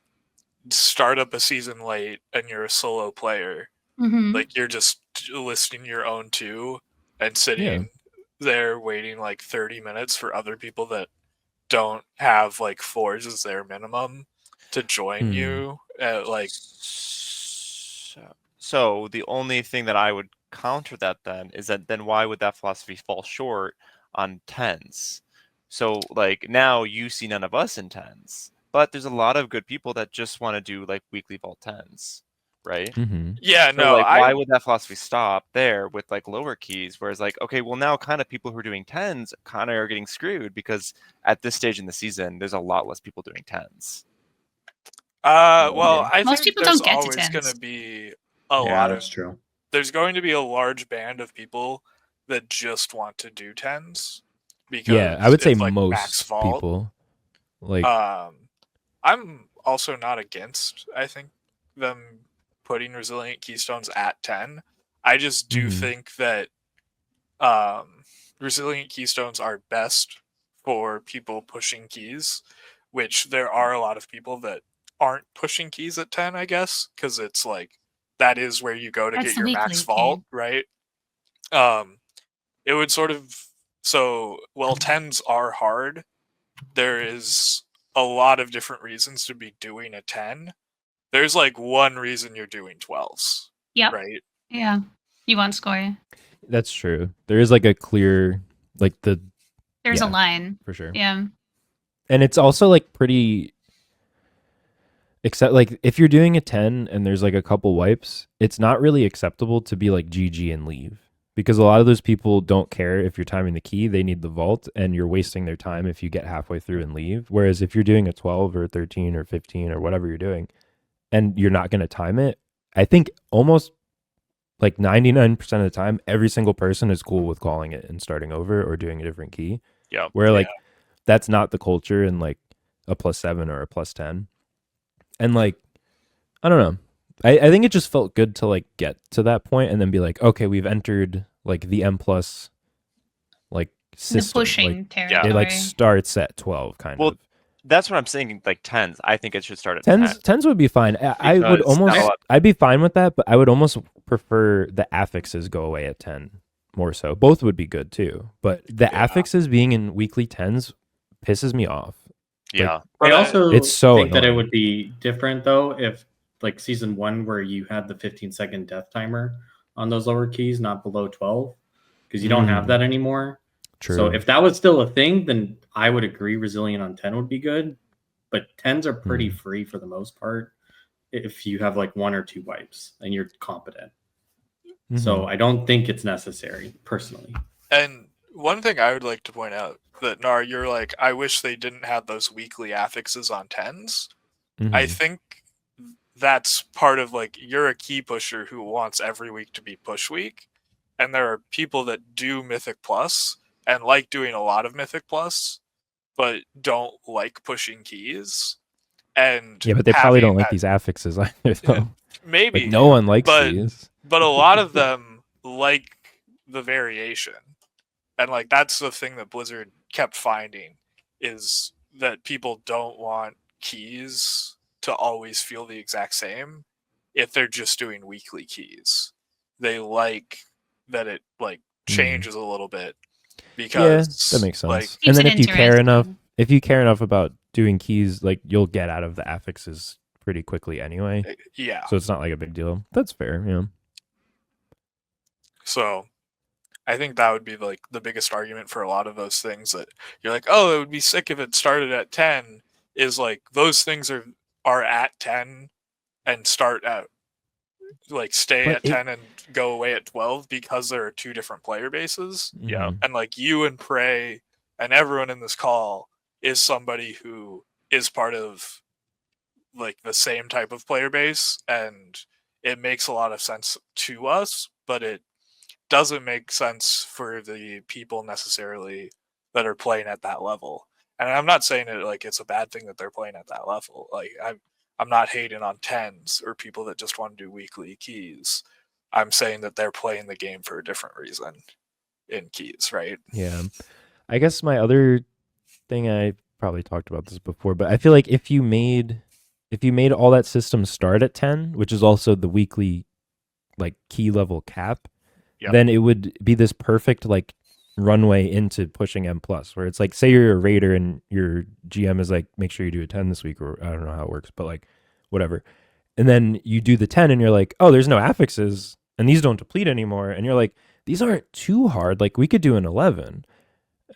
[SPEAKER 2] start up a season late and you're a solo player?
[SPEAKER 6] Mm-hmm.
[SPEAKER 2] Like, you're just listing your own two and sitting there waiting like 30 minutes for other people that don't have like 4s as their minimum to join
[SPEAKER 1] Hmm.
[SPEAKER 2] you. Like,
[SPEAKER 4] So the only thing that I would counter that then is that then why would that philosophy fall short on 10s? So like now you see none of us in 10s, but there's a lot of good people that just want to do like weekly vault 10s, right?
[SPEAKER 1] Mm-hmm.
[SPEAKER 2] yeah,
[SPEAKER 4] So
[SPEAKER 2] no,
[SPEAKER 4] like why
[SPEAKER 2] I
[SPEAKER 4] would that philosophy stop there with like lower keys? Whereas like, okay, well now kind of people who are doing 10s kind of are getting screwed because at this stage in the season, there's a lot less people doing 10s.
[SPEAKER 2] well, I
[SPEAKER 6] Most
[SPEAKER 2] think
[SPEAKER 6] people
[SPEAKER 2] there's
[SPEAKER 6] don't get to
[SPEAKER 2] always
[SPEAKER 6] 10s.
[SPEAKER 2] going to be a
[SPEAKER 3] Yeah,
[SPEAKER 2] lot
[SPEAKER 3] that's
[SPEAKER 2] of
[SPEAKER 3] true.
[SPEAKER 2] there's going to be a large band of people that just want to do 10s because
[SPEAKER 1] Yeah, I would say
[SPEAKER 2] it's like max
[SPEAKER 1] most
[SPEAKER 2] vault.
[SPEAKER 1] people. Like,
[SPEAKER 2] I'm also not against, I think, them putting resilient keystones at 10. I just do
[SPEAKER 1] Mhm.
[SPEAKER 2] think that resilient keystones are best for people pushing keys, which there are a lot of people that aren't pushing keys at 10, I guess, because it's like that is where you go to
[SPEAKER 6] That's
[SPEAKER 2] get
[SPEAKER 6] the
[SPEAKER 2] your max
[SPEAKER 6] weekly
[SPEAKER 2] vault, right? It would sort of while 10s are hard, there is a lot of different reasons to be doing a 10. There's like one reason you're doing 12s,
[SPEAKER 6] Yep.
[SPEAKER 2] right?
[SPEAKER 6] Yeah. You want score.
[SPEAKER 1] that's true. There is like a clear, like
[SPEAKER 6] There's
[SPEAKER 1] Yeah.
[SPEAKER 6] a line.
[SPEAKER 1] for sure.
[SPEAKER 6] Yeah.
[SPEAKER 1] And it's also like pretty except like if you're doing a 10 and there's like a couple wipes, it's not really acceptable to be like GG and leave, because a lot of those people don't care if you're timing the key. They need the vault, and you're wasting their time if you get halfway through and leave. Whereas if you're doing a 12 or 13 or 15 or whatever you're doing and you're not going to time it, I think almost like 99% of the time every single person is cool with calling it and starting over or doing a different key.
[SPEAKER 4] Yeah.
[SPEAKER 1] Where like that's not the culture in like a +7 or a +10. And like, I don't know. I think it just felt good to like get to that point and then be like, okay, we've entered like the M+ like system.
[SPEAKER 6] The pushing
[SPEAKER 1] Like,
[SPEAKER 6] territory.
[SPEAKER 1] it like starts at 12 kind
[SPEAKER 4] Well,
[SPEAKER 1] of.
[SPEAKER 4] That's what I'm saying. Like 10s, I think it should start at
[SPEAKER 1] 10s would be fine. I would
[SPEAKER 4] Because
[SPEAKER 1] almost
[SPEAKER 4] not a lot-
[SPEAKER 1] I'd be fine with that, but I would almost prefer the affixes go away at 10 more so. Both would be good too, but the affixes being in weekly 10s pisses me off.
[SPEAKER 4] Yeah.
[SPEAKER 2] But
[SPEAKER 3] I also
[SPEAKER 1] it's so
[SPEAKER 3] think that it
[SPEAKER 1] annoying.
[SPEAKER 3] would be different though if like season 1 where you had the 15-second death timer on those lower keys, not below 12, because you don't have that anymore.
[SPEAKER 1] True.
[SPEAKER 3] So if that was still a thing, then I would agree resilient on 10 would be good. But 10s are pretty free for the most part if you have like 1 or 2 wipes and you're competent. So I don't think it's necessary, personally.
[SPEAKER 2] And one thing I would like to point out that Nar, you're like, I wish they didn't have those weekly affixes on 10s. I think that's part of like, you're a key pusher who wants every week to be push week. And there are people that do Mythic Plus and like doing a lot of Mythic Plus, but don't like pushing keys. And
[SPEAKER 1] yeah, but they probably don't like
[SPEAKER 2] that,
[SPEAKER 1] these affixes either, though.
[SPEAKER 2] Maybe.
[SPEAKER 1] Like, no one likes these.
[SPEAKER 2] But a lot of them like the variation. And like that's the thing that Blizzard kept finding is that people don't want keys to always feel the exact same if they're just doing weekly keys. They like that it like changes a little bit because
[SPEAKER 1] that makes sense.
[SPEAKER 2] Like,
[SPEAKER 1] and then if you care
[SPEAKER 6] interesting.
[SPEAKER 1] enough about doing keys, like you'll get out of the affixes pretty quickly anyway.
[SPEAKER 2] Yeah.
[SPEAKER 1] So it's not like a big deal. That's fair, yeah.
[SPEAKER 2] So I think that would be like the biggest argument for a lot of those things that you're like, oh, it would be sick if it started at 10, is like those things are at 10 and start at like stay at 10 and go away at 12 because there are 2 different player bases.
[SPEAKER 4] Yeah.
[SPEAKER 2] And like you and Prey and everyone in this call is somebody who is part of like the same type of player base, and it makes a lot of sense to us, but it doesn't make sense for the people necessarily that are playing at that level. And I'm not saying it like it's a bad thing that they're playing at that level. Like I'm not hating on 10s or people that just want to do weekly keys. I'm saying that they're playing the game for a different reason in keys, right?
[SPEAKER 1] Yeah. I guess my other thing, I probably talked about this before, but I feel like if you made all that system start at 10, which is also the weekly like key level cap, then it would be this perfect like runway into pushing M plus, where it's like, say you're a raider and your GM is like, make sure you do a 10 this week, or I don't know how it works, but like whatever. And then you do the 10 and you're like, oh, there's no affixes and these don't deplete anymore. And you're like, these aren't too hard. Like we could do an 11.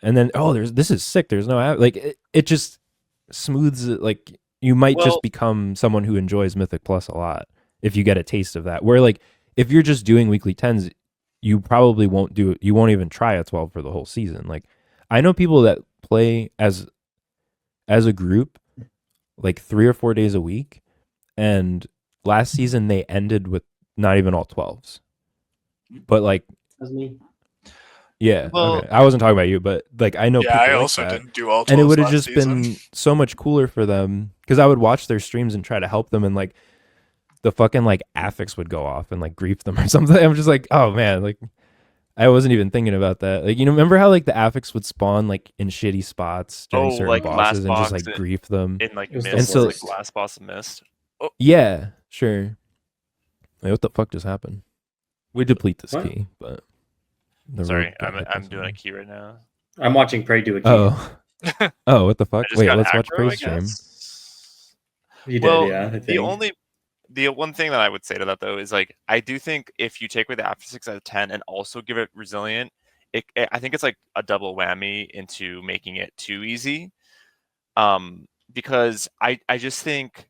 [SPEAKER 1] And then, oh, this is sick. There's no, like it just smooths it. Like you might just become someone who enjoys Mythic Plus a lot if you get a taste of that. Where like, if you're just doing weekly 10s, you probably won't do it. You won't even try a 12 for the whole season. Like I know people that play as a group, like 3 or 4 days a week. And last season they ended with not even all 12s. But like,
[SPEAKER 3] That's me.
[SPEAKER 1] yeah,
[SPEAKER 4] Well,
[SPEAKER 1] okay. I wasn't talking about you, but like I know people
[SPEAKER 2] I
[SPEAKER 1] like
[SPEAKER 2] also
[SPEAKER 1] that.
[SPEAKER 2] didn't do all 12s
[SPEAKER 1] and it would have
[SPEAKER 2] last
[SPEAKER 1] just
[SPEAKER 2] season.
[SPEAKER 1] been so much cooler for them because I would watch their streams and try to help them, and like the fucking like affix would go off and like grief them or something. I'm just like, oh man, like I wasn't even thinking about that. Like, you know, remember how like the affix would spawn like in shitty spots during certain
[SPEAKER 4] like
[SPEAKER 1] bosses and just
[SPEAKER 4] last
[SPEAKER 1] like
[SPEAKER 4] box
[SPEAKER 1] grief them?
[SPEAKER 4] in like
[SPEAKER 3] It was the
[SPEAKER 4] mist,
[SPEAKER 1] so-
[SPEAKER 4] like last boss of mist.
[SPEAKER 1] Yeah, sure. Like, what the fuck just happened? We deplete this
[SPEAKER 3] What?
[SPEAKER 1] key, but
[SPEAKER 4] Sorry,
[SPEAKER 1] rogue got hit
[SPEAKER 4] I'm
[SPEAKER 1] by
[SPEAKER 4] doing a
[SPEAKER 1] something.
[SPEAKER 4] key right now.
[SPEAKER 3] I'm watching Prey do a key.
[SPEAKER 1] Oh, oh, what the fuck?
[SPEAKER 4] I just
[SPEAKER 1] Wait,
[SPEAKER 4] got
[SPEAKER 1] let's watch
[SPEAKER 4] aggro,
[SPEAKER 1] Praise
[SPEAKER 4] I
[SPEAKER 1] stream.
[SPEAKER 4] guess.
[SPEAKER 3] You did,
[SPEAKER 4] Well,
[SPEAKER 3] yeah. I think.
[SPEAKER 4] The one thing that I would say to that though is like I do think if you take away the after 6 out of 10 and also give it resilient, I think it's like a double whammy into making it too easy. Because I just think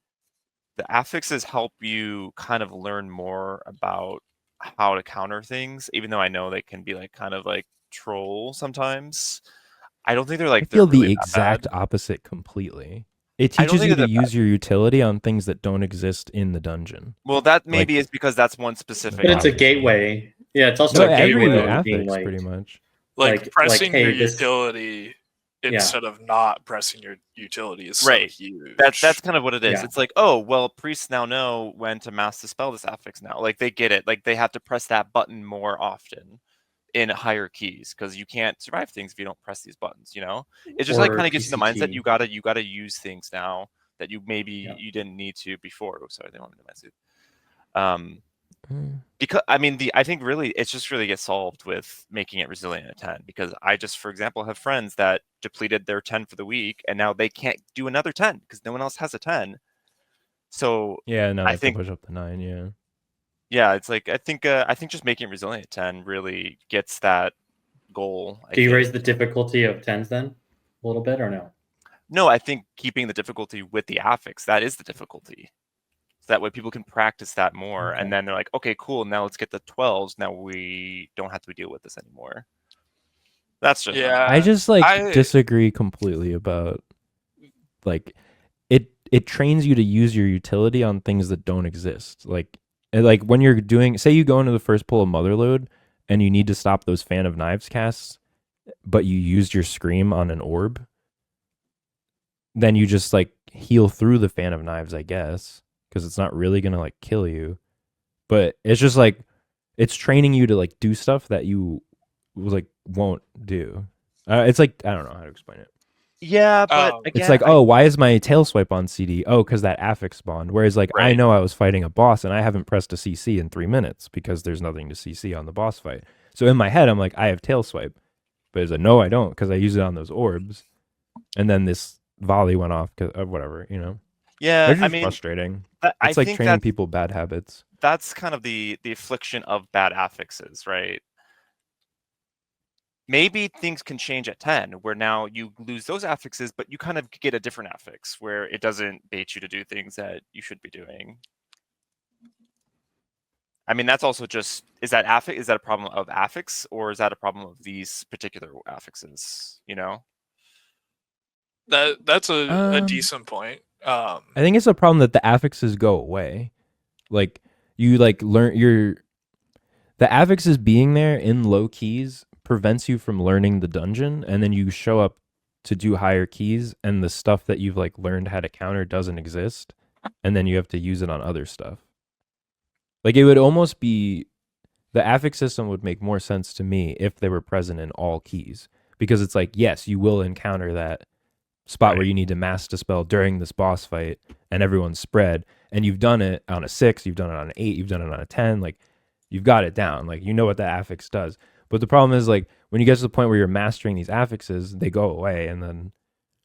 [SPEAKER 4] the affixes help you kind of learn more about how to counter things, even though I know they can be like kind of like troll sometimes. I don't think they're like
[SPEAKER 1] I feel
[SPEAKER 4] they're really
[SPEAKER 1] the
[SPEAKER 4] that
[SPEAKER 1] exact
[SPEAKER 4] bad.
[SPEAKER 1] opposite completely. It
[SPEAKER 4] I don't
[SPEAKER 1] teaches
[SPEAKER 4] think
[SPEAKER 1] you
[SPEAKER 4] they're
[SPEAKER 1] to
[SPEAKER 4] that
[SPEAKER 1] use your utility on things that don't exist in the dungeon.
[SPEAKER 4] Well, that maybe
[SPEAKER 1] Like-
[SPEAKER 4] is because that's one specific.
[SPEAKER 3] But it's a
[SPEAKER 1] obviously.
[SPEAKER 3] gateway. Yeah, it's also
[SPEAKER 1] No,
[SPEAKER 3] a gateway
[SPEAKER 1] every
[SPEAKER 3] though, to being
[SPEAKER 1] affix
[SPEAKER 3] like,
[SPEAKER 1] pretty much.
[SPEAKER 2] Like pressing your
[SPEAKER 3] hey, this-
[SPEAKER 2] utility instead of not pressing your utility is
[SPEAKER 4] Right.
[SPEAKER 2] so huge.
[SPEAKER 4] That's kind of what it is.
[SPEAKER 3] Yeah.
[SPEAKER 4] It's like, oh, well, priests now know when to mass dispel this affix now. Like they get it. Like they have to press that button more often in higher keys because you can't survive things if you don't press these buttons, you know? It just like
[SPEAKER 3] Or
[SPEAKER 4] kind of gets in the mindset
[SPEAKER 3] PCT.
[SPEAKER 4] you gotta use things now that you maybe
[SPEAKER 3] Yeah.
[SPEAKER 4] you didn't need to before. Oh, sorry, they want me to mess it.
[SPEAKER 1] Mm.
[SPEAKER 4] Because I mean I think really it's just really gets solved with making it resilient at 10 because I just, for example, have friends that depleted their 10 for the week and now they can't do another 10 because no one else has a 10. So
[SPEAKER 1] Yeah, no,
[SPEAKER 4] I
[SPEAKER 1] I
[SPEAKER 4] think-
[SPEAKER 1] think push up to 9. Yeah,
[SPEAKER 4] yeah, it's like I think just making it resilient at 10 really gets that goal.
[SPEAKER 3] Do you raise the difficulty of 10s then a little bit or no?
[SPEAKER 4] No, I think keeping the difficulty with the affix, that is the difficulty. So that way people can practice that more.
[SPEAKER 3] Okay.
[SPEAKER 4] And then they're like, okay, cool. Now let's get the 12s. Now we don't have to deal with this anymore. That's just
[SPEAKER 1] I just like
[SPEAKER 2] I-
[SPEAKER 1] disagree completely about like it trains you to use your utility on things that don't exist. Like when you're doing, say you go into the first pull of Motherload and you need to stop those Fan of Knives casts, but you used your Scream on an orb, then you just like heal through the Fan of Knives, I guess, because it's not really gonna like kill you. But it's just like it's training you to like do stuff that you like won't do. It's like I don't know how to explain it.
[SPEAKER 4] Yeah, but again,
[SPEAKER 1] It's like, oh, why is my tail swipe on CD? Oh, because that affix spawned. Whereas, like, I
[SPEAKER 4] Right.
[SPEAKER 1] know I was fighting a boss and I haven't pressed a CC in 3 minutes because there's nothing to CC on the boss fight. So in my head, I'm like, I have tail swipe. But it's like, no, I don't because I use it on those orbs. And then this volley went off because of whatever, you know?
[SPEAKER 4] yeah,
[SPEAKER 1] They're just
[SPEAKER 4] I mean,
[SPEAKER 1] frustrating.
[SPEAKER 4] I
[SPEAKER 1] It's like
[SPEAKER 4] think
[SPEAKER 1] training
[SPEAKER 4] that
[SPEAKER 1] people bad habits.
[SPEAKER 4] that's kind of the affliction of bad affixes, right? Maybe things can change at 10, where now you lose those affixes, but you kind of get a different affix where it doesn't bait you to do things that you should be doing. I mean, that's also just is that a problem of affix, or is that a problem of these particular affixes? You know?
[SPEAKER 2] That's a
[SPEAKER 1] Um,
[SPEAKER 2] decent point.
[SPEAKER 1] I think it's a problem that the affixes go away. Like, you, like, learn the affixes being there in low keys prevents you from learning the dungeon, and then you show up to do higher keys and the stuff that you've like learned how to counter doesn't exist, and then you have to use it on other stuff. Like it would almost be the affix system would make more sense to me if they were present in all keys, because it's like, yes, you will encounter that spot where you need to mass dispel during this boss fight and everyone's spread, and you've done it on a 6, you've done it on an 8, you've done it on a 10, like you've got it down, like you know what that affix does. But the problem is, like, when you get to the point where you're mastering these affixes, they go away, and then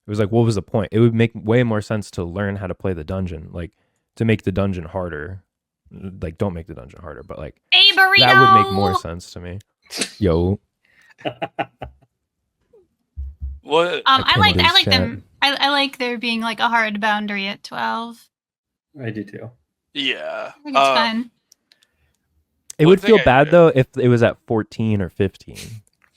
[SPEAKER 1] it was like, what was the point? It would make way more sense to learn how to play the dungeon, like to make the dungeon harder. Like, don't make the dungeon harder, but like
[SPEAKER 6] Hey, burrito!
[SPEAKER 1] that would make more sense to me. Yo,
[SPEAKER 2] What?
[SPEAKER 6] I like
[SPEAKER 1] Attendance chat.
[SPEAKER 6] them. I like there being like a hard boundary at 12.
[SPEAKER 3] I do too.
[SPEAKER 2] Yeah.
[SPEAKER 6] I think it's fun.
[SPEAKER 1] it
[SPEAKER 2] One
[SPEAKER 1] would
[SPEAKER 2] thing
[SPEAKER 1] feel
[SPEAKER 2] I
[SPEAKER 1] bad
[SPEAKER 2] did-
[SPEAKER 1] though if it was at 14 or 15.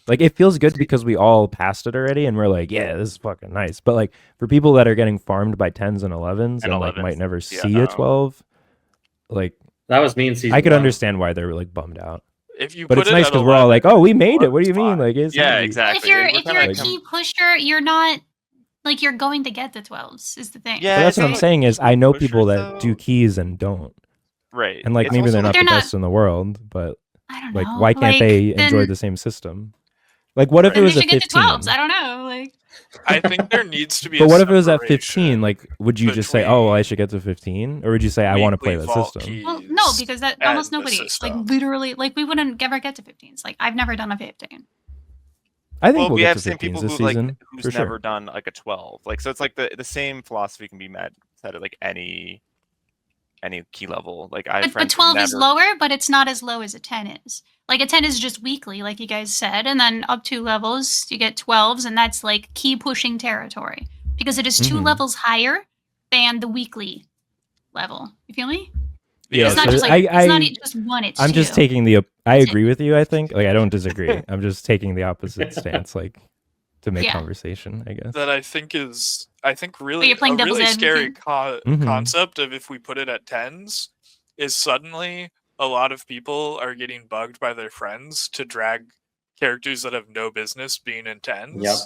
[SPEAKER 1] Like, it feels good because we all passed it already, and we're like, yeah, this is fucking nice. But like for people that are getting farmed by 10s and 11s and like
[SPEAKER 4] 11s,
[SPEAKER 1] might never
[SPEAKER 4] yeah,
[SPEAKER 1] see
[SPEAKER 4] no.
[SPEAKER 1] a 12, like
[SPEAKER 3] That was me in season
[SPEAKER 1] I could
[SPEAKER 3] one.
[SPEAKER 1] understand why they're like bummed out.
[SPEAKER 2] If you
[SPEAKER 1] But
[SPEAKER 2] put
[SPEAKER 1] it's
[SPEAKER 2] it
[SPEAKER 1] nice
[SPEAKER 2] at
[SPEAKER 1] because we're all
[SPEAKER 2] 11,
[SPEAKER 1] like, oh, we made it. What do you
[SPEAKER 2] it's
[SPEAKER 1] mean?
[SPEAKER 2] fine.
[SPEAKER 1] Like, it's
[SPEAKER 4] Yeah,
[SPEAKER 1] easy.
[SPEAKER 4] exactly.
[SPEAKER 6] If you're
[SPEAKER 4] We're
[SPEAKER 6] if
[SPEAKER 4] kinda
[SPEAKER 6] you're a
[SPEAKER 1] like-
[SPEAKER 6] key pusher, you're not like you're going to get the 12s is the thing.
[SPEAKER 4] Yeah,
[SPEAKER 1] But that's what I'm
[SPEAKER 4] it's
[SPEAKER 1] saying is I know
[SPEAKER 4] pushers,
[SPEAKER 1] people that do
[SPEAKER 4] though.
[SPEAKER 1] keys and don't.
[SPEAKER 4] right.
[SPEAKER 1] And like
[SPEAKER 4] It's
[SPEAKER 1] maybe
[SPEAKER 4] also
[SPEAKER 1] they're not
[SPEAKER 6] They're
[SPEAKER 1] the
[SPEAKER 6] not-
[SPEAKER 1] best in the world, but
[SPEAKER 6] I don't
[SPEAKER 1] like
[SPEAKER 6] know.
[SPEAKER 1] why can't
[SPEAKER 6] Like,
[SPEAKER 1] they enjoy
[SPEAKER 6] then-
[SPEAKER 1] the same system? Like what if it
[SPEAKER 6] Then
[SPEAKER 1] was
[SPEAKER 6] they
[SPEAKER 1] a
[SPEAKER 6] should get
[SPEAKER 1] 15?
[SPEAKER 6] the 12s. I don't know. Like
[SPEAKER 2] I think there needs to be.
[SPEAKER 1] But
[SPEAKER 2] a
[SPEAKER 1] what if it was at
[SPEAKER 2] separation
[SPEAKER 1] 15? Like would you just say, "Oh, well, I
[SPEAKER 2] between
[SPEAKER 1] should get to 15?" Or would you say, "I want to play
[SPEAKER 2] weekly
[SPEAKER 1] the
[SPEAKER 2] vault
[SPEAKER 1] system?"
[SPEAKER 6] well, no,
[SPEAKER 2] keys
[SPEAKER 6] because that
[SPEAKER 2] and
[SPEAKER 6] almost
[SPEAKER 2] the
[SPEAKER 6] nobody like
[SPEAKER 2] system.
[SPEAKER 6] literally like we wouldn't ever get to 15s. Like I've never done a 15.
[SPEAKER 1] I think
[SPEAKER 4] Well,
[SPEAKER 1] we'll
[SPEAKER 4] we
[SPEAKER 1] get
[SPEAKER 4] have
[SPEAKER 1] to
[SPEAKER 4] seen
[SPEAKER 1] 15s
[SPEAKER 4] people
[SPEAKER 1] this
[SPEAKER 4] who like
[SPEAKER 1] season
[SPEAKER 4] who's
[SPEAKER 1] for
[SPEAKER 4] never
[SPEAKER 1] sure.
[SPEAKER 4] done like a 12. Like so, it's like the same philosophy can be said at like any key level. Like I have
[SPEAKER 6] But
[SPEAKER 4] friends who
[SPEAKER 6] 12 is
[SPEAKER 4] never-
[SPEAKER 6] lower, but it's not as low as a 10 is. Like a 10 is just weekly, like you guys said, and then up 2 levels you get 12s, and that's like key pushing territory because it is 2
[SPEAKER 1] Mhm.
[SPEAKER 6] levels higher than the weekly level. You feel me?
[SPEAKER 1] Yeah,
[SPEAKER 6] It's not
[SPEAKER 1] so
[SPEAKER 6] just like it's not just one. It's
[SPEAKER 1] I'm
[SPEAKER 6] two.
[SPEAKER 1] just taking the. I
[SPEAKER 6] That's it.
[SPEAKER 1] agree with you. I think like I don't disagree. I'm just taking the opposite stance, like to make
[SPEAKER 6] Yeah.
[SPEAKER 1] conversation. I guess.
[SPEAKER 2] that I think really
[SPEAKER 6] you're playing
[SPEAKER 2] a
[SPEAKER 6] devil's
[SPEAKER 2] really scary
[SPEAKER 6] advocate.
[SPEAKER 1] Mhm.
[SPEAKER 2] concept of if we put it at 10s is suddenly a lot of people are getting bugged by their friends to drag characters that have no business being in 10s
[SPEAKER 3] Yep.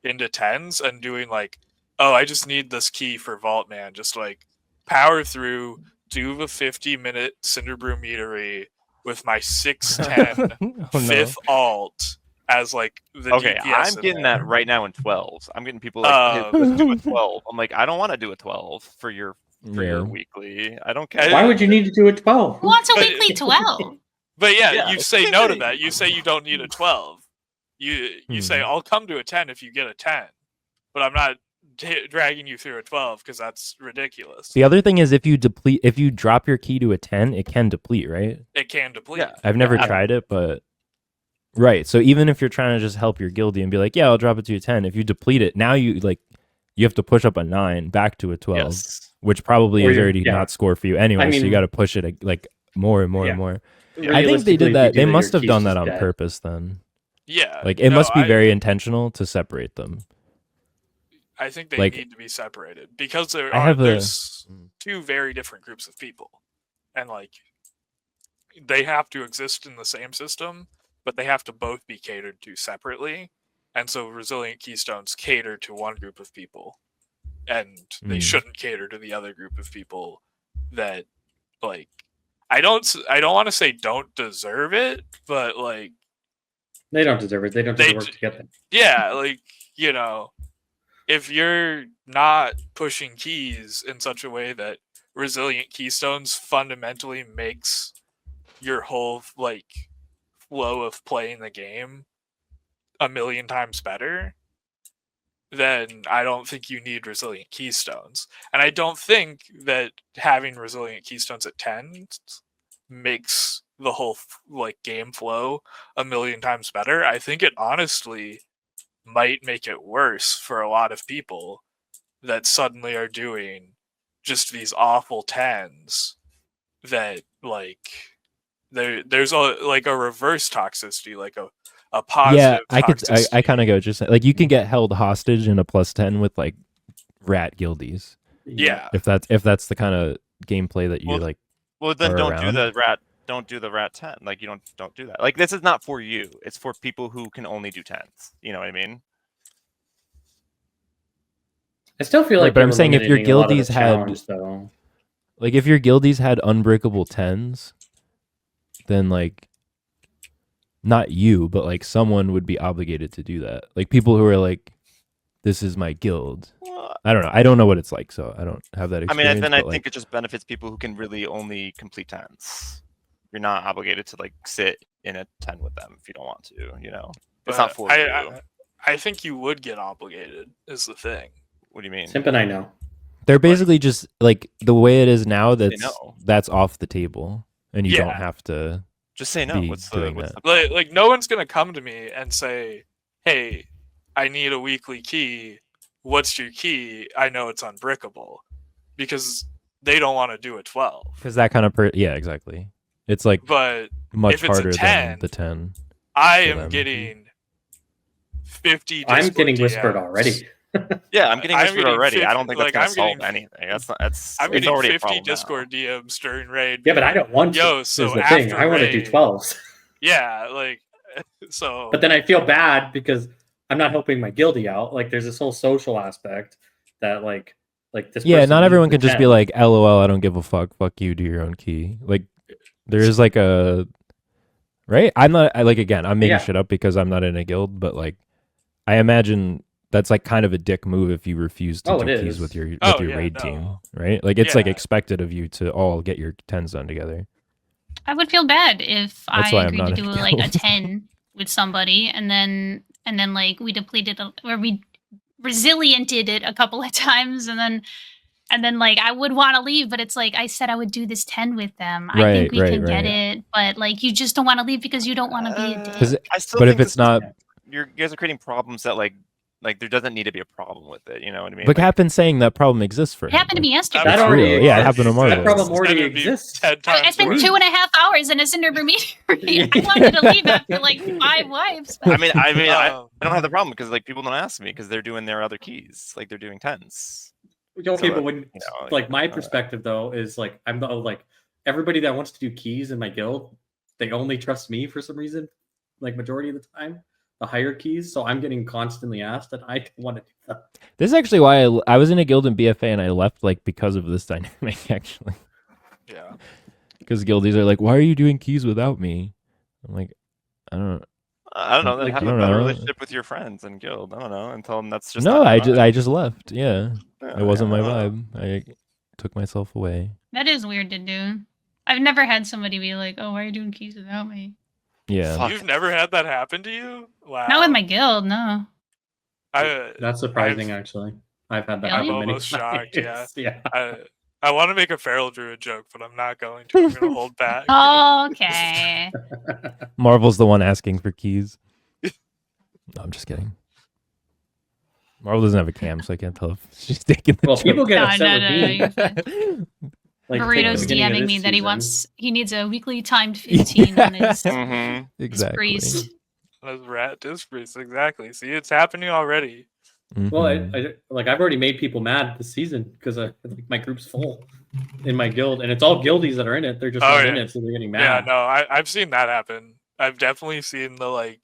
[SPEAKER 2] into 10s and doing like, oh, I just need this key for Vault Man. Just like power through, do the 50-minute Cinderbrew meadery with my 610
[SPEAKER 1] Oh, no.
[SPEAKER 2] fifth alt as like the
[SPEAKER 4] Okay,
[SPEAKER 2] DPS
[SPEAKER 4] I'm
[SPEAKER 2] in
[SPEAKER 4] getting
[SPEAKER 2] there.
[SPEAKER 4] that right now in 12s. I'm getting people like, hey, let's do a 12. I'm like, I don't want to do a 12 for your
[SPEAKER 1] Yeah.
[SPEAKER 4] weekly. I don't care.
[SPEAKER 3] Why would you need to do a 12?
[SPEAKER 6] Who wants a
[SPEAKER 2] But-
[SPEAKER 6] weekly 12?
[SPEAKER 2] But yeah,
[SPEAKER 4] Yeah,
[SPEAKER 2] you
[SPEAKER 4] it's
[SPEAKER 2] say
[SPEAKER 4] the
[SPEAKER 2] no
[SPEAKER 4] same
[SPEAKER 2] to
[SPEAKER 4] thing.
[SPEAKER 2] that. You say you don't need a 12. You say I'll come to a 10 if you get a 10, but I'm not dragging you through a 12 because that's ridiculous.
[SPEAKER 1] The other thing is if you drop your key to a 10, it can deplete, right?
[SPEAKER 2] It can deplete.
[SPEAKER 4] Yeah.
[SPEAKER 1] I've never
[SPEAKER 4] Yeah.
[SPEAKER 1] tried it, but Right. So even if you're trying to just help your guildie and be like, yeah, I'll drop it to a 10. If you deplete it, now you have to push up a 9 back to a 12,
[SPEAKER 4] Yes.
[SPEAKER 1] which probably
[SPEAKER 3] Or
[SPEAKER 1] is
[SPEAKER 3] you're-
[SPEAKER 1] already
[SPEAKER 3] yeah.
[SPEAKER 1] not score for you anyway.
[SPEAKER 3] I
[SPEAKER 1] so you
[SPEAKER 3] mean-
[SPEAKER 1] got to push it like more and more
[SPEAKER 3] Yeah.
[SPEAKER 1] and more.
[SPEAKER 2] Yeah.
[SPEAKER 1] I think they
[SPEAKER 3] Realistically,
[SPEAKER 1] did
[SPEAKER 3] if
[SPEAKER 1] that.
[SPEAKER 3] you
[SPEAKER 1] They
[SPEAKER 3] do
[SPEAKER 1] must
[SPEAKER 3] your
[SPEAKER 1] have done
[SPEAKER 3] keys
[SPEAKER 1] that
[SPEAKER 3] just
[SPEAKER 1] on
[SPEAKER 3] dead.
[SPEAKER 1] purpose then.
[SPEAKER 2] Yeah.
[SPEAKER 1] Like it
[SPEAKER 2] no,
[SPEAKER 1] must be very intentional to separate them.
[SPEAKER 2] I think they
[SPEAKER 1] like-
[SPEAKER 2] need to be separated because
[SPEAKER 1] I
[SPEAKER 2] there's
[SPEAKER 1] have a-
[SPEAKER 2] two very different groups of people, and like they have to exist in the same system, but they have to both be catered to separately. And so resilient keystones cater to one group of people, and they
[SPEAKER 1] Mm.
[SPEAKER 2] shouldn't cater to the other group of people that like I don't want to say don't deserve it, but like
[SPEAKER 3] They don't deserve it. They don't do
[SPEAKER 2] They
[SPEAKER 3] the work
[SPEAKER 2] d-
[SPEAKER 3] to get them.
[SPEAKER 2] yeah, like if you're not pushing keys in such a way that resilient keystones fundamentally makes your whole like flow of playing the game a million times better, then I don't think you need resilient keystones. And I don't think that having resilient keystones at 10 makes the whole like game flow a million times better. I think it honestly might make it worse for a lot of people that suddenly are doing just these awful 10s that like there's a reverse toxicity, like a positive
[SPEAKER 1] I
[SPEAKER 2] toxicity.
[SPEAKER 1] kind of go just like you can get held hostage in a +10 with like rat guildies.
[SPEAKER 2] Yeah.
[SPEAKER 1] If that's the kind of gameplay that you
[SPEAKER 4] Well,
[SPEAKER 1] like.
[SPEAKER 4] Well, then
[SPEAKER 1] Or
[SPEAKER 4] don't
[SPEAKER 1] around.
[SPEAKER 4] do the rat 10. Like you don't do that. Like this is not for you. It's for people who can only do 10s. You know what I mean?
[SPEAKER 3] I still feel
[SPEAKER 1] Right,
[SPEAKER 3] like
[SPEAKER 1] but I'm
[SPEAKER 3] they're
[SPEAKER 1] saying if your
[SPEAKER 3] eliminating a lot of the
[SPEAKER 1] guildies had-
[SPEAKER 3] challenge, though.
[SPEAKER 1] Like if your guildies had unbreakable 10s, then like not you, but like someone would be obligated to do that. Like people who are like, this is my guild.
[SPEAKER 4] Well,
[SPEAKER 1] I don't know. I don't know what it's like, so I don't have that
[SPEAKER 4] I
[SPEAKER 1] experience.
[SPEAKER 4] mean, then I
[SPEAKER 1] but,
[SPEAKER 4] think
[SPEAKER 1] like,
[SPEAKER 4] it just benefits people who can really only complete 10s. You're not obligated to like sit in a 10 with them if you don't want to. You know, it's not for you.
[SPEAKER 2] I think you would get obligated is the thing.
[SPEAKER 4] What do you mean?
[SPEAKER 3] Simp and I know.
[SPEAKER 1] they're basically just like the way it is now.
[SPEAKER 4] no.
[SPEAKER 1] That's off the table, and you don't
[SPEAKER 2] Yeah.
[SPEAKER 1] have to.
[SPEAKER 4] Just say no.
[SPEAKER 1] be
[SPEAKER 4] What's
[SPEAKER 1] doing
[SPEAKER 4] the
[SPEAKER 1] that.
[SPEAKER 2] Like no one's gonna come to me and say, "Hey, I need a weekly key. What's your key?" I know it's unbrickable, because they don't want to do a 12.
[SPEAKER 1] Because that kind of yeah, exactly. It's like
[SPEAKER 2] But
[SPEAKER 1] much
[SPEAKER 2] if it's a
[SPEAKER 1] harder
[SPEAKER 2] 10,
[SPEAKER 1] than the 10.
[SPEAKER 2] I
[SPEAKER 1] For
[SPEAKER 2] am
[SPEAKER 1] them.
[SPEAKER 2] getting 50.
[SPEAKER 3] I'm
[SPEAKER 2] Discord
[SPEAKER 3] getting whispered
[SPEAKER 2] DMs.
[SPEAKER 3] already.
[SPEAKER 4] Yeah, I'm getting
[SPEAKER 2] I'm
[SPEAKER 4] whispered
[SPEAKER 2] getting
[SPEAKER 4] already. I
[SPEAKER 2] 50
[SPEAKER 4] don't think
[SPEAKER 2] like,
[SPEAKER 4] that's gonna
[SPEAKER 2] I'm
[SPEAKER 4] solve
[SPEAKER 2] getting-
[SPEAKER 4] anything. That's
[SPEAKER 2] I'm
[SPEAKER 4] it's
[SPEAKER 2] getting
[SPEAKER 4] already a
[SPEAKER 2] 50
[SPEAKER 4] problem now.
[SPEAKER 2] Discord DMs during raid.
[SPEAKER 3] Yeah, but I don't want to.
[SPEAKER 2] Yo,
[SPEAKER 3] is
[SPEAKER 2] so
[SPEAKER 3] the thing.
[SPEAKER 2] after
[SPEAKER 3] I want to do
[SPEAKER 2] raid-
[SPEAKER 3] 12s.
[SPEAKER 2] Yeah, like so.
[SPEAKER 3] But then I feel bad because I'm not helping my guildie out. Like there's this whole social aspect that like this.
[SPEAKER 1] Yeah,
[SPEAKER 3] person
[SPEAKER 1] not
[SPEAKER 3] needs
[SPEAKER 1] everyone
[SPEAKER 3] the
[SPEAKER 1] can just
[SPEAKER 3] 10.
[SPEAKER 1] be like, "LOL, I don't give a fuck. Fuck you. Do your own key." Like there is like a right. I'm not. Again, I'm making
[SPEAKER 3] Yeah.
[SPEAKER 1] shit up because I'm not in a guild. But like, I imagine that's like kind of a dick move if you refuse to
[SPEAKER 3] Oh,
[SPEAKER 1] do
[SPEAKER 3] it
[SPEAKER 1] keys
[SPEAKER 3] is.
[SPEAKER 1] with your
[SPEAKER 2] Oh,
[SPEAKER 1] raid
[SPEAKER 2] no.
[SPEAKER 1] team, right? Like it's like
[SPEAKER 2] Yeah.
[SPEAKER 1] expected of you to all get your 10s done together.
[SPEAKER 6] I would feel bad if
[SPEAKER 1] That's
[SPEAKER 6] I
[SPEAKER 1] why I'm
[SPEAKER 6] agreed
[SPEAKER 1] not
[SPEAKER 6] to
[SPEAKER 1] in
[SPEAKER 6] do
[SPEAKER 1] a
[SPEAKER 6] like a
[SPEAKER 1] guild.
[SPEAKER 6] 10 with somebody and then like we depleted or we resiliented it a couple of times and then like I would want to leave, but it's like I said I would do this 10 with them. I think we
[SPEAKER 1] Right,
[SPEAKER 6] can get
[SPEAKER 1] right.
[SPEAKER 6] it, but like you just don't want to leave because you don't want to be a dick.
[SPEAKER 1] 'Cause
[SPEAKER 4] I still
[SPEAKER 1] but
[SPEAKER 4] think
[SPEAKER 1] if it's
[SPEAKER 4] this is-
[SPEAKER 1] not,
[SPEAKER 4] you guys are creating problems that like there doesn't need to be a problem with it. You know what I mean?
[SPEAKER 1] but
[SPEAKER 4] Like,
[SPEAKER 1] Captain's saying that problem exists for
[SPEAKER 6] It
[SPEAKER 1] him.
[SPEAKER 6] happened to me yesterday.
[SPEAKER 3] That
[SPEAKER 1] It's
[SPEAKER 3] already
[SPEAKER 1] real. Yeah, it
[SPEAKER 3] exists.
[SPEAKER 1] happened to
[SPEAKER 3] That
[SPEAKER 1] Marvel.
[SPEAKER 3] problem
[SPEAKER 2] It's
[SPEAKER 3] already
[SPEAKER 2] gonna be
[SPEAKER 3] exists.
[SPEAKER 2] 10 times
[SPEAKER 6] I spent
[SPEAKER 2] worse.
[SPEAKER 6] 2.5 hours in a cinder intermediary. I wanted to leave after like 5 wives.
[SPEAKER 4] I mean, I
[SPEAKER 2] Um,
[SPEAKER 4] don't have the problem because like people don't ask me because they're doing their other keys, like they're doing 10s.
[SPEAKER 3] Okay,
[SPEAKER 4] So,
[SPEAKER 3] but when
[SPEAKER 4] you know,
[SPEAKER 3] like my perspective though is like I'm the like everybody that wants to do keys in my guild, they only trust me for some reason, like majority of the time, the higher keys. So I'm getting constantly asked, and I don't want to do that.
[SPEAKER 1] This is actually why I was in a guild in BFA and I left like because of this dynamic actually.
[SPEAKER 2] Yeah.
[SPEAKER 1] Because guildies are like, "Why are you doing keys without me?" I'm like, I don't
[SPEAKER 4] know. Then
[SPEAKER 3] Like,
[SPEAKER 4] have
[SPEAKER 1] I
[SPEAKER 4] a
[SPEAKER 1] don't
[SPEAKER 4] better
[SPEAKER 1] know.
[SPEAKER 4] relationship with your friends and guild. I don't know, and tell them that's just
[SPEAKER 1] no,
[SPEAKER 4] not
[SPEAKER 1] I
[SPEAKER 4] your
[SPEAKER 1] just
[SPEAKER 4] vibe.
[SPEAKER 1] I just left. Yeah,
[SPEAKER 4] Yeah,
[SPEAKER 1] it wasn't
[SPEAKER 4] yeah,
[SPEAKER 1] my
[SPEAKER 4] I don't know.
[SPEAKER 1] vibe. I took myself away.
[SPEAKER 6] That is weird to do. I've never had somebody be like, "Oh, why are you doing keys without me?"
[SPEAKER 1] Yeah,
[SPEAKER 4] Fuck.
[SPEAKER 2] You've never had that happen to you? Wow.
[SPEAKER 6] Not with my guild, no.
[SPEAKER 2] I,
[SPEAKER 3] That's surprising, actually. I've had that
[SPEAKER 6] Really?
[SPEAKER 3] happen many
[SPEAKER 2] almost shocked,
[SPEAKER 3] times. Yeah.
[SPEAKER 2] I, I want to make a feral druid joke, but I'm not going to. I'm going to hold back.
[SPEAKER 6] Okay.
[SPEAKER 1] Marvel's the one asking for keys. No, I'm just kidding. Marvel doesn't have a cam, so I can't tell if she's taking the
[SPEAKER 3] Well, people
[SPEAKER 1] joke.
[SPEAKER 3] get
[SPEAKER 6] No,
[SPEAKER 3] upset
[SPEAKER 6] no,
[SPEAKER 3] with
[SPEAKER 6] no,
[SPEAKER 3] me. Like, take the
[SPEAKER 6] Burrito's
[SPEAKER 3] beginning of
[SPEAKER 6] DMing
[SPEAKER 3] this
[SPEAKER 6] me that
[SPEAKER 3] season.
[SPEAKER 6] he needs a weekly timed 15 on his,
[SPEAKER 4] Mm-hmm.
[SPEAKER 6] his
[SPEAKER 1] Exactly.
[SPEAKER 6] priest.
[SPEAKER 2] Those rat disc priests, exactly. See, it's happening already.
[SPEAKER 3] Well,
[SPEAKER 1] Mhm.
[SPEAKER 3] I've already made people mad this season because like my group's full in my guild, and it's all guildies that are in it. They're just
[SPEAKER 2] Oh,
[SPEAKER 3] not
[SPEAKER 2] yeah.
[SPEAKER 3] in it, so they're getting
[SPEAKER 2] Yeah,
[SPEAKER 3] mad.
[SPEAKER 2] no, I've seen that happen. I've definitely seen the like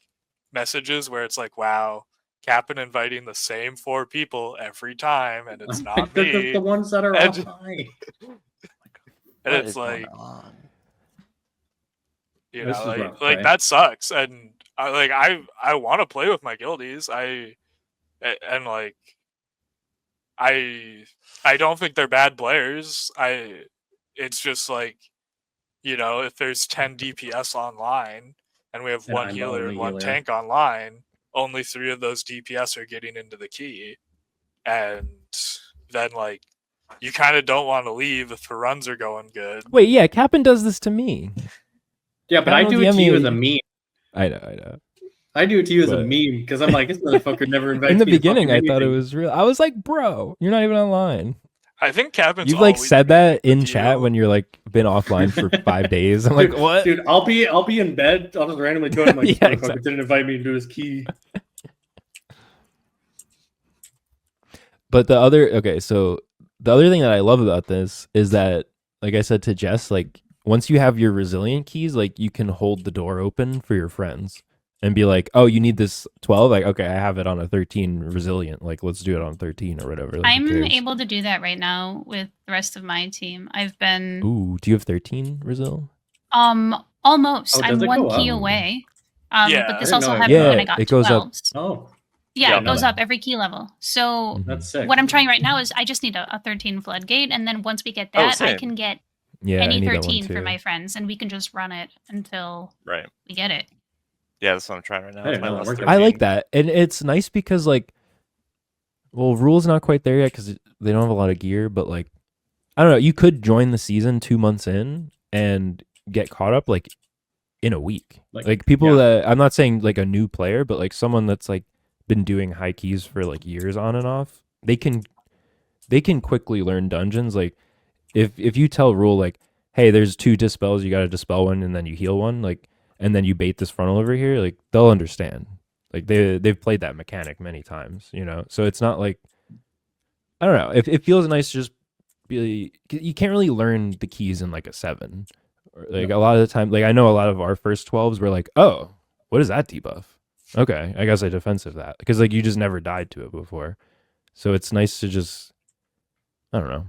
[SPEAKER 2] messages where it's like, wow, Captain inviting the same 4 people every time, and it's not
[SPEAKER 3] They're
[SPEAKER 2] me.
[SPEAKER 3] the ones that are
[SPEAKER 2] And-
[SPEAKER 3] up high.
[SPEAKER 2] And
[SPEAKER 4] What
[SPEAKER 2] it's
[SPEAKER 4] is going
[SPEAKER 2] like,
[SPEAKER 4] on?
[SPEAKER 2] you
[SPEAKER 3] This
[SPEAKER 2] know,
[SPEAKER 3] is rough,
[SPEAKER 2] like
[SPEAKER 3] right?
[SPEAKER 2] that sucks. And I want to play with my guildies. And like I don't think they're bad players. It's just like, you know, if there's 10 DPS online and we have
[SPEAKER 3] And
[SPEAKER 2] one
[SPEAKER 3] I'm the
[SPEAKER 2] healer
[SPEAKER 3] only
[SPEAKER 2] and one
[SPEAKER 3] healer.
[SPEAKER 2] tank online, only 3 of those DPS are getting into the key. And then like you kind of don't want to leave if the runs are going good.
[SPEAKER 1] Wait, yeah, Captain does this to me.
[SPEAKER 3] Yeah, but I
[SPEAKER 1] Captain
[SPEAKER 3] do
[SPEAKER 1] will
[SPEAKER 3] it to
[SPEAKER 1] DM
[SPEAKER 3] you
[SPEAKER 1] me-
[SPEAKER 3] as a meme.
[SPEAKER 1] I know.
[SPEAKER 3] I do it to you as a
[SPEAKER 1] But-
[SPEAKER 3] meme because I'm like, this motherfucker never invites
[SPEAKER 1] In the
[SPEAKER 3] me to
[SPEAKER 1] beginning, I
[SPEAKER 3] fucking
[SPEAKER 1] thought it
[SPEAKER 3] anything.
[SPEAKER 1] was real. I was like, bro, you're not even online.
[SPEAKER 2] I think Captain's
[SPEAKER 1] You've like
[SPEAKER 2] always
[SPEAKER 1] said that
[SPEAKER 2] been
[SPEAKER 1] in
[SPEAKER 2] with
[SPEAKER 1] chat
[SPEAKER 2] you.
[SPEAKER 1] when you're like been offline for 5 days. I'm like,
[SPEAKER 3] Dude,
[SPEAKER 1] what?
[SPEAKER 3] Dude, I'll be in bed. I'll just randomly join. I'm like,
[SPEAKER 1] Yeah,
[SPEAKER 3] this motherfucker
[SPEAKER 1] exactly.
[SPEAKER 3] didn't invite me to do his key.
[SPEAKER 1] But the other thing that I love about this is that, like I said to Jess, like once you have your resilient keys, like you can hold the door open for your friends and be like, oh, you need this 12? Like, okay, I have it on a 13 resilient. Like, let's do it on 13 or whatever. Like, who
[SPEAKER 6] I'm
[SPEAKER 1] cares?
[SPEAKER 6] able to do that right now with the rest of my team. I've been
[SPEAKER 1] Ooh, do you have 13 resil?
[SPEAKER 6] almost.
[SPEAKER 3] Oh, does
[SPEAKER 6] I'm
[SPEAKER 3] it
[SPEAKER 6] 1
[SPEAKER 3] go
[SPEAKER 6] key
[SPEAKER 3] up?
[SPEAKER 6] away.
[SPEAKER 2] Yeah.
[SPEAKER 6] But
[SPEAKER 2] I
[SPEAKER 6] this
[SPEAKER 3] didn't
[SPEAKER 6] also
[SPEAKER 3] know it
[SPEAKER 6] happened
[SPEAKER 3] went
[SPEAKER 6] when
[SPEAKER 1] Yeah,
[SPEAKER 6] I got
[SPEAKER 1] it goes up.
[SPEAKER 6] 12s.
[SPEAKER 3] Oh,
[SPEAKER 6] Yeah,
[SPEAKER 4] Yeah,
[SPEAKER 6] it
[SPEAKER 4] no.
[SPEAKER 6] goes up every key level. So
[SPEAKER 1] Mhm.
[SPEAKER 3] that's sick.
[SPEAKER 6] what I'm trying right now is I just need a 13 floodgate, and then once we get
[SPEAKER 4] Oh,
[SPEAKER 6] that, I
[SPEAKER 4] same.
[SPEAKER 6] can get
[SPEAKER 1] Yeah, I
[SPEAKER 6] any
[SPEAKER 1] need that one
[SPEAKER 6] 13 for
[SPEAKER 1] too.
[SPEAKER 6] my friends, and we can just run it until
[SPEAKER 4] Right.
[SPEAKER 6] we get it.
[SPEAKER 4] Yeah, that's what I'm trying right now.
[SPEAKER 3] I
[SPEAKER 4] That's
[SPEAKER 3] didn't
[SPEAKER 4] my
[SPEAKER 3] know that
[SPEAKER 4] last
[SPEAKER 3] worked.
[SPEAKER 4] 13.
[SPEAKER 1] I like that, and it's nice because like, well, rule's not quite there yet because they don't have a lot of gear. But like, I don't know. You could join the season 2 months in and get caught up like in a week. Like people
[SPEAKER 3] yeah.
[SPEAKER 1] that I'm not saying like a new player, but like someone that's like been doing high keys for like years on and off. They can quickly learn dungeons. Like if you tell rule like, hey, there's 2 dispels, you got to dispel one and then you heal one, like, and then you bait this frontal over here, like they'll understand. Like they've played that mechanic many times, you know. So it's not like, I don't know. It feels nice to just be. You can't really learn the keys in like a 7. Or, like a lot of the time, like I know a lot of our first 12s were like, oh, what is that debuff? Okay, I guess I defensive that because like you just never died to it before. So it's nice to just, I don't know.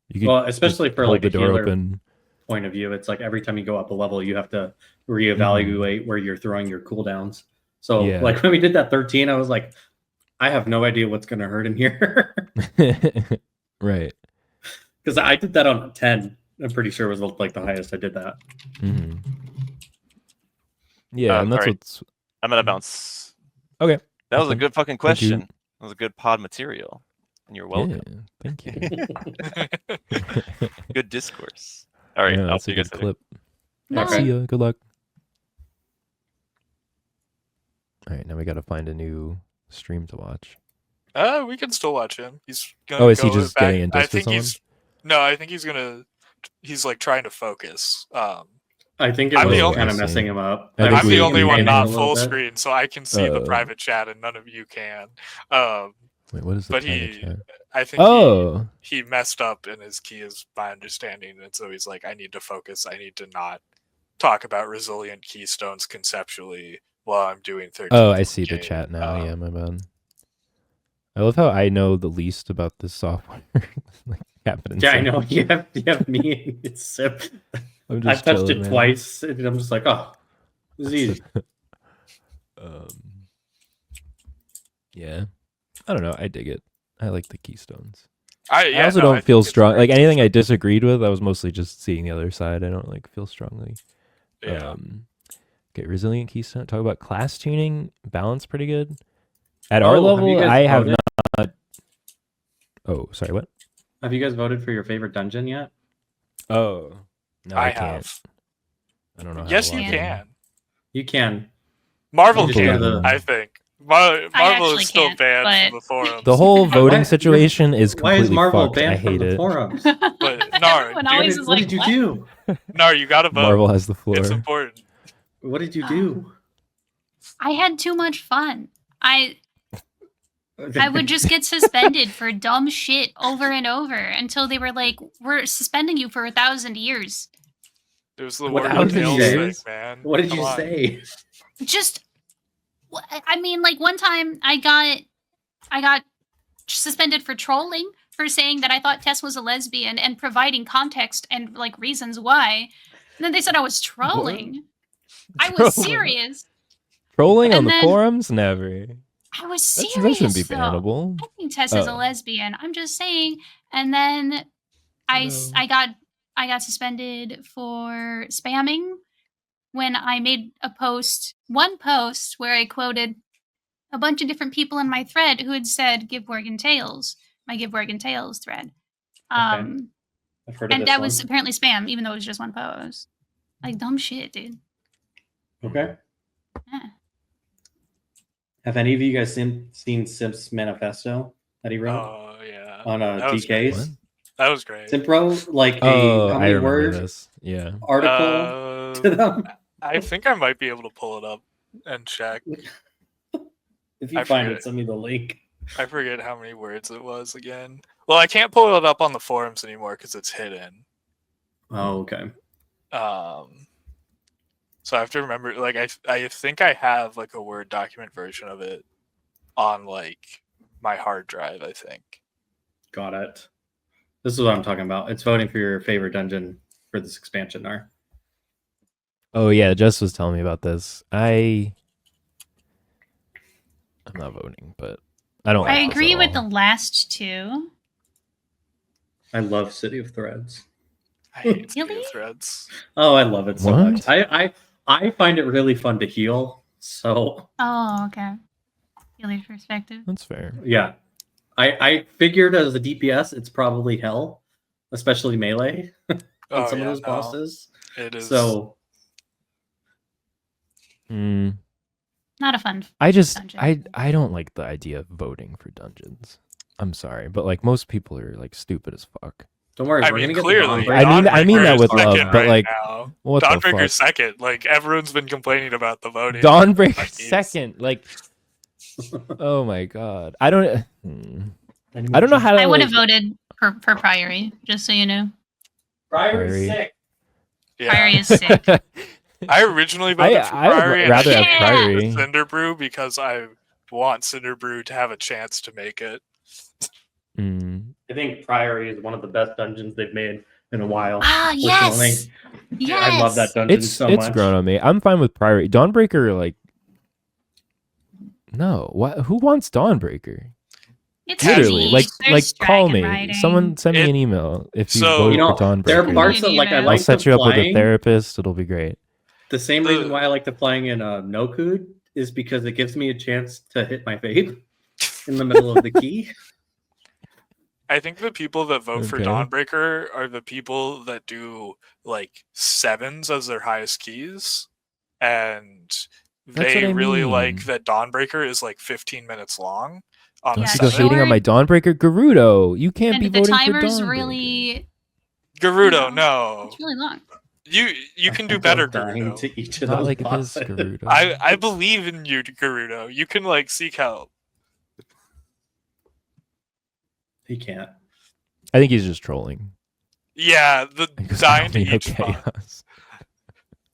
[SPEAKER 1] You could
[SPEAKER 3] Well, especially
[SPEAKER 1] just
[SPEAKER 3] for
[SPEAKER 1] hold
[SPEAKER 3] like
[SPEAKER 1] the
[SPEAKER 3] a
[SPEAKER 1] door
[SPEAKER 3] healer
[SPEAKER 1] open.
[SPEAKER 3] point of view, it's like every time you go up a level, you have to reevaluate where you're throwing your cooldowns. So
[SPEAKER 1] Yeah.
[SPEAKER 3] like when we did that 13, I was like, I have no idea what's going to hurt in here.
[SPEAKER 1] Right.
[SPEAKER 3] Because I did that on 10. I'm pretty sure it was like the highest I did that.
[SPEAKER 1] Hmm. Yeah, and that's
[SPEAKER 4] alright.
[SPEAKER 1] what's
[SPEAKER 4] I'm gonna bounce.
[SPEAKER 1] okay.
[SPEAKER 4] That was a
[SPEAKER 1] Fine.
[SPEAKER 4] good fucking
[SPEAKER 1] Thank you.
[SPEAKER 4] question. That was a good pod material. And you're welcome.
[SPEAKER 1] Yeah, thank you.
[SPEAKER 4] Good discourse. All right,
[SPEAKER 1] Yeah,
[SPEAKER 4] I'll
[SPEAKER 1] that's
[SPEAKER 4] see
[SPEAKER 1] a
[SPEAKER 4] you guys
[SPEAKER 1] good
[SPEAKER 4] later.
[SPEAKER 1] clip.
[SPEAKER 6] No.
[SPEAKER 1] See ya. Good luck. All right, now we got to find a new stream to watch.
[SPEAKER 2] We can still watch him. He's gonna
[SPEAKER 1] Oh, is he
[SPEAKER 2] go
[SPEAKER 1] just
[SPEAKER 2] back.
[SPEAKER 1] getting into
[SPEAKER 2] I
[SPEAKER 1] this
[SPEAKER 2] think
[SPEAKER 1] with
[SPEAKER 2] he's no. I think he's like trying to focus.
[SPEAKER 3] I think it
[SPEAKER 2] I'm the
[SPEAKER 3] was
[SPEAKER 2] only-
[SPEAKER 3] kind
[SPEAKER 1] I
[SPEAKER 3] of
[SPEAKER 1] see.
[SPEAKER 3] messing him up.
[SPEAKER 1] I think
[SPEAKER 2] I'm the
[SPEAKER 1] we-
[SPEAKER 2] only
[SPEAKER 1] we
[SPEAKER 2] one
[SPEAKER 1] can
[SPEAKER 2] not
[SPEAKER 3] a little
[SPEAKER 2] full
[SPEAKER 3] bit.
[SPEAKER 2] screen, so I can see the
[SPEAKER 1] Uh,
[SPEAKER 2] private chat, and none of you can.
[SPEAKER 1] Wait, what is the
[SPEAKER 2] But
[SPEAKER 1] private
[SPEAKER 2] he-
[SPEAKER 1] chat?
[SPEAKER 2] I think
[SPEAKER 1] Oh,
[SPEAKER 2] he messed up in his key, is my understanding, and so he's like, I need to focus. I need to not talk about resilient keystones conceptually while I'm doing 13.
[SPEAKER 1] oh, I see the
[SPEAKER 2] game.
[SPEAKER 1] chat now. Yeah, my bad. I love how I know the least about this software. Like happening.
[SPEAKER 3] Yeah, I know. You have me. It's sip.
[SPEAKER 1] I'm
[SPEAKER 3] I've
[SPEAKER 1] just
[SPEAKER 3] touched
[SPEAKER 1] chilling,
[SPEAKER 3] it
[SPEAKER 1] man.
[SPEAKER 3] twice, and I'm just like, oh, this is easy.
[SPEAKER 1] Yeah, I don't know. I dig it. I like the keystones.
[SPEAKER 2] I
[SPEAKER 1] I also
[SPEAKER 2] no, I
[SPEAKER 1] don't
[SPEAKER 2] think
[SPEAKER 1] feel
[SPEAKER 2] it's
[SPEAKER 1] strong.
[SPEAKER 2] very
[SPEAKER 1] Like anything I
[SPEAKER 2] interesting.
[SPEAKER 1] disagreed with, I was mostly just seeing the other side. I don't like feel strongly.
[SPEAKER 2] Yeah.
[SPEAKER 1] Okay, resilient keystone. Talk about class tuning. Balance pretty good. At
[SPEAKER 3] Oh,
[SPEAKER 1] our
[SPEAKER 3] have you
[SPEAKER 1] level,
[SPEAKER 3] guys
[SPEAKER 1] I have
[SPEAKER 3] voted?
[SPEAKER 1] not. Oh, sorry. What?
[SPEAKER 3] Have you guys voted for your favorite dungeon yet?
[SPEAKER 1] Oh, no, I can't.
[SPEAKER 2] have.
[SPEAKER 1] I don't know how
[SPEAKER 2] Yes,
[SPEAKER 1] to
[SPEAKER 2] you
[SPEAKER 1] log in.
[SPEAKER 2] can.
[SPEAKER 3] You can.
[SPEAKER 2] Marvel
[SPEAKER 1] You just
[SPEAKER 2] can,
[SPEAKER 1] go to
[SPEAKER 2] I think. Marvel
[SPEAKER 6] actually
[SPEAKER 2] is still
[SPEAKER 6] can't,
[SPEAKER 2] banned
[SPEAKER 6] but-
[SPEAKER 2] from the forums.
[SPEAKER 1] The whole voting
[SPEAKER 3] Why-
[SPEAKER 1] situation is
[SPEAKER 3] Why is
[SPEAKER 1] completely
[SPEAKER 3] Marvel
[SPEAKER 1] fucked. I
[SPEAKER 3] banned from
[SPEAKER 1] hate
[SPEAKER 3] the
[SPEAKER 1] it.
[SPEAKER 3] forums?
[SPEAKER 2] But Nar,
[SPEAKER 6] Everyone
[SPEAKER 2] dude,
[SPEAKER 6] always is
[SPEAKER 3] What
[SPEAKER 6] like,
[SPEAKER 3] did you
[SPEAKER 6] what?
[SPEAKER 3] do?
[SPEAKER 2] Nar, you gotta vote.
[SPEAKER 1] Marvel has the floor.
[SPEAKER 2] It's important.
[SPEAKER 3] What did you do?
[SPEAKER 6] I had too much fun. I would just get suspended for dumb shit over and over until they were like, "We're suspending you for 1,000 years."
[SPEAKER 2] It was the
[SPEAKER 3] What
[SPEAKER 2] word
[SPEAKER 1] happened
[SPEAKER 2] nail
[SPEAKER 1] years?
[SPEAKER 2] stick, man.
[SPEAKER 3] What did
[SPEAKER 2] Come
[SPEAKER 3] you
[SPEAKER 2] on.
[SPEAKER 3] say?
[SPEAKER 6] Just, I mean, like one time I got suspended for trolling for saying that I thought Tess was a lesbian and providing context and like reasons why. And then they said I was trolling. I was
[SPEAKER 1] Trolling.
[SPEAKER 6] serious.
[SPEAKER 1] Trolling on
[SPEAKER 6] And
[SPEAKER 1] the
[SPEAKER 6] then-
[SPEAKER 1] forums? Never.
[SPEAKER 6] I was
[SPEAKER 1] That
[SPEAKER 6] serious.
[SPEAKER 1] shouldn't be
[SPEAKER 6] though.
[SPEAKER 1] bannable.
[SPEAKER 6] I think Tess is a
[SPEAKER 1] Oh.
[SPEAKER 6] lesbian. I'm just saying. And then I got suspended for spamming when I made one post where I quoted a bunch of different people in my thread who had said "Give Worgen Tales," my "Give Worgen Tales" thread.
[SPEAKER 3] I've heard of
[SPEAKER 6] And
[SPEAKER 3] this
[SPEAKER 6] that
[SPEAKER 3] one.
[SPEAKER 6] was apparently spam, even though it was just one post. Like dumb shit, dude.
[SPEAKER 3] Okay.
[SPEAKER 6] Yeah.
[SPEAKER 3] Have any of you guys seen Simp's manifesto that he wrote
[SPEAKER 2] Oh, yeah.
[SPEAKER 3] on
[SPEAKER 2] That was
[SPEAKER 3] DKs?
[SPEAKER 1] What?
[SPEAKER 2] That was great.
[SPEAKER 3] Simp wrote like
[SPEAKER 1] Oh,
[SPEAKER 3] a how
[SPEAKER 1] I
[SPEAKER 3] many
[SPEAKER 1] remember
[SPEAKER 3] word
[SPEAKER 1] this. Yeah.
[SPEAKER 3] article to them.
[SPEAKER 2] I think I might be able to pull it up and check.
[SPEAKER 3] If you
[SPEAKER 2] I
[SPEAKER 3] find
[SPEAKER 2] forget
[SPEAKER 3] it, send me the link.
[SPEAKER 2] I forget how many words it was again. Well, I can't pull it up on the forums anymore because it's hidden.
[SPEAKER 3] Oh, okay.
[SPEAKER 2] So I have to remember. Like, I think I have like a Word document version of it on like my hard drive. I think.
[SPEAKER 3] Got it. This is what I'm talking about. It's voting for your favorite dungeon for this expansion, Nar.
[SPEAKER 1] Oh yeah, Jess was telling me about this. I'm not voting, but I don't.
[SPEAKER 6] I
[SPEAKER 1] like this
[SPEAKER 6] agree
[SPEAKER 1] at
[SPEAKER 6] with the
[SPEAKER 1] all.
[SPEAKER 6] last two.
[SPEAKER 3] I love City of Threads.
[SPEAKER 2] I hate City
[SPEAKER 6] Really?
[SPEAKER 2] of Threads.
[SPEAKER 3] Oh, I love it so
[SPEAKER 1] What?
[SPEAKER 3] much. I find it really fun to heal. So
[SPEAKER 6] Oh, okay. Healer's perspective.
[SPEAKER 1] That's fair.
[SPEAKER 3] yeah. I figured as a DPS it's probably hell, especially melee on
[SPEAKER 2] Oh,
[SPEAKER 3] some
[SPEAKER 2] yeah,
[SPEAKER 3] of those
[SPEAKER 2] no,
[SPEAKER 3] bosses.
[SPEAKER 2] it is.
[SPEAKER 3] So
[SPEAKER 1] Hmm.
[SPEAKER 6] Not a fun.
[SPEAKER 1] I just
[SPEAKER 6] Dungeon.
[SPEAKER 1] I don't like the idea of voting for dungeons. I'm sorry, but like most people are like stupid as fuck.
[SPEAKER 3] don't worry,
[SPEAKER 2] I
[SPEAKER 3] we're
[SPEAKER 2] mean,
[SPEAKER 3] gonna get
[SPEAKER 2] clearly,
[SPEAKER 3] the
[SPEAKER 1] I mean that
[SPEAKER 2] Dawnbreaker
[SPEAKER 1] with
[SPEAKER 2] is
[SPEAKER 1] love,
[SPEAKER 2] second
[SPEAKER 1] but,
[SPEAKER 2] right
[SPEAKER 1] like,
[SPEAKER 2] now.
[SPEAKER 1] What the
[SPEAKER 2] Dawnbreaker's
[SPEAKER 1] fuck?
[SPEAKER 2] second. Like everyone's been complaining about the voting.
[SPEAKER 1] Dawnbreaker
[SPEAKER 2] Like,
[SPEAKER 1] second. Like, oh my god. I don't. I
[SPEAKER 3] I
[SPEAKER 1] don't know how to.
[SPEAKER 6] I would have
[SPEAKER 1] like,
[SPEAKER 6] voted for Priory, just so you know.
[SPEAKER 1] Priory.
[SPEAKER 3] sick.
[SPEAKER 2] Yeah.
[SPEAKER 6] Priory is sick.
[SPEAKER 2] I originally voted for
[SPEAKER 1] I would
[SPEAKER 2] Priory and
[SPEAKER 1] rather
[SPEAKER 2] I
[SPEAKER 6] have
[SPEAKER 2] changed
[SPEAKER 1] Priory.
[SPEAKER 2] to Cinderbrew because I want Cinderbrew to have a chance to make it.
[SPEAKER 1] Mm.
[SPEAKER 3] I think Priory is one of the best dungeons they've made in a while.
[SPEAKER 6] Ah,
[SPEAKER 3] personally.
[SPEAKER 6] yes. Yes.
[SPEAKER 3] I love that dungeon
[SPEAKER 1] It's
[SPEAKER 3] so
[SPEAKER 1] it's
[SPEAKER 3] much.
[SPEAKER 1] grown on me. I'm fine with Priory. Dawnbreaker, like, no. What? Who wants Dawnbreaker?
[SPEAKER 6] It's
[SPEAKER 1] Literally,
[SPEAKER 6] cheap. There's
[SPEAKER 1] like call
[SPEAKER 6] dragon
[SPEAKER 1] me.
[SPEAKER 6] riding.
[SPEAKER 1] Someone send me
[SPEAKER 2] It-
[SPEAKER 1] an email if you
[SPEAKER 2] So-
[SPEAKER 1] voted
[SPEAKER 3] You know,
[SPEAKER 1] for Dawnbreaker.
[SPEAKER 3] there are parts that like I
[SPEAKER 6] I'll
[SPEAKER 3] like
[SPEAKER 1] I'll set
[SPEAKER 3] the
[SPEAKER 1] you up with a
[SPEAKER 3] playing.
[SPEAKER 1] therapist. It'll be great.
[SPEAKER 3] The same reason
[SPEAKER 2] The-
[SPEAKER 3] why I like the playing in Nokud is because it gives me a chance to hit my vape in the middle of the key.
[SPEAKER 2] I think the people that vote for
[SPEAKER 1] Okay.
[SPEAKER 2] Dawnbreaker are the people that do like sevens as their highest keys, and
[SPEAKER 1] That's
[SPEAKER 2] they
[SPEAKER 1] what I
[SPEAKER 2] really
[SPEAKER 1] mean.
[SPEAKER 2] like that Dawnbreaker is like 15 minutes long. On
[SPEAKER 1] Don't
[SPEAKER 6] Yeah,
[SPEAKER 1] you go
[SPEAKER 2] seven.
[SPEAKER 1] hating on my Dawnbreaker, Gerudo. You can't
[SPEAKER 6] And
[SPEAKER 1] be
[SPEAKER 6] the
[SPEAKER 1] voting for
[SPEAKER 6] timer's
[SPEAKER 1] Dawnbreaker.
[SPEAKER 6] really
[SPEAKER 2] Gerudo,
[SPEAKER 6] No.
[SPEAKER 2] no,
[SPEAKER 6] it's really long.
[SPEAKER 2] you can do
[SPEAKER 3] I'm
[SPEAKER 2] better,
[SPEAKER 3] dying
[SPEAKER 2] Gerudo.
[SPEAKER 3] to each of
[SPEAKER 1] Not
[SPEAKER 3] those
[SPEAKER 1] like this,
[SPEAKER 3] bosses.
[SPEAKER 1] Gerudo.
[SPEAKER 2] I believe in you, Gerudo. You can like seek help.
[SPEAKER 3] He can't.
[SPEAKER 1] I think he's just trolling.
[SPEAKER 2] Yeah, the
[SPEAKER 1] Because I
[SPEAKER 2] dying
[SPEAKER 1] don't
[SPEAKER 2] to
[SPEAKER 1] need
[SPEAKER 2] each
[SPEAKER 1] no
[SPEAKER 2] spot.
[SPEAKER 1] chaos.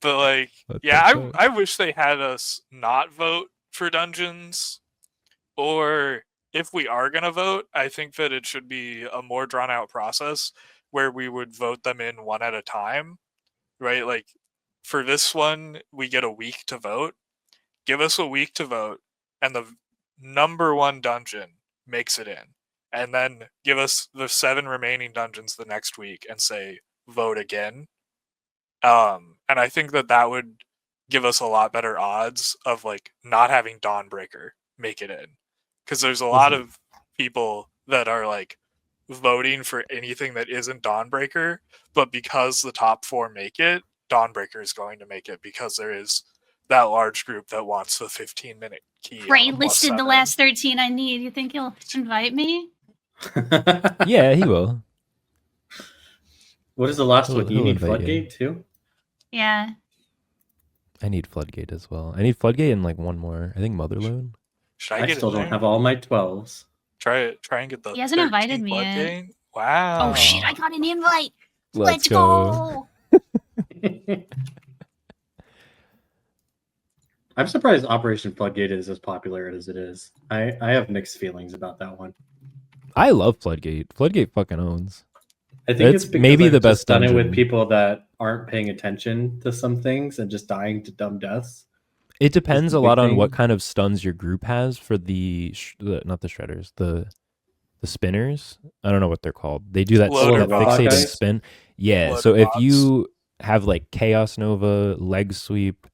[SPEAKER 2] But like,
[SPEAKER 1] What
[SPEAKER 2] yeah,
[SPEAKER 1] the fuck?
[SPEAKER 2] I wish they had us not vote for dungeons, or if we are gonna vote, I think that it should be a more drawn out process where we would vote them in one at a time, right? Like for this one, we get a week to vote. Give us a week to vote, and the number one dungeon makes it in, and then give us the 7 remaining dungeons the next week and say vote again. And I think that would give us a lot better odds of like not having Dawnbreaker make it in, because there's a lot of people that are like, voting for anything that isn't Dawnbreaker, but because the top 4 make it, Dawnbreaker is going to make it because there is that large group that wants the 15-minute key.
[SPEAKER 6] Ray
[SPEAKER 2] on a
[SPEAKER 6] listed the
[SPEAKER 2] +7.
[SPEAKER 6] last 13 I need. You think he'll invite me?
[SPEAKER 1] Yeah, he will.
[SPEAKER 3] What is the last
[SPEAKER 1] He'll-
[SPEAKER 3] one? You
[SPEAKER 1] he'll
[SPEAKER 3] need
[SPEAKER 1] invite you.
[SPEAKER 3] Floodgate too?
[SPEAKER 6] Yeah.
[SPEAKER 1] I need Floodgate as well. I need Floodgate and like one more. I think Motherload.
[SPEAKER 2] Should I
[SPEAKER 3] I
[SPEAKER 2] get
[SPEAKER 3] still
[SPEAKER 2] in
[SPEAKER 3] don't
[SPEAKER 2] there?
[SPEAKER 3] have all my 12s.
[SPEAKER 2] Try and get the.
[SPEAKER 6] He hasn't invited
[SPEAKER 2] 13
[SPEAKER 6] me yet.
[SPEAKER 2] Floodgate? Wow.
[SPEAKER 6] Oh shit! I got an invite.
[SPEAKER 1] Let's
[SPEAKER 6] Let's go.
[SPEAKER 3] I'm surprised Operation Floodgate is as popular as it is. I have mixed feelings about that one.
[SPEAKER 1] I love Floodgate. Floodgate fucking owns.
[SPEAKER 3] I think
[SPEAKER 1] It's
[SPEAKER 3] it's because
[SPEAKER 1] maybe
[SPEAKER 3] I've
[SPEAKER 1] the
[SPEAKER 3] just
[SPEAKER 1] best
[SPEAKER 3] done it with
[SPEAKER 1] dungeon.
[SPEAKER 3] people that aren't paying attention to some things and just dying to dumb deaths.
[SPEAKER 1] It depends
[SPEAKER 3] the
[SPEAKER 1] a lot
[SPEAKER 3] big
[SPEAKER 1] on what
[SPEAKER 3] thing.
[SPEAKER 1] kind of stuns your group has for not the shredders, the spinners. I don't know what they're called. They do that
[SPEAKER 2] Loader
[SPEAKER 1] fixate and
[SPEAKER 3] bots.
[SPEAKER 1] spin. Yeah.
[SPEAKER 2] Loader
[SPEAKER 1] So if
[SPEAKER 2] bots.
[SPEAKER 1] you have like Chaos Nova, leg sweep,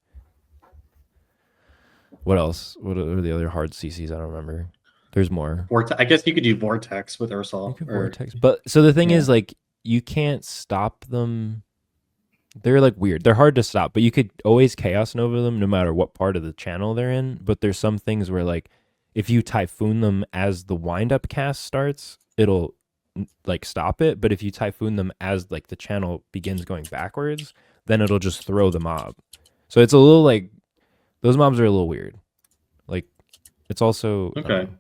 [SPEAKER 1] what else? What are the other hard CCs? I don't remember. There's more.
[SPEAKER 3] I guess you could do Vortex with Ursula.
[SPEAKER 1] You could
[SPEAKER 3] or-
[SPEAKER 1] vortex, but so the thing
[SPEAKER 3] yeah.
[SPEAKER 1] is, like, you can't stop them. They're like weird. They're hard to stop, but you could always Chaos Nova them no matter what part of the channel they're in. But there's some things where, like, if you Typhoon them as the wind up cast starts, it'll like stop it. But if you Typhoon them as like the channel begins going backwards, then it'll just throw the mob. So it's a little like those mobs are a little weird. Like, it's also I don't
[SPEAKER 3] Okay.
[SPEAKER 1] know.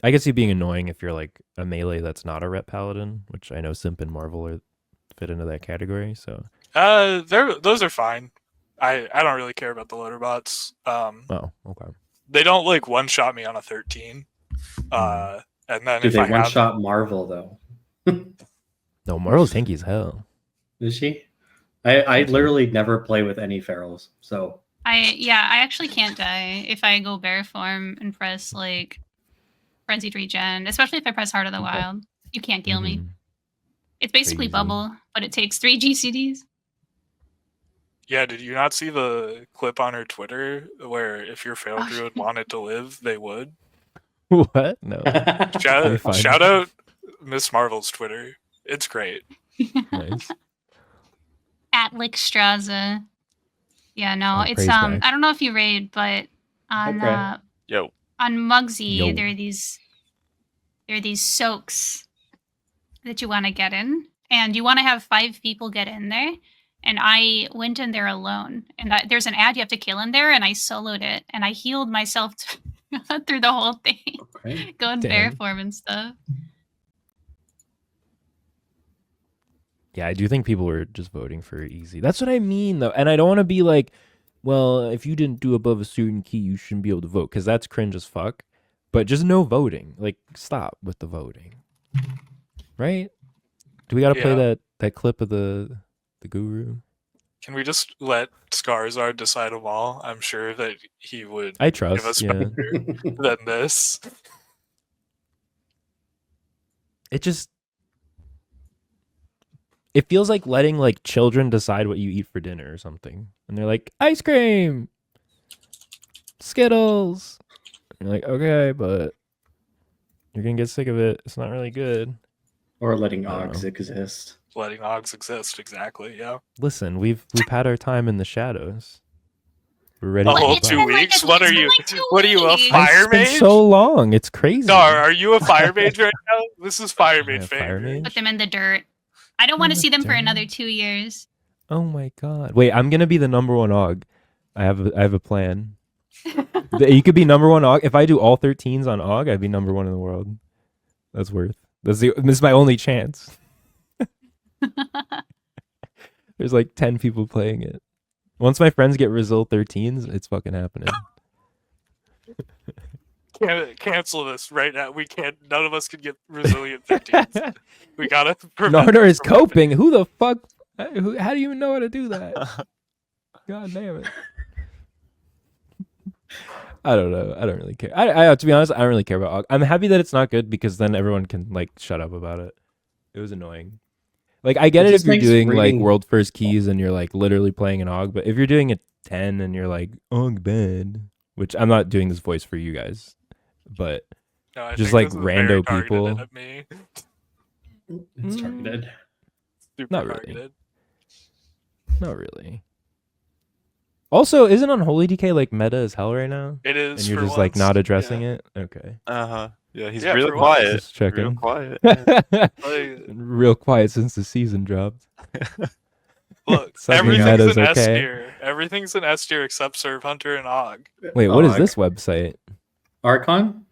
[SPEAKER 1] I guess you being annoying if you're like a melee that's not a rep paladin, which I know Simp and Marvel are fit into that category. So
[SPEAKER 2] Those are fine. I don't really care about the loader bots.
[SPEAKER 1] oh, okay.
[SPEAKER 2] They don't like one shot me on a 13. And then
[SPEAKER 3] Do
[SPEAKER 2] if
[SPEAKER 3] they
[SPEAKER 2] I
[SPEAKER 3] one
[SPEAKER 2] have
[SPEAKER 3] shot Marvel though?
[SPEAKER 1] No, Marvel's tanky as hell.
[SPEAKER 3] Is she? I literally never play with any ferals, so
[SPEAKER 6] I actually can't die if I go bear form and press like frenzied regen, especially if I press Heart of the
[SPEAKER 3] Okay.
[SPEAKER 6] Wild. You can't kill me.
[SPEAKER 1] Mhm.
[SPEAKER 6] It's basically
[SPEAKER 1] Crazy.
[SPEAKER 6] bubble, but it takes 3 GCDs.
[SPEAKER 2] Yeah, did you not see the clip on her Twitter where if your failed
[SPEAKER 6] Oh,
[SPEAKER 2] druid
[SPEAKER 6] shit.
[SPEAKER 2] wanted to live, they would?
[SPEAKER 1] What? No.
[SPEAKER 2] Shout,
[SPEAKER 1] fine.
[SPEAKER 2] shout out Miss Marvel's Twitter. It's great.
[SPEAKER 1] Nice.
[SPEAKER 6] At Lickstraza. Yeah, no,
[SPEAKER 1] Oh,
[SPEAKER 6] it's
[SPEAKER 1] praise back.
[SPEAKER 6] I don't know if you raid, but on
[SPEAKER 3] Okay.
[SPEAKER 4] Yo,
[SPEAKER 6] on Mugsy
[SPEAKER 1] Yo.
[SPEAKER 6] there are these soaks that you want to get in, and you want to have 5 people get in there. And I went in there alone, and there's an ad you have to kill in there, and I soloed it, and I healed myself through the whole thing,
[SPEAKER 3] Okay.
[SPEAKER 6] going bear
[SPEAKER 1] Dang.
[SPEAKER 6] form and stuff.
[SPEAKER 1] Yeah, I do think people were just voting for easy. That's what I mean, though. And I don't want to be like, well, if you didn't do above a certain key, you shouldn't be able to vote, because that's cringe as fuck. But just no voting. Like, stop with the voting. Right? Do we got to play
[SPEAKER 2] Yeah.
[SPEAKER 1] that clip of the guru?
[SPEAKER 2] Can we just let Skarzard decide them all? I'm sure that he would
[SPEAKER 1] I
[SPEAKER 2] give
[SPEAKER 1] trust.
[SPEAKER 2] us
[SPEAKER 1] Yeah.
[SPEAKER 2] better than this.
[SPEAKER 1] It feels like letting like children decide what you eat for dinner or something. And they're like, ice cream, Skittles. And you're like, okay, but you're going to get sick of it. It's not really good.
[SPEAKER 3] Or letting
[SPEAKER 1] I don't
[SPEAKER 3] Ogs
[SPEAKER 1] know.
[SPEAKER 3] exist.
[SPEAKER 2] Letting Ogs exist, exactly, yeah.
[SPEAKER 1] Listen, we've had our time in the shadows. We're ready
[SPEAKER 2] A
[SPEAKER 1] to
[SPEAKER 2] whole
[SPEAKER 1] go
[SPEAKER 6] It's
[SPEAKER 1] back.
[SPEAKER 6] been
[SPEAKER 2] 2
[SPEAKER 6] like
[SPEAKER 2] weeks?
[SPEAKER 6] a-
[SPEAKER 2] What
[SPEAKER 6] it's
[SPEAKER 2] are
[SPEAKER 6] been
[SPEAKER 2] you?
[SPEAKER 6] like 2
[SPEAKER 2] What are you, a
[SPEAKER 6] weeks.
[SPEAKER 2] fire
[SPEAKER 1] It's been
[SPEAKER 2] mage?
[SPEAKER 1] so long. It's crazy.
[SPEAKER 2] No, are you a fire mage right now? This is fire mage
[SPEAKER 1] Yeah, fire
[SPEAKER 2] favorite.
[SPEAKER 1] mage?
[SPEAKER 6] Put them in the dirt. I don't want to
[SPEAKER 1] the
[SPEAKER 6] see them for
[SPEAKER 1] dirt.
[SPEAKER 6] another 2 years.
[SPEAKER 1] Oh my god. Wait, I'm gonna be the number one Og. I have a plan. You could be number one Og. If I do all 13s on Og, I'd be number one in the world. This is my only chance. There's like 10 people playing it. Once my friends get result 13s, it's fucking happening.
[SPEAKER 2] Cancel this right now. We can't. None of us can get resilient 15s. We gotta. prevent
[SPEAKER 1] Narder
[SPEAKER 2] this
[SPEAKER 1] is
[SPEAKER 2] from happening.
[SPEAKER 1] coping. Who the fuck? How do you even know how to do that? God damn it. I don't know. I don't really care. I to be honest, I don't really care about Og. I'm happy that it's not good because then everyone can like shut up about it. It was annoying. Like I get
[SPEAKER 3] It
[SPEAKER 1] it if
[SPEAKER 3] just
[SPEAKER 1] you're
[SPEAKER 3] makes
[SPEAKER 1] doing like
[SPEAKER 3] reading-
[SPEAKER 1] world first keys and you're like literally playing an Og, but if you're doing a 10 and you're like Og bad, which I'm not doing this voice for you guys, but
[SPEAKER 2] No, I
[SPEAKER 1] just
[SPEAKER 2] think
[SPEAKER 1] like
[SPEAKER 2] this is very
[SPEAKER 1] rando
[SPEAKER 2] targeted
[SPEAKER 1] people.
[SPEAKER 2] at me.
[SPEAKER 3] It's targeted.
[SPEAKER 2] Super
[SPEAKER 1] Not really.
[SPEAKER 2] targeted.
[SPEAKER 1] Not really. Also, isn't Unholy DK like meta as hell right now?
[SPEAKER 2] It is.
[SPEAKER 1] And you're
[SPEAKER 2] for
[SPEAKER 1] just like
[SPEAKER 2] once.
[SPEAKER 1] not addressing
[SPEAKER 2] Yeah.
[SPEAKER 1] it? Okay.
[SPEAKER 4] Yeah, he's
[SPEAKER 2] Yeah,
[SPEAKER 4] real
[SPEAKER 2] for once.
[SPEAKER 4] quiet.
[SPEAKER 1] Just checking.
[SPEAKER 4] Real quiet. Yeah.
[SPEAKER 2] Like,
[SPEAKER 1] Real quiet since the season dropped.
[SPEAKER 2] look,
[SPEAKER 1] Suddenly
[SPEAKER 2] everything's
[SPEAKER 1] meta's
[SPEAKER 2] in S
[SPEAKER 1] okay.
[SPEAKER 2] tier. Everything's in S tier except Serve Hunter and Og.
[SPEAKER 1] Wait, what is
[SPEAKER 3] Og.
[SPEAKER 1] this website?
[SPEAKER 3] Archon?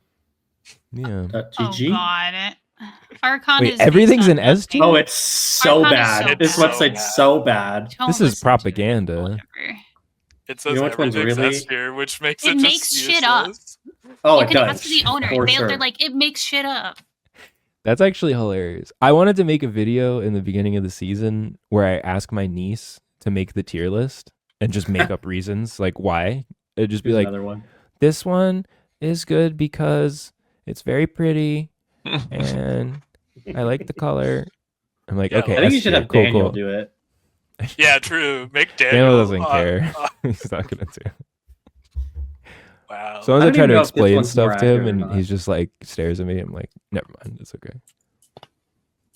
[SPEAKER 1] Yeah.
[SPEAKER 3] GG?
[SPEAKER 6] Oh god. Archon
[SPEAKER 1] Wait,
[SPEAKER 6] is
[SPEAKER 1] everything's
[SPEAKER 6] based
[SPEAKER 1] in
[SPEAKER 6] on
[SPEAKER 1] S tier?
[SPEAKER 3] Oh, it's so
[SPEAKER 6] Archon is
[SPEAKER 3] bad.
[SPEAKER 6] so
[SPEAKER 3] This
[SPEAKER 2] bad.
[SPEAKER 3] website's so bad.
[SPEAKER 6] Don't
[SPEAKER 1] This is
[SPEAKER 6] listen to it.
[SPEAKER 1] propaganda.
[SPEAKER 6] Whatever.
[SPEAKER 2] It says
[SPEAKER 3] You know which one's
[SPEAKER 2] everything's
[SPEAKER 3] really-
[SPEAKER 2] S tier, which makes
[SPEAKER 6] It
[SPEAKER 2] it
[SPEAKER 6] makes
[SPEAKER 2] just
[SPEAKER 6] shit up.
[SPEAKER 2] useless.
[SPEAKER 3] Oh,
[SPEAKER 6] You
[SPEAKER 3] it
[SPEAKER 6] can
[SPEAKER 3] does.
[SPEAKER 6] ask the owner.
[SPEAKER 3] For
[SPEAKER 6] They're
[SPEAKER 3] sure.
[SPEAKER 6] like, it makes shit up.
[SPEAKER 1] That's actually hilarious. I wanted to make a video in the beginning of the season where I ask my niece to make the tier list and just make up reasons like why. It'd just be
[SPEAKER 3] Here's
[SPEAKER 1] like,
[SPEAKER 3] another one.
[SPEAKER 1] this one is good because it's very pretty and I like the color. I'm like,
[SPEAKER 2] Yeah,
[SPEAKER 1] okay,
[SPEAKER 3] I think you
[SPEAKER 1] S
[SPEAKER 3] should
[SPEAKER 1] tier,
[SPEAKER 3] have
[SPEAKER 1] cool,
[SPEAKER 3] Daniel
[SPEAKER 1] cool.
[SPEAKER 3] do it.
[SPEAKER 2] Yeah, true. Make
[SPEAKER 1] Daniel
[SPEAKER 2] Daniel.
[SPEAKER 1] doesn't care. He's not gonna do.
[SPEAKER 2] Wow.
[SPEAKER 1] Sometimes I
[SPEAKER 3] don't
[SPEAKER 1] try
[SPEAKER 3] even
[SPEAKER 1] to
[SPEAKER 3] know if this
[SPEAKER 1] explain
[SPEAKER 3] one's more
[SPEAKER 1] stuff to him,
[SPEAKER 3] accurate or
[SPEAKER 1] and
[SPEAKER 3] not.
[SPEAKER 1] he's just like stares at me. I'm like, never mind, it's okay.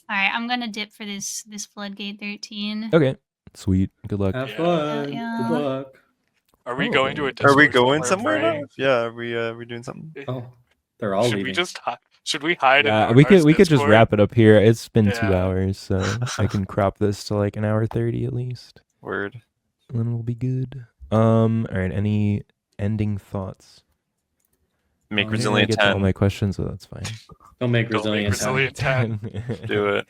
[SPEAKER 6] All right, I'm gonna dip for this floodgate 13.
[SPEAKER 1] Okay, sweet. Good luck.
[SPEAKER 3] Have
[SPEAKER 2] Yeah.
[SPEAKER 3] fun.
[SPEAKER 6] Yeah.
[SPEAKER 3] Good luck.
[SPEAKER 2] Are we going to a
[SPEAKER 4] Are
[SPEAKER 2] Discord
[SPEAKER 4] we going
[SPEAKER 2] somewhere,
[SPEAKER 4] somewhere
[SPEAKER 2] Bray?
[SPEAKER 4] now? Yeah, are we doing something?
[SPEAKER 3] Oh, they're all
[SPEAKER 2] Should
[SPEAKER 3] leaving.
[SPEAKER 2] we just should we hide in
[SPEAKER 1] Yeah,
[SPEAKER 2] our
[SPEAKER 1] we could just
[SPEAKER 2] Discord?
[SPEAKER 1] wrap it up here. It's been 2
[SPEAKER 2] Yeah.
[SPEAKER 1] hours, so I can crop this to like an hour 30 at least,
[SPEAKER 4] Word.
[SPEAKER 1] and then we'll be good. All right. Any ending thoughts?
[SPEAKER 4] Make
[SPEAKER 1] I didn't really
[SPEAKER 4] resilient
[SPEAKER 1] get to all
[SPEAKER 4] 10.
[SPEAKER 1] my questions, so that's fine.
[SPEAKER 3] Don't make
[SPEAKER 2] Don't make
[SPEAKER 3] resilient. time.
[SPEAKER 2] resilient 10.
[SPEAKER 4] Do it.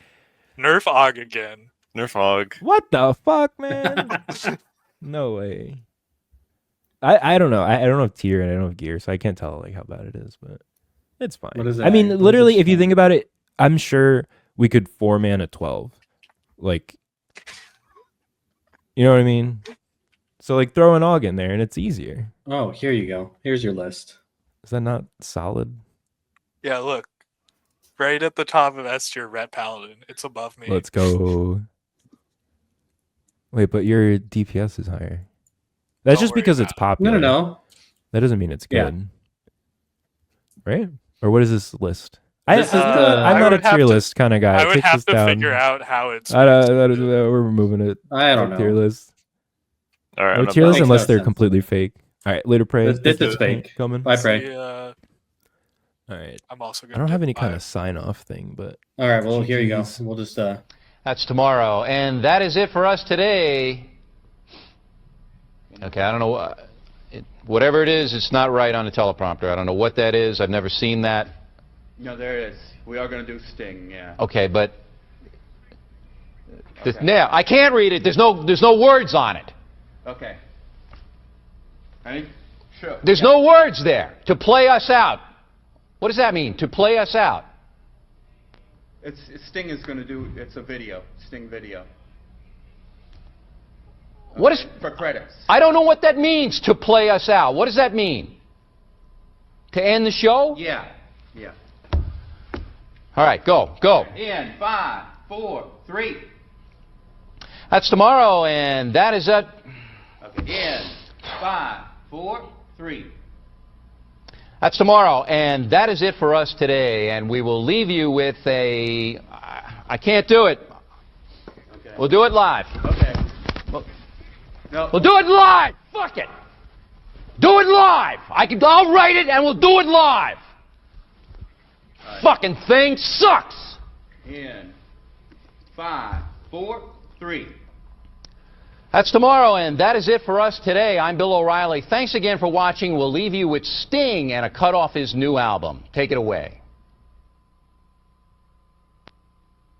[SPEAKER 2] Nerf Og again.
[SPEAKER 4] Nerf hog.
[SPEAKER 1] What the fuck, man? No way. I don't know. I don't have tier and I don't have gear, so I can't tell like how bad it is, but it's fine.
[SPEAKER 3] What is
[SPEAKER 1] I mean,
[SPEAKER 3] that? What is
[SPEAKER 1] literally,
[SPEAKER 3] this
[SPEAKER 1] if you
[SPEAKER 3] for?
[SPEAKER 1] think about it, I'm sure we could 4-man a 12. Like, you know what I mean? So like throw an AUG in there and it's easier.
[SPEAKER 3] Oh, here you go. Here's your list.
[SPEAKER 1] Is that not solid?
[SPEAKER 2] Yeah, look. Right at the top of S tier, Ret Paladin. It's above me.
[SPEAKER 1] Let's go. Wait, but your DPS is higher. That's
[SPEAKER 2] Don't
[SPEAKER 1] just
[SPEAKER 2] worry
[SPEAKER 1] because it's
[SPEAKER 2] about
[SPEAKER 1] popular.
[SPEAKER 3] No.
[SPEAKER 1] That doesn't mean it's
[SPEAKER 3] Yeah.
[SPEAKER 1] good. Right? Or what is this list?
[SPEAKER 3] This is the-
[SPEAKER 1] I'm
[SPEAKER 2] I
[SPEAKER 1] not a
[SPEAKER 2] would have
[SPEAKER 1] tier
[SPEAKER 2] to-
[SPEAKER 1] list kind of guy.
[SPEAKER 2] I would
[SPEAKER 1] Take
[SPEAKER 2] have
[SPEAKER 1] this
[SPEAKER 2] to
[SPEAKER 1] down.
[SPEAKER 2] figure out how it's.
[SPEAKER 1] We're removing it.
[SPEAKER 3] I don't
[SPEAKER 1] Tier
[SPEAKER 3] know.
[SPEAKER 1] list.
[SPEAKER 4] All right.
[SPEAKER 1] No
[SPEAKER 4] I'm
[SPEAKER 1] tier list
[SPEAKER 3] Makes
[SPEAKER 1] unless
[SPEAKER 3] no
[SPEAKER 1] they're
[SPEAKER 3] sense.
[SPEAKER 1] completely fake. All right, later pray.
[SPEAKER 3] This is fake.
[SPEAKER 1] Coming.
[SPEAKER 3] Bye, pray.
[SPEAKER 2] Yeah,
[SPEAKER 1] All right.
[SPEAKER 2] I'm also
[SPEAKER 1] I
[SPEAKER 2] gonna.
[SPEAKER 1] don't have
[SPEAKER 2] dip
[SPEAKER 1] any kind
[SPEAKER 2] by.
[SPEAKER 1] of sign off thing, but
[SPEAKER 3] All right. Well, here you go.
[SPEAKER 1] GGs.
[SPEAKER 3] We'll just
[SPEAKER 7] That's tomorrow. And that is it for us today. Okay, I don't know. Whatever it is, it's not right on the teleprompter. I don't know what that is. I've never seen that.
[SPEAKER 8] No, there it is. We are going to do Sting, yeah.
[SPEAKER 7] Okay, but now I can't read it. There's no words on it.
[SPEAKER 8] Okay. Ready? Sure.
[SPEAKER 7] There's no words there. To play us out. What does that mean? To play us out.
[SPEAKER 8] Sting is going to do, it's a video, Sting video.
[SPEAKER 7] What is?
[SPEAKER 8] For credits.
[SPEAKER 7] I don't know what that means. To play us out. What does that mean? To end the show?
[SPEAKER 8] Yeah, yeah.
[SPEAKER 7] All right, go.
[SPEAKER 8] In 5, 4, 3.
[SPEAKER 7] That's tomorrow, and that is it.
[SPEAKER 8] Okay. In 5, 4, 3.
[SPEAKER 7] That's tomorrow, and that is it for us today. And we will leave you with a. I can't do it.
[SPEAKER 8] Okay.
[SPEAKER 7] We'll do it live.
[SPEAKER 8] Okay. No.
[SPEAKER 7] We'll do it live. Fuck it. Do it live. I'll write it, and we'll do it live.
[SPEAKER 8] Right.
[SPEAKER 7] Fucking thing sucks.
[SPEAKER 8] In 5, 4, 3.
[SPEAKER 7] That's tomorrow, and that is it for us today. I'm Bill O'Reilly. Thanks again for watching. We'll leave you with Sting and a cut off his new album. Take it away.